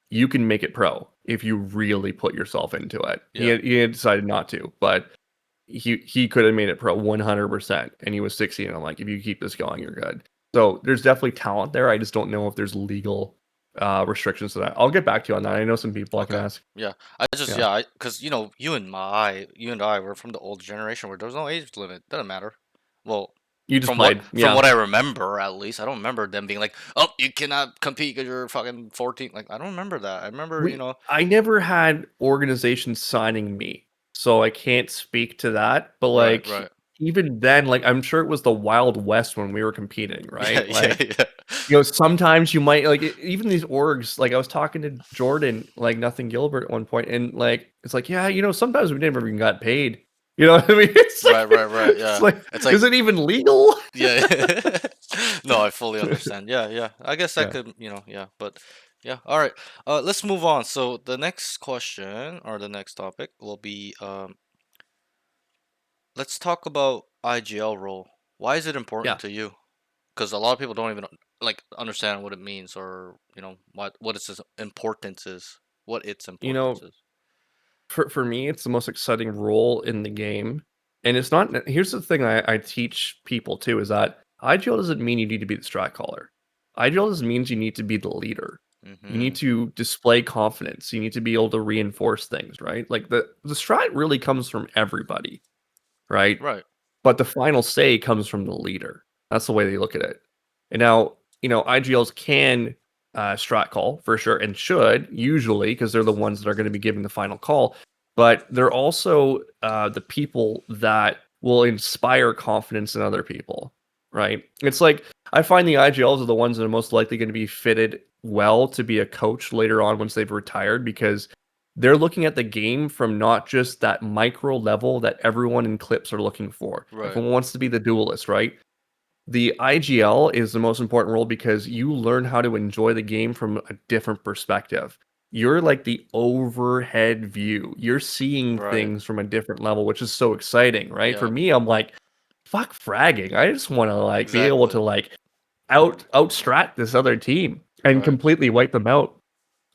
you can make it pro if you really put yourself into it. Yeah. He had decided not to, but he could have made it pro 100%, and he was 16. And I'm like, if you keep this going, you're good. So there's definitely talent there. I just don't know if there's legal restrictions to that. I'll get back to you on that. I know some people I can Okay. ask. Yeah. I just Yeah, yeah, because you and I were from the old generation where there was no age limit. Doesn't matter. Well, you just played. from Yeah, what I remember, at least I don't remember them being like, "Oh, you cannot compete because you're fucking 14." Like I don't remember that. I remember, I never had organizations signing me, so I can't speak to that. But right, like right. even then, like I'm sure it was the Wild West when we were competing, Yeah, right? yeah, Like yeah. you know, sometimes you might like even these orgs. Like I was talking to Jordan, like Nothing Gilbert at one point, and like it's like, yeah, you know, sometimes we never even got paid. You know what I mean? Right, right, right. It's Yeah. like, It's like is it even legal? yeah. No, I fully understand. Yeah, yeah. I guess that Yeah, could, yeah, but yeah. All right. Let's move on. So the next question or the next topic will be let's talk about IGL role. Why is it important yeah. to you? Because a lot of people don't even like understand what it means or, what its importance is. What its You importance know, is. for me, it's the most exciting role in the game. And it's not. Here's the thing I teach people too is that IGL doesn't mean you need to be the strat caller. IGL just means you need to be the leader. You Mm-hmm. need to display confidence. You need to be able to reinforce things, right? Like the strat really comes from everybody, right? Right. But the final say comes from the leader. That's the way they look at it. And now, you know, IGLs can strat call for sure and should usually because they're the ones that are going to be giving the final call. But they're also the people that will inspire confidence in other people, right? It's like I find the IGLs are the ones that are most likely going to be fitted well to be a coach later on once they've retired because they're looking at the game from not just that micro level that everyone in clips are looking for. Right. Everyone wants to be the duelist, right? The IGL is the most important role because you learn how to enjoy the game from a different perspective. You're like the overhead view. You're seeing Right. things from a different level, which is so exciting, right? For Yeah. me, I'm like, fuck fragging. I just want to like be able to Exactly. like outstrat this other team and Right. completely wipe them out.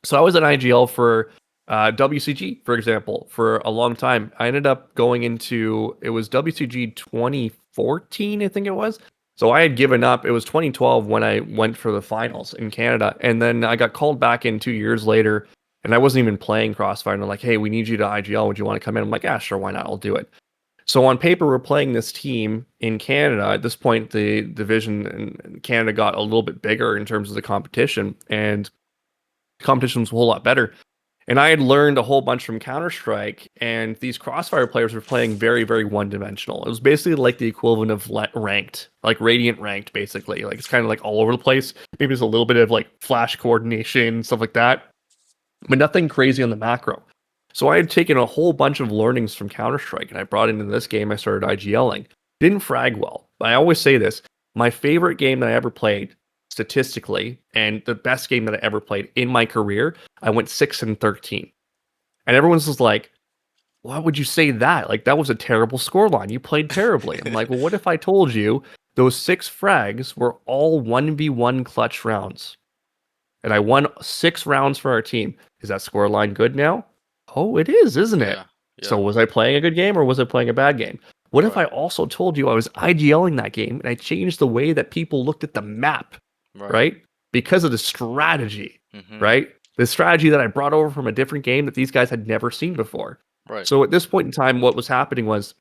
So I was an IGL for WCG, for example, for a long time. I ended up going into it was WCG 2014, I think it was. So I had given up. It was 2012 when I went for the finals in Canada, and then I got called back in 2 years later, and I wasn't even playing Crossfire. And they're like, "Hey, we need you to IGL. Would you want to come in?" I'm like, "Yeah, sure, why not? I'll do it." So on paper, we're playing this team in Canada. At this point, the division in Canada got a little bit bigger in terms of the competition, and competition was a whole lot better. And I had learned a whole bunch from Counter Strike, and these Crossfire players were playing very, very one dimensional. It was basically like the equivalent of ranked, like Radiant ranked, basically. Like it's kind of like all over the place. Maybe there's a little bit of like flash coordination, stuff like that, but nothing crazy on the macro. So I had taken a whole bunch of learnings from Counter Strike, and I brought it into this game. I started IGLing. Didn't frag well, but I always say this: my favorite game that I ever played, statistically, and the best game that I ever played in my career, I went 6-13. And everyone's just like, why would you say that? Like, that was a terrible scoreline. You played terribly. I'm like, well, what if I told you those 6 frags were all 1v1 clutch rounds? And I won 6 rounds for our team. Is that score line good now? Oh, it is, isn't it? Yeah. So Yeah. was I playing a good game or was I playing a bad game? What if Right. I also told you I was IGLing that game and I changed the way that people looked at the map, Right. right? Because of the strategy, Mm-hmm. right? The strategy that I brought over from a different game that these guys had never seen before. Right. So at this point in time, what was happening was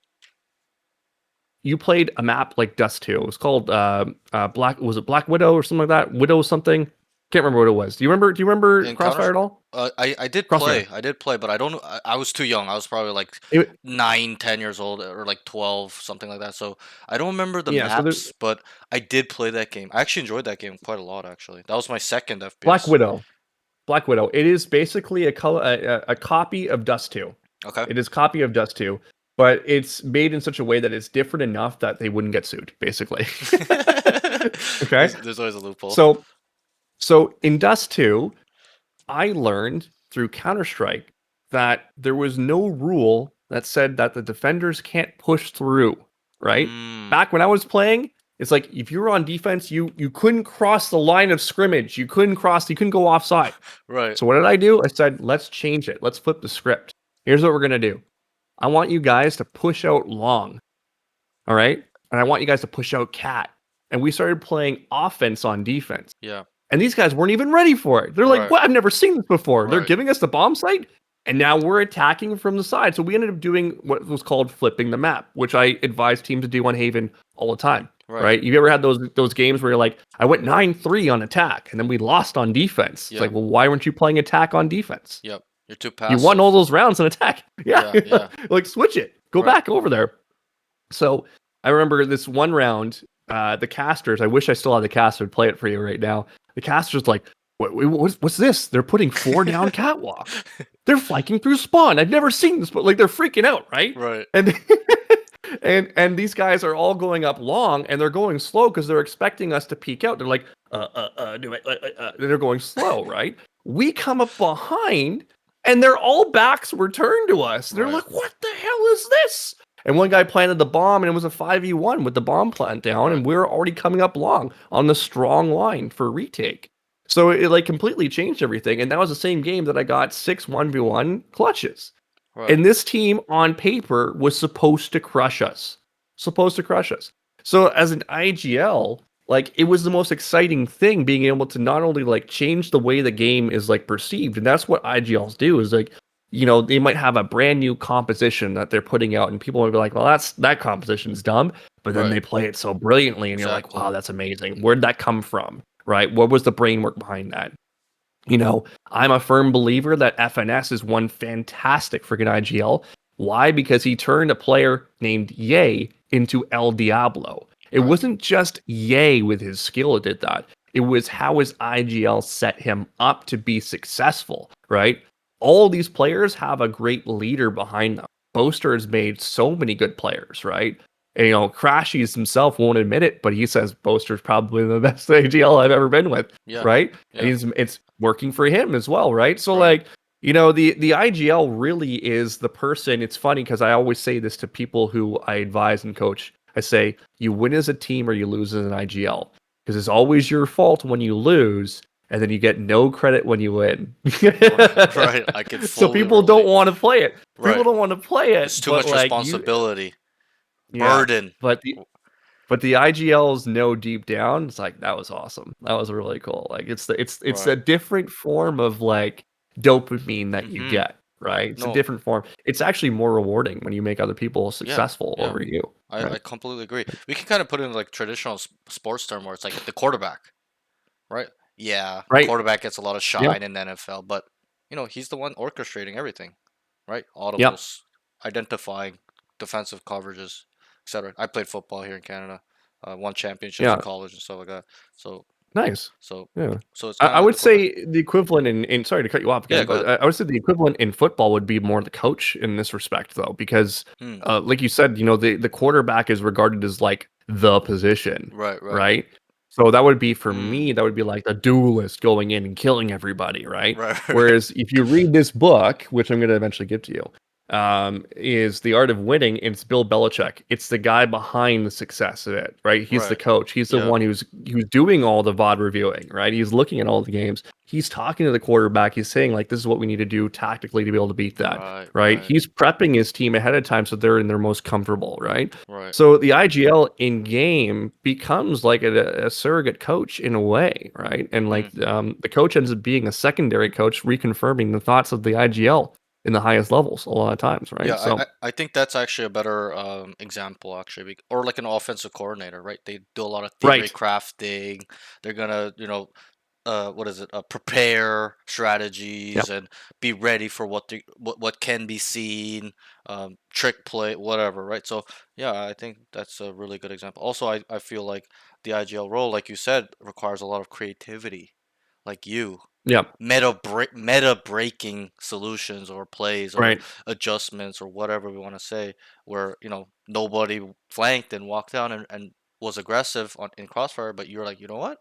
you played a map like Dust 2. It was called Black. Was it Black Widow or something like that? Widow something. Can't remember what it was. Do you remember? Do you remember In Counter, Crossfire at all? I did Crossfire. play. I did play, but I don't. I was too young. I was probably like It, 9, 10 years old, or like 12, something like that. So I don't remember the yeah. So there, maps, but I did play that game. I actually enjoyed that game quite a lot. Actually, that was my second Black FPS. Widow. Black Widow. It is basically a copy of Dust 2. Okay. It is a copy of Dust 2, but it's made in such a way that it's different enough that they wouldn't get sued, basically. Okay. There's always a loophole. So in Dust 2, I learned through Counter-Strike that there was no rule that said that the defenders can't push through, right? Mm, Back when I was playing, it's like if you were on defense, you couldn't cross the line of scrimmage. You couldn't go offside. right. So what did I do? I said, let's change it. Let's flip the script. Here's what we're gonna do. I want you guys to push out long. All right. And I want you guys to push out cat. And we started playing offense on defense. Yeah. And these guys weren't even ready for it. They're like, Right. what? I've never seen this before. They're Right. giving us the bomb site. And now we're attacking from the side. So we ended up doing what was called flipping the map, which I advise teams to do on Haven all the time. Right. Right? You've ever had those games where you're like, I went 9-3 on attack and then we lost on defense. It's Yeah. like, well, why weren't you playing attack on defense? Yep. You're too You won all passive. those rounds in attack. Yeah. Yeah. Yeah. Like switch it. Go Right. back over there. So I remember this one round, the casters, I wish I still had the caster to play it for you right now. The caster's like, what's this? They're putting 4 down catwalk. They're flanking through spawn. I've never seen this, but like they're freaking out, right? Right. And and these guys are all going up long and they're going slow because they're expecting us to peek out. They're like, do it. They're going slow, right? We come up behind and they're all backs were turned to us. They're Right. like, what the hell is this? And one guy planted the bomb and it was a 5v1 with the bomb plant down. Right. And we were already coming up long on the strong line for retake. So it like completely changed everything. And that was the same game that I got 6 1v1 clutches. Right. And this team on paper was supposed to crush us. Supposed to crush us. So as an IGL, like it was the most exciting thing being able to not only like change the way the game is like perceived, and that's what IGLs do is like, you know, they might have a brand new composition that they're putting out and people will be like, well, that composition's dumb, but then Right. they play it so brilliantly and you're like, Exactly. wow, that's amazing. Where'd that come from? Right? What was the brain work behind that? You know, I'm a firm believer that FNS is one fantastic freaking IGL. Why? Because he turned a player named Ye into El Diablo. It Right. wasn't just Ye with his skill that did that. It was how his IGL set him up to be successful, right? All these players have a great leader behind them. Boaster has made so many good players, right? And, you know, Crashies himself won't admit it, but he says Boaster's probably the best IGL I've ever been with, Yeah. right? Yeah. And it's working for him as well, right? So Right. like, you know, the IGL really is the person. It's funny because I always say this to people who I advise and coach. I say, you win as a team or you lose as an IGL because it's always your fault when you lose, and then you get no credit when you win. Right. I can So fully people don't relate. want to play it. People Right. don't want to play it. It's too but much like responsibility. yeah, Burden. but the IGLs know deep down, it's like that was awesome. That was really cool. Like it's Right. a different form of like dopamine that you Mhm. get, right? It's a No. different form. It's actually more rewarding when you make other people successful Yeah. over you. I Right? completely agree. We can kind of put in like traditional sports term where it's like the quarterback, right? Yeah, Right. quarterback gets a lot of Yeah. shine in the NFL, but you know he's the one orchestrating everything, right? Yep. Audibles, identifying defensive coverages, etc. I played football here in Canada, won championships in Yeah. college and stuff like that. So, Nice. so, Yeah. so it's kind I of like would the quarterback. say the equivalent in sorry to cut you off Yeah, again, go but ahead. I would say the equivalent in football would be more the coach in this respect though, because Hmm. like you said, you know, the quarterback is regarded as like the position, Right, right. right? So that would be for Hmm. me, that would be like the duelist going in and killing everybody, right? Right, right. Whereas if you read this book, which I'm going to eventually give to you, is The Art of Winning, and it's Bill Belichick. It's the guy behind the success of it, right? He's the Right. coach. He's the Yeah. one who's doing all the VOD reviewing, right? He's looking at all the games. He's talking to the quarterback. He's saying like, "This is what we need to do tactically to be able to beat that," Right. right? Right. He's prepping his team ahead of time so they're in their most comfortable, right? Right. So the IGL in game becomes like a surrogate coach in a way, right? And like Mm-hmm. the coach ends up being a secondary coach, reconfirming the thoughts of the IGL in the highest levels a lot of times, Yeah, right? I, So, I I think that's actually a better example actually, or like an offensive coordinator, right? They do a lot of theory right. crafting. They're gonna, what is it? Prepare Yep. strategies and be ready for what can be seen, trick play, whatever, right? So yeah, I think that's a really good example. Also, I feel like the IGL role, like you said, requires a lot of creativity, like you Yep. meta breaking solutions or plays or Right. adjustments or whatever we want to say, where nobody flanked and walked down and was aggressive in crossfire, but you're like, you know what,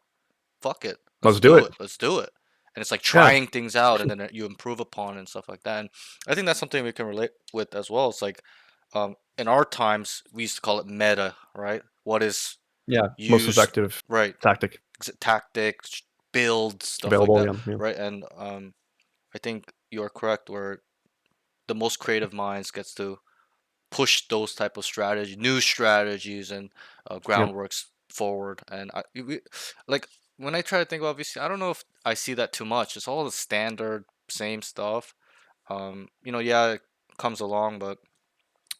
fuck it, let's Let's do do it. it, let's do it. And it's like Yeah. trying things out and then you improve upon and stuff like that. And I think that's something we can relate with as well. It's like, in our times we used to call it meta, right? What is Yeah. Most used, effective right? tactic Tactics, builds, stuff like available. that, Yeah. Yeah. right? And I think you're correct where the most creative minds gets to push those type of new strategies and Yep. groundworks forward. And like when I try to think about VC, I don't know if I see that too much. It's all the standard same stuff. Yeah, it comes along, but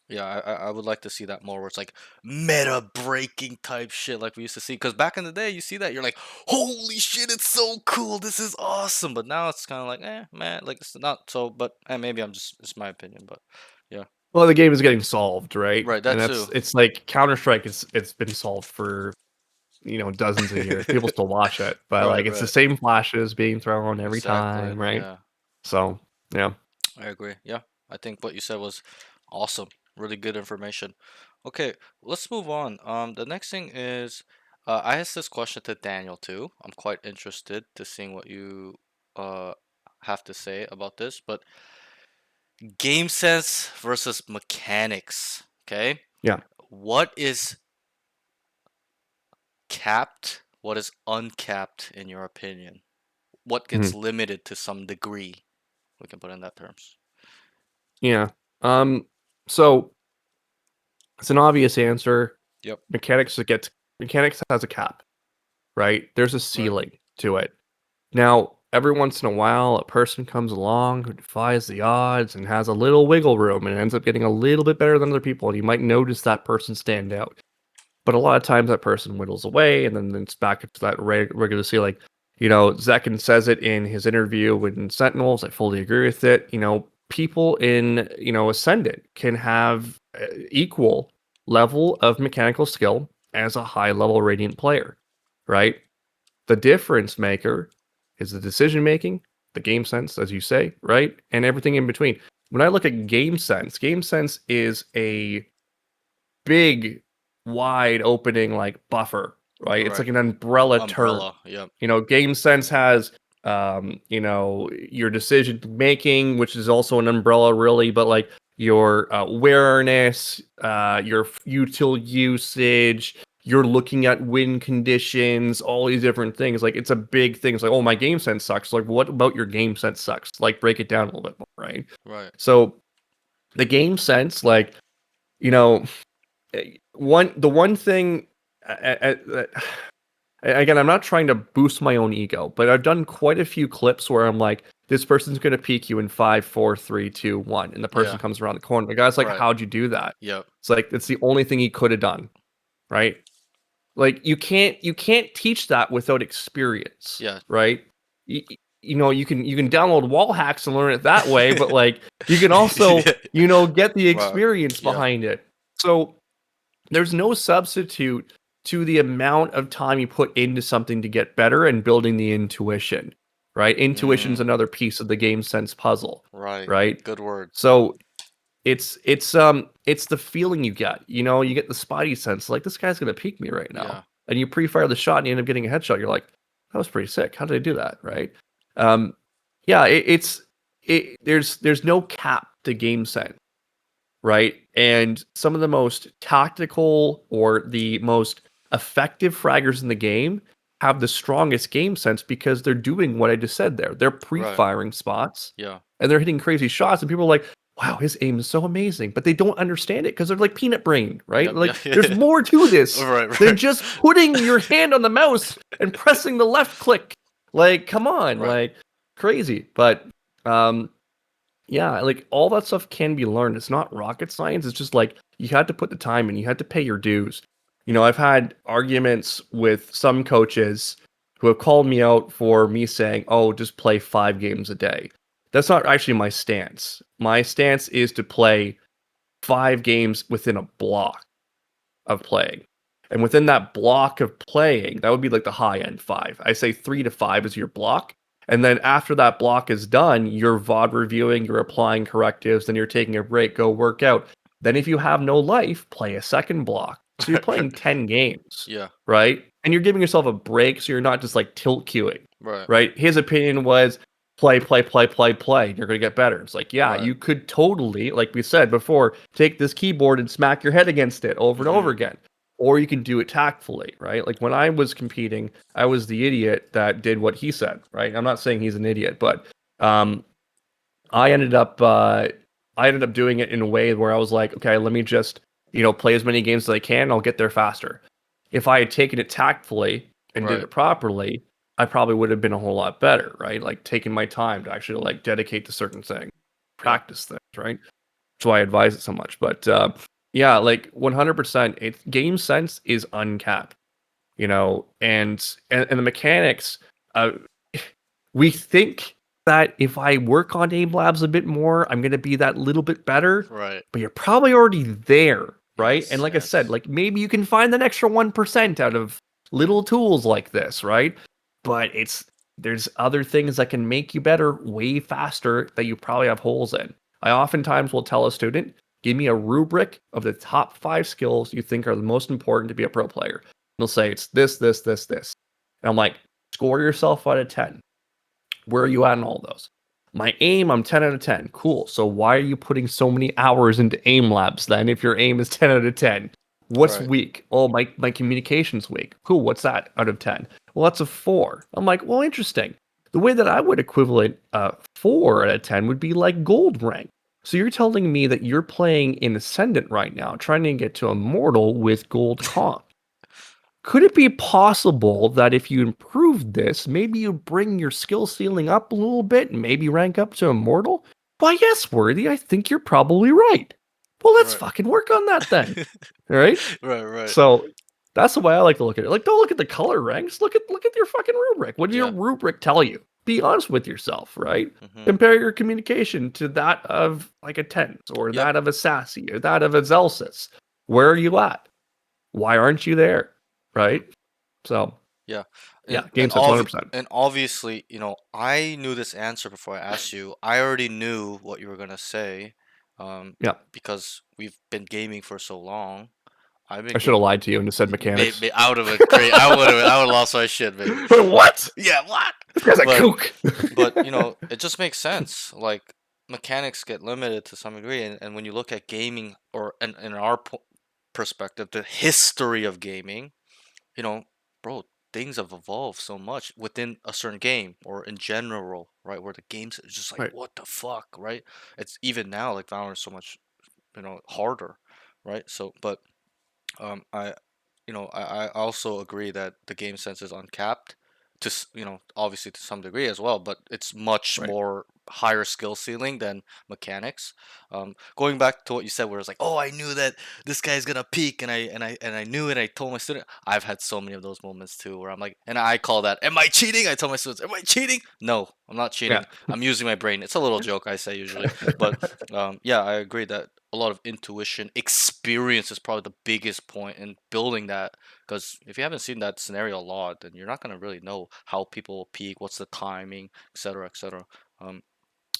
yeah, I would like to see that more where it's like meta breaking type shit like we used to see. Because back in the day, you see that, you're like, holy shit, it's so cool. This is awesome. But now it's kind of like, man, like it's not so. But maybe it's my opinion. But yeah, Well, the game is getting solved, right? right. And That too. it's like Counter Strike. It's been solved for dozens of years. People still watch it, but Right, like it's the right. same flashes being thrown every Exactly. time, right? Yeah, So yeah. I agree. Yeah, I think what you said was awesome. Really good information. Okay, let's move on. The next thing is, I asked this question to Daniel too. I'm quite interested to seeing what you uh have to say about this. But game sense versus mechanics. Okay, Yeah. what is capped? What is uncapped in your opinion? What gets Mhm. limited to some degree? We can put in that terms. Yeah. Um. So it's an obvious answer. Yep. Mechanics has a cap, right? There's a Right. ceiling to it. Now, every once in a while, a person comes along who defies the odds and has a little wiggle room and ends up getting a little bit better than other people, and you might notice that person stand out. But a lot of times that person whittles away, and then it's back up to that regular ceiling. Zekin says it in his interview with Sentinels. I fully agree with it. People in Ascendant can have equal level of mechanical skill as a high level Radiant player, right? The difference maker is the decision making, the game sense, as you say, right, and everything in between. When I look at game sense is a big, wide opening like buffer, right? It's Right. like an umbrella term. Umbrella. Yep. Game sense has your decision making, which is also an umbrella, really, but like your awareness, your util usage, you're looking at win conditions, all these different things. Like it's a big thing. It's like, oh, my game sense sucks. Like, what about your game sense sucks? Like, break it down a little bit more, right? Right. So the game sense, like, you know, the one thing again, I'm not trying to boost my own ego, but I've done quite a few clips where I'm like, this person's going to peek you in 5, 4, 3, 2, 1, and the person Yeah. comes around the corner. The guy's like, Right. how'd you do that? Yep. It's like it's the only thing he could have done, right? Like you can't teach that without experience, Yeah. right? you, you can download wall hacks and learn it that way, but like you can also get the Right. experience Yep. behind it. So there's no substitute to the amount of time you put into something to get better and building the intuition, right? Intuition's Mm. another piece of the game sense puzzle, Right. right? Good word. So it's the feeling you get. You get the spidey sense, like this guy's gonna peek me right now. Yeah. And you pre-fire the shot and you end up getting a headshot. You're like, that was pretty sick. How did I do that? Right. Um, yeah, there's no cap to game sense. right? And some of the most tactical or the most effective fraggers in the game have the strongest game sense because they're doing what I just said there. They're Right. pre-firing spots Yeah. and they're hitting crazy shots, and people are like, wow, his aim is so amazing. But they don't understand it because they're like peanut brain, right? Yep. Yeah. Like there's Yeah. more to this Right. than Right. just putting your hand on the mouse and pressing the left click. Like, come on, Right. like crazy. But um yeah, like all that stuff can be learned. It's not rocket science. It's just like you had to put the time in, you had to pay your dues. I've had arguments with some coaches who have called me out for me saying, oh, just play 5 games a day. That's not actually my stance. My stance is to play 5 games within a block of playing. And within that block of playing, that would be like the high end five. I say 3 to 5 is your block. And then after that block is done, you're VOD reviewing, you're applying correctives, then you're taking a break, go work out. Then if you have no life, play a second block. So you're Right. playing 10 games, Yeah. right? And you're giving yourself a break so you're not just like tilt queuing, Right. right? His opinion was play, play, play, play, play. You're going to get better. It's like, yeah, Right. you could totally, like we said before, take this keyboard and smack your head against it over and over Hmm. again. Or you can do it tactfully, right? Like when I was competing, I was the idiot that did what he said, right? I'm not saying he's an idiot, but um, I ended up doing it in a way where I was like, okay, let me just play as many games as I can. I'll get there faster. If I had taken it tactfully and did Right. it properly, I probably would have been a whole lot better, right? Like taking my time to actually like dedicate to certain things, Yep. practice things, right? That's why I advise it so much. But yeah, like 100%, game sense is uncapped, and the mechanics. Uh, we think that if I work on aim labs a bit more, I'm gonna be that little bit better, Right. but you're probably already there, right? And Yes. like I said, Yes. like maybe you can find an extra 1% out of little tools like this, right? But there's other things that can make you better way faster that you probably have holes in. I oftentimes will tell a student, give me a rubric of the top 5 skills you think are the most important to be a pro player. And they'll say it's this, this, this, this. And I'm like, score yourself out of 10. Where are you at in all those? My aim, I'm 10 out of 10. Cool. So why are you putting so many hours into aim labs then if your aim is 10 out of 10? What's Right. weak? Oh, my communication's weak. Cool. What's that out of 10? Well, that's a 4. I'm like, well, interesting. The way that I would equivalent 4 out of 10 would be like gold rank. So you're telling me that you're playing in Ascendant right now, trying to get to Immortal with gold comp. Could it be possible that if you improve this, maybe you bring your skill ceiling up a little bit and maybe rank up to immortal? Why, yes, Worthy, I think you're probably right. Well, let's Right. fucking work on that then. All right? Right. Right. So that's the way I like to look at it. Like, don't look at the color ranks. Look at your fucking rubric. What does your Yeah. rubric tell you? Be honest with yourself, right? Hmm. Compare your communication to that of like a Tense or Yep. that of a Sassy or that of a Zelsis. Where are you at? Why aren't you there? Hmm. Right? So Yeah. yeah, And game sense 100%. obviously, I knew this answer before I asked you. I already knew what you were gonna say, um, Yeah. because we've been gaming for so long. I've been I should have gaming. lied to you and just said mechanics. I would have great. I would have lost my shit, baby. What? Yeah, what? This guy's a But kook. it just makes sense. Like mechanics get limited to some degree, and when you look at gaming or in our perspective, the history of gaming, you know, bro, things have evolved so much within a certain game or in general, right? Where the games is just like, Right. what the fuck, right? It's even now like Valorant is so much, harder, right? So, but I also agree that the game sense is uncapped obviously to some degree as well, but it's much Right. more higher skill ceiling than mechanics. Going back to what you said, where it's like, oh, I knew that this guy's gonna peak, and I knew it. I told my student. I've had so many of those moments too, where I'm like, and I call that, am I cheating? I tell my students, am I cheating? No, I'm not Yeah. cheating. I'm using my brain. It's a little joke I say usually, but yeah, I agree that a lot of intuition, experience is probably the biggest point in building that. Because if you haven't seen that scenario a lot, then you're not gonna really know how people peak, what's the timing, etc., etc. Um,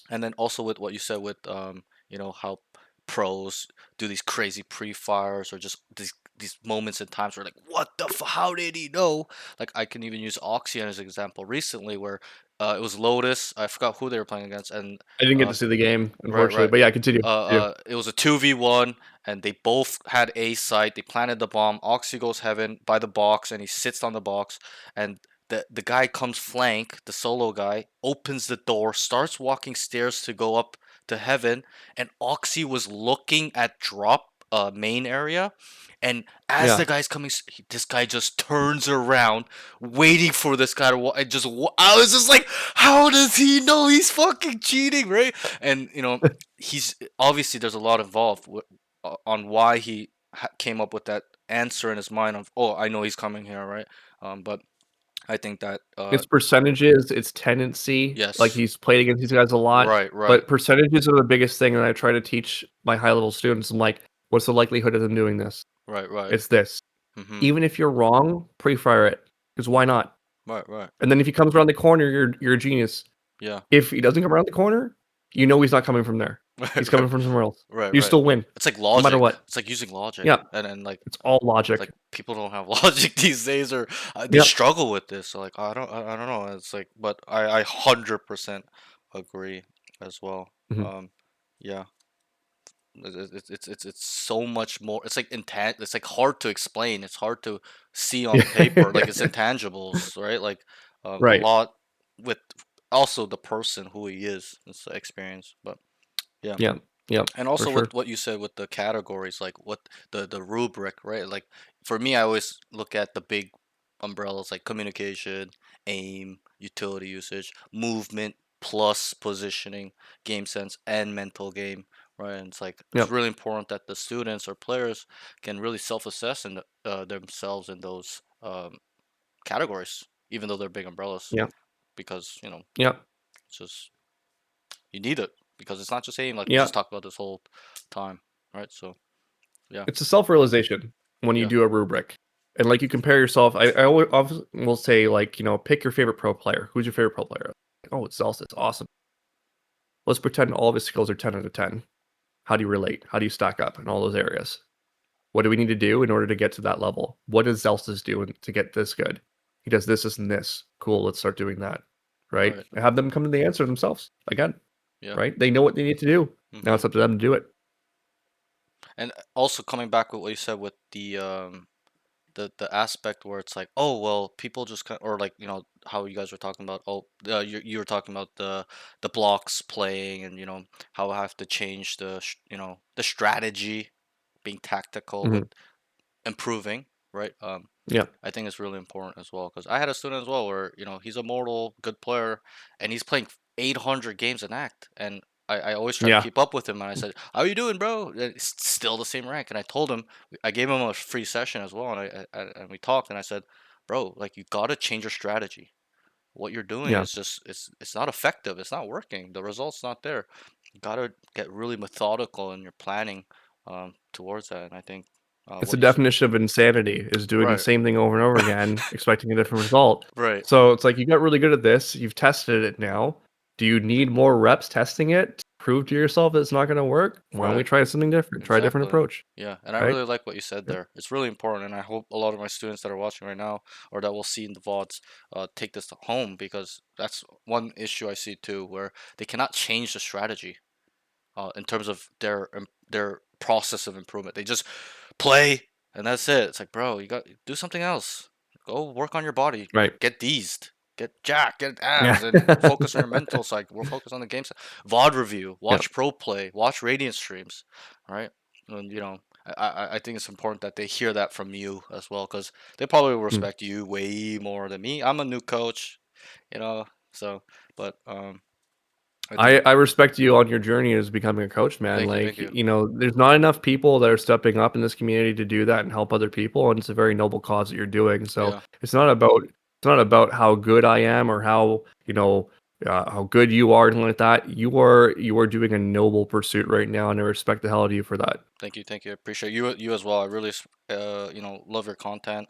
and then also with what you said with how pros do these crazy pre-fires or just these these moments and times where like, what the how did he know? Like I can even use Oxy as an example recently where it was Lotus. I forgot who they were playing against, and I didn't get uh, to see the game, right, unfortunately. right. But yeah, continue. Yeah. It was a 2v1, and they both had A site. They planted the bomb. Oxy goes heaven by the box, and he sits on the box. And the guy comes flank, the solo guy, opens the door, starts walking stairs to go up to heaven, and Oxy was looking at drop main area. And as the Yeah. guy's coming, this guy just turns around, waiting for this guy to walk. I was just like, how does he know he's fucking cheating, right? And he's obviously there's a lot involved on why he came up with that answer in his mind of, oh, I know he's coming here, right? But I think that It's percentages, it's tendency. Like, yes, he's played against these guys a lot, right, right, but percentages are the biggest thing, and I try to teach my high level students. I'm like, "What's the likelihood of them doing this? right, right, It's this. mm-hmm, Even if you're wrong, pre-fire it, because why not? right, right, And then if he comes around the corner, you're a genius. yeah, If he doesn't come around the corner, you know he's not coming from there. He's right, coming right, from somewhere else. right, You right. still win, It's like no matter logic. what. It's like using logic, Yeah, and like it's all logic. people don't have logic these days, or they Yep. struggle with this. So like I don't know. It's like, but I 100% agree as well. Mhm. Yeah, it's so much more. It's like It's like hard to explain. It's hard to see on paper. Like it's intangibles, right? Like a Right. lot with also the person who he is. It's the experience, but yeah. Yeah. Yep, And for also with sure. what you said with the categories, like what the rubric, right? Like for me, I always look at the big umbrellas like communication, aim, utility usage, movement plus positioning, game sense, and mental game, right? And it's like it's Yep. really important that the students or players can really self-assess and themselves in those categories, even though they're big umbrellas, Yep. because Yep. it's just you need it because it's not just aim like we just Yep. talked about this whole time, right? So. Yeah, It's a self-realization when you yeah, do a rubric. And, like, you compare yourself. I always will say, like, pick your favorite pro player. Who's your favorite pro player? "Oh, it's Zelda, it's awesome." Let's pretend all of his skills are 10 out of 10. How do you relate? How do you stack up in all those areas? What do we need to do in order to get to that level? What does Zelsta's do to get this good? He does this, this, and this. Cool, let's start doing that, right? right. And have them come to the answer themselves again, Yeah. right? They know what they need to do. Now Mm-hmm. it's up to them to do it. And also coming back with what you said with the aspect where it's like, oh well, people just kind or like how you guys were talking about, oh you were talking about the blocks playing, and how I have to change the strategy, being tactical with Mhm. improving, right? Yeah, I think it's really important as well because I had a student as well where he's a mortal good player and he's playing 800 games an act, and I always try to yeah, keep up with him, and I said, how you doing, bro? And it's still the same rank, and I told him, I gave him a free session as well, and and we talked, and I said, bro, like you gotta change your strategy. What you're doing yeah. is just it's not effective. It's not working. The results not there. You gotta get really methodical in your planning towards that, and I think It's the what you said, definition of insanity, is doing the right, same thing over and over again, expecting a different result. right. So it's like you got really good at this, you've tested it now. Do you need more reps testing it to prove to yourself that it's not gonna work? Why don't we Right. try something different? Try a different Exactly. approach, Yeah, and I right? really like what you said Yep. there. It's really important, and I hope a lot of my students that are watching right now or that will see in the VODs take this to home because that's one issue I see too, where they cannot change the strategy in terms of their process of improvement. They just play and that's it. It's like, bro, you got do something else. Go work on your body. Right. Get deezed. Get jacked. Get Yeah. abs, and focus on your mental side. We'll focus on the game side. VOD review. Yep. Watch pro play. Watch Radiant streams. Right. And I think it's important that they hear that from you as well because they probably will Mm. respect you way more than me. I'm a new coach, you know. So, but I think I respect you on your journey as becoming a coach, man. thank Like, you. there's not enough people that are stepping up in this community to do that and help other people, and it's a very noble cause that you're doing. So Yeah. it's not about how good I am or how good you are, anything like that. You are doing a noble pursuit right now, and I respect the hell out of you for that. Thank you, thank you. I appreciate you as well. I really, love your content.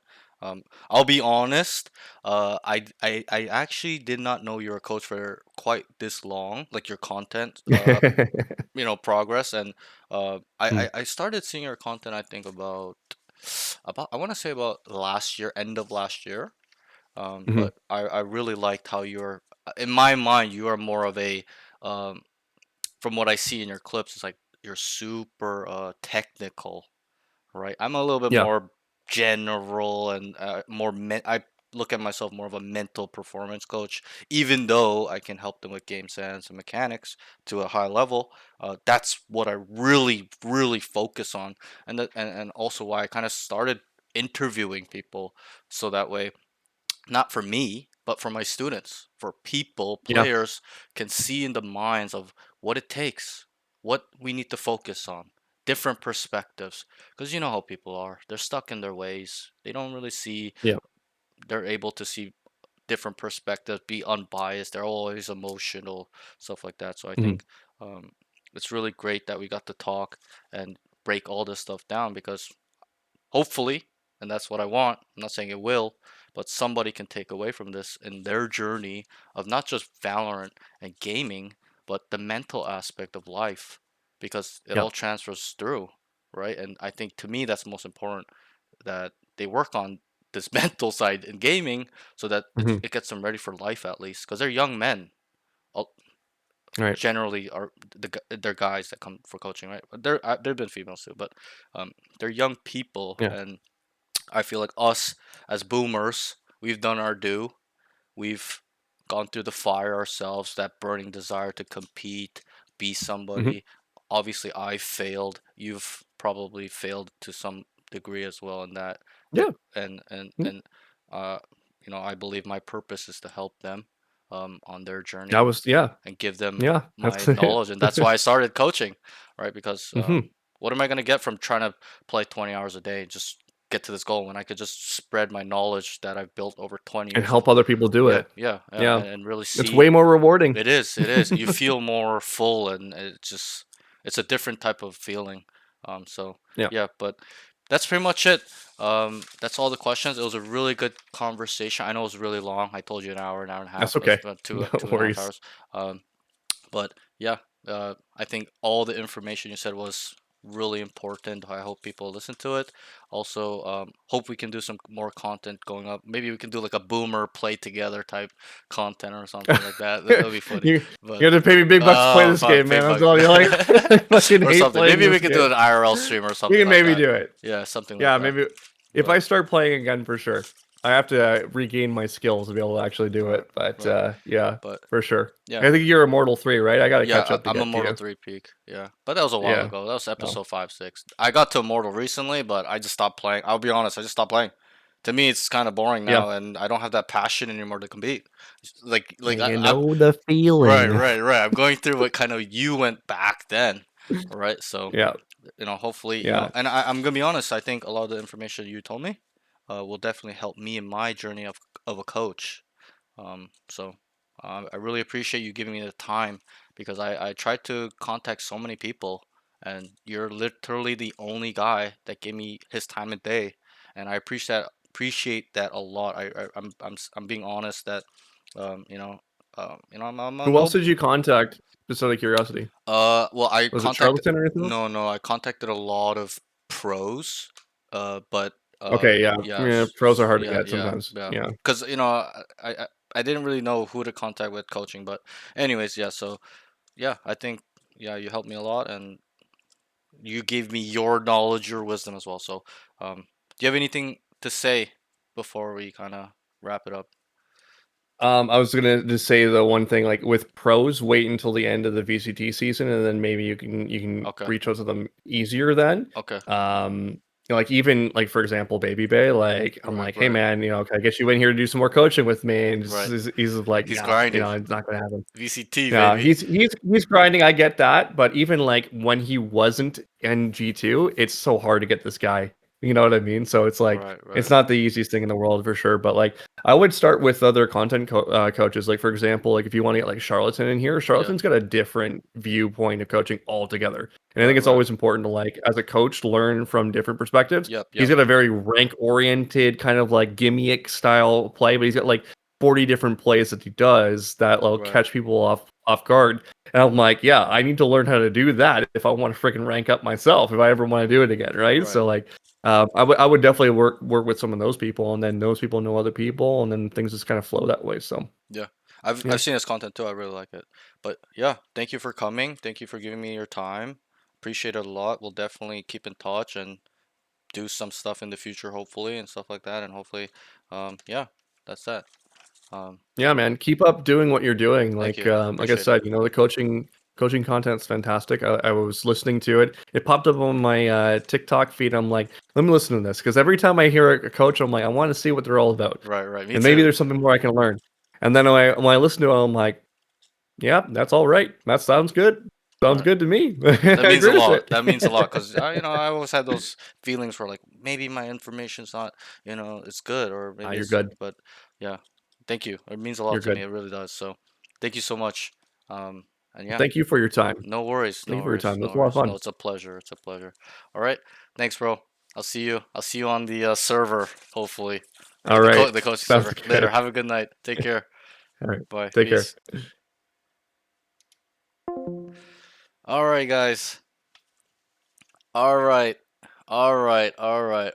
I'll be honest. I actually did not know you were a coach for quite this long. Like your content, progress, and I Mm. started seeing your content. I think about. about I want to say about last year, end of last year. Hmm. But I really liked how you're, in my mind, you are more of a, um, from what I see in your clips, it's like you're super technical, right? I'm a little bit Yeah. more general and I look at myself more of a mental performance coach, even though I can help them with game sense and mechanics to a high level. That's what I really, really focus on, and also why I kind of started interviewing people, so that way, not for me, but for my students, for people, Yeah. players can see in the minds of what it takes, what we need to focus on, different perspectives. Because you know how people are. They're stuck in their ways. They don't really see, Yeah. they're able to see different perspectives, be unbiased. They're always emotional, stuff like that. So I Hmm. think um, it's really great that we got to talk and break all this stuff down, because hopefully, and that's what I want. I'm not saying it will, but somebody can take away from this in their journey of not just Valorant and gaming, but the mental aspect of life, because it Yeah. all transfers through, right? And I think to me that's most important, that they work on this mental side in gaming, so that Hmm. it gets them ready for life, at least, because they're young men. Right. Generally are they're guys that come for coaching, right? But there've been females too, but they're young people, Yeah. and I feel like us as boomers, we've done our due. We've gone through the fire ourselves, that burning desire to compete, be Hmm. somebody. Obviously, I failed. You've probably failed to some degree as well in that. There Yeah. and and Mm. and uh, I believe my purpose is to help them on their I journey was. Yeah. and give them Yeah. my That's it. knowledge, and that's why I started coaching, right? Because Hmm. what am I gonna get from trying to play 20 hours a day and just get to this goal when I could just spread my knowledge that I've built over 20 And years of, help other people do yeah, it. yeah, yeah, Yeah. and really It's way see. more rewarding. It is. You feel more full, and it's a different type of feeling. So Yeah. yeah, but that's pretty much it. That's all the questions. It was a really good conversation. I know it was really long. I told you an hour and a That's half. It's okay. about No two and a half worries. hours. Um, but yeah, I think all the information you said was really important. I hope people listen to it. Also, hope we can do some more content going up. Maybe we can do like a boomer play together type content or something like that. That'll be funny. You But you have to pay me big bucks to play oh this fuck, game, pay man. That's bug all you like. I fucking or hate something. playing Maybe we this could do game. an IRL stream or We something can like maybe that. do it. Yeah, something like Yeah, that. maybe if But I start playing again for sure. I have to regain my skills to be able to actually do right, it. But right. yeah, But for sure. yeah. I think you're Immortal 3, right? I gotta Yeah, catch up to I'm get to Immortal you. 3 peak. Yeah. But that was a while Yeah. ago. That was No. episode 5, 6. I got to Immortal recently, but I just stopped playing. I'll be honest, I just stopped playing. To me, it's kind of boring Yeah. now, and I don't have that passion anymore to compete. Like You I'm know the right, feeling. right, right. I'm going through what kind of you went back then, right? So, Yeah. hopefully, Yeah. and I'm gonna be honest. I think a lot of the information you told me, will definitely help me in my journey of a coach. I really appreciate you giving me the time, because I tried to contact so many people, and you're literally the only guy that gave me his time of day, and I appreciate that a lot. I'm being honest that, um, you know, I'm a Who else little. did you contact? Just out of curiosity. Well, I Was it contacted. Charlatan or anything else? No, no, I contacted a lot of pros, but Okay, yeah. Yeah, pros are hard to yeah, get yeah, sometimes. yeah. Yeah. Because I didn't really know who to contact with coaching, but anyways, yeah. So yeah, I think, yeah, you helped me a lot, and you gave me your knowledge, your wisdom as well. So, do you have anything to say before we kind of wrap it up? I was gonna just say the one thing, like with pros, wait until the end of the VCT season, and then maybe you can Okay, reach out to them easier then. okay, Like even like for example, Baby Bay, like I'm right, like, hey right, man, can I get you in here to do some more coaching with me? And right. he's like, He's yeah, grinding. it's not gonna happen. VCT, Yeah, baby. he's grinding. I get that, but even like when he wasn't in G2, it's so hard to get this guy. You know what I mean? So it's like Right, it's right. not the easiest thing in the world for sure. But like I would start with other coaches. Like for example, like if you want to get like Charlatan in here, Yeah. Charlatan's got a different viewpoint of coaching altogether. And I think Right, it's right. always important to like as a coach learn from different perspectives. Yep, He's yep. got a very rank oriented kind of like gimmick style play, but he's got like 40 different plays that he does that will Right, catch people off guard. And I'm like, yeah, I need to learn how to do that if I want to freaking rank up myself, if I ever want to do it again, right? right. So like I would definitely work with some of those people, and then those people know other people, and then things just kind of flow that way. So Yeah. I've yeah, I've seen his content too. I really like it. But yeah, thank you for coming. Thank you for giving me your time. Appreciate it a lot. We'll definitely keep in touch and do some stuff in the future, hopefully, and stuff like that. And hopefully, yeah, that's that. Um, yeah, man, keep up doing what you're doing. Thank you. Like I Appreciate it. said, the coaching content's fantastic. I was listening to it. It popped up on my TikTok feed. I'm like, let me listen to this because every time I hear a coach, I'm like, I want to see what they're all about, Right, right. Me and maybe too. there's something more I can learn. And then when I listen to it, I'm like, yeah, that's all right. That sounds good. Sounds Right. good to me. That I means a agree with lot. it. That means a lot because I always had those feelings for like maybe my information's not, it's good or Ah, maybe you're it's, good. but yeah, thank you. It means a lot You're to me. good. It really does. So, thank you so much. And yeah, Thank you for your time. no worries, Thank no you for your worries, time. It no was a lot of worries. No, fun. it's a pleasure. It's a pleasure. All right, thanks, bro. I'll see you. I'll see you on the server, hopefully. All right. The coaching Sounds server. Later. good. Have a good night. Take care. All right. Bye. Take care. Peace. All right, guys. All right. All right. All right.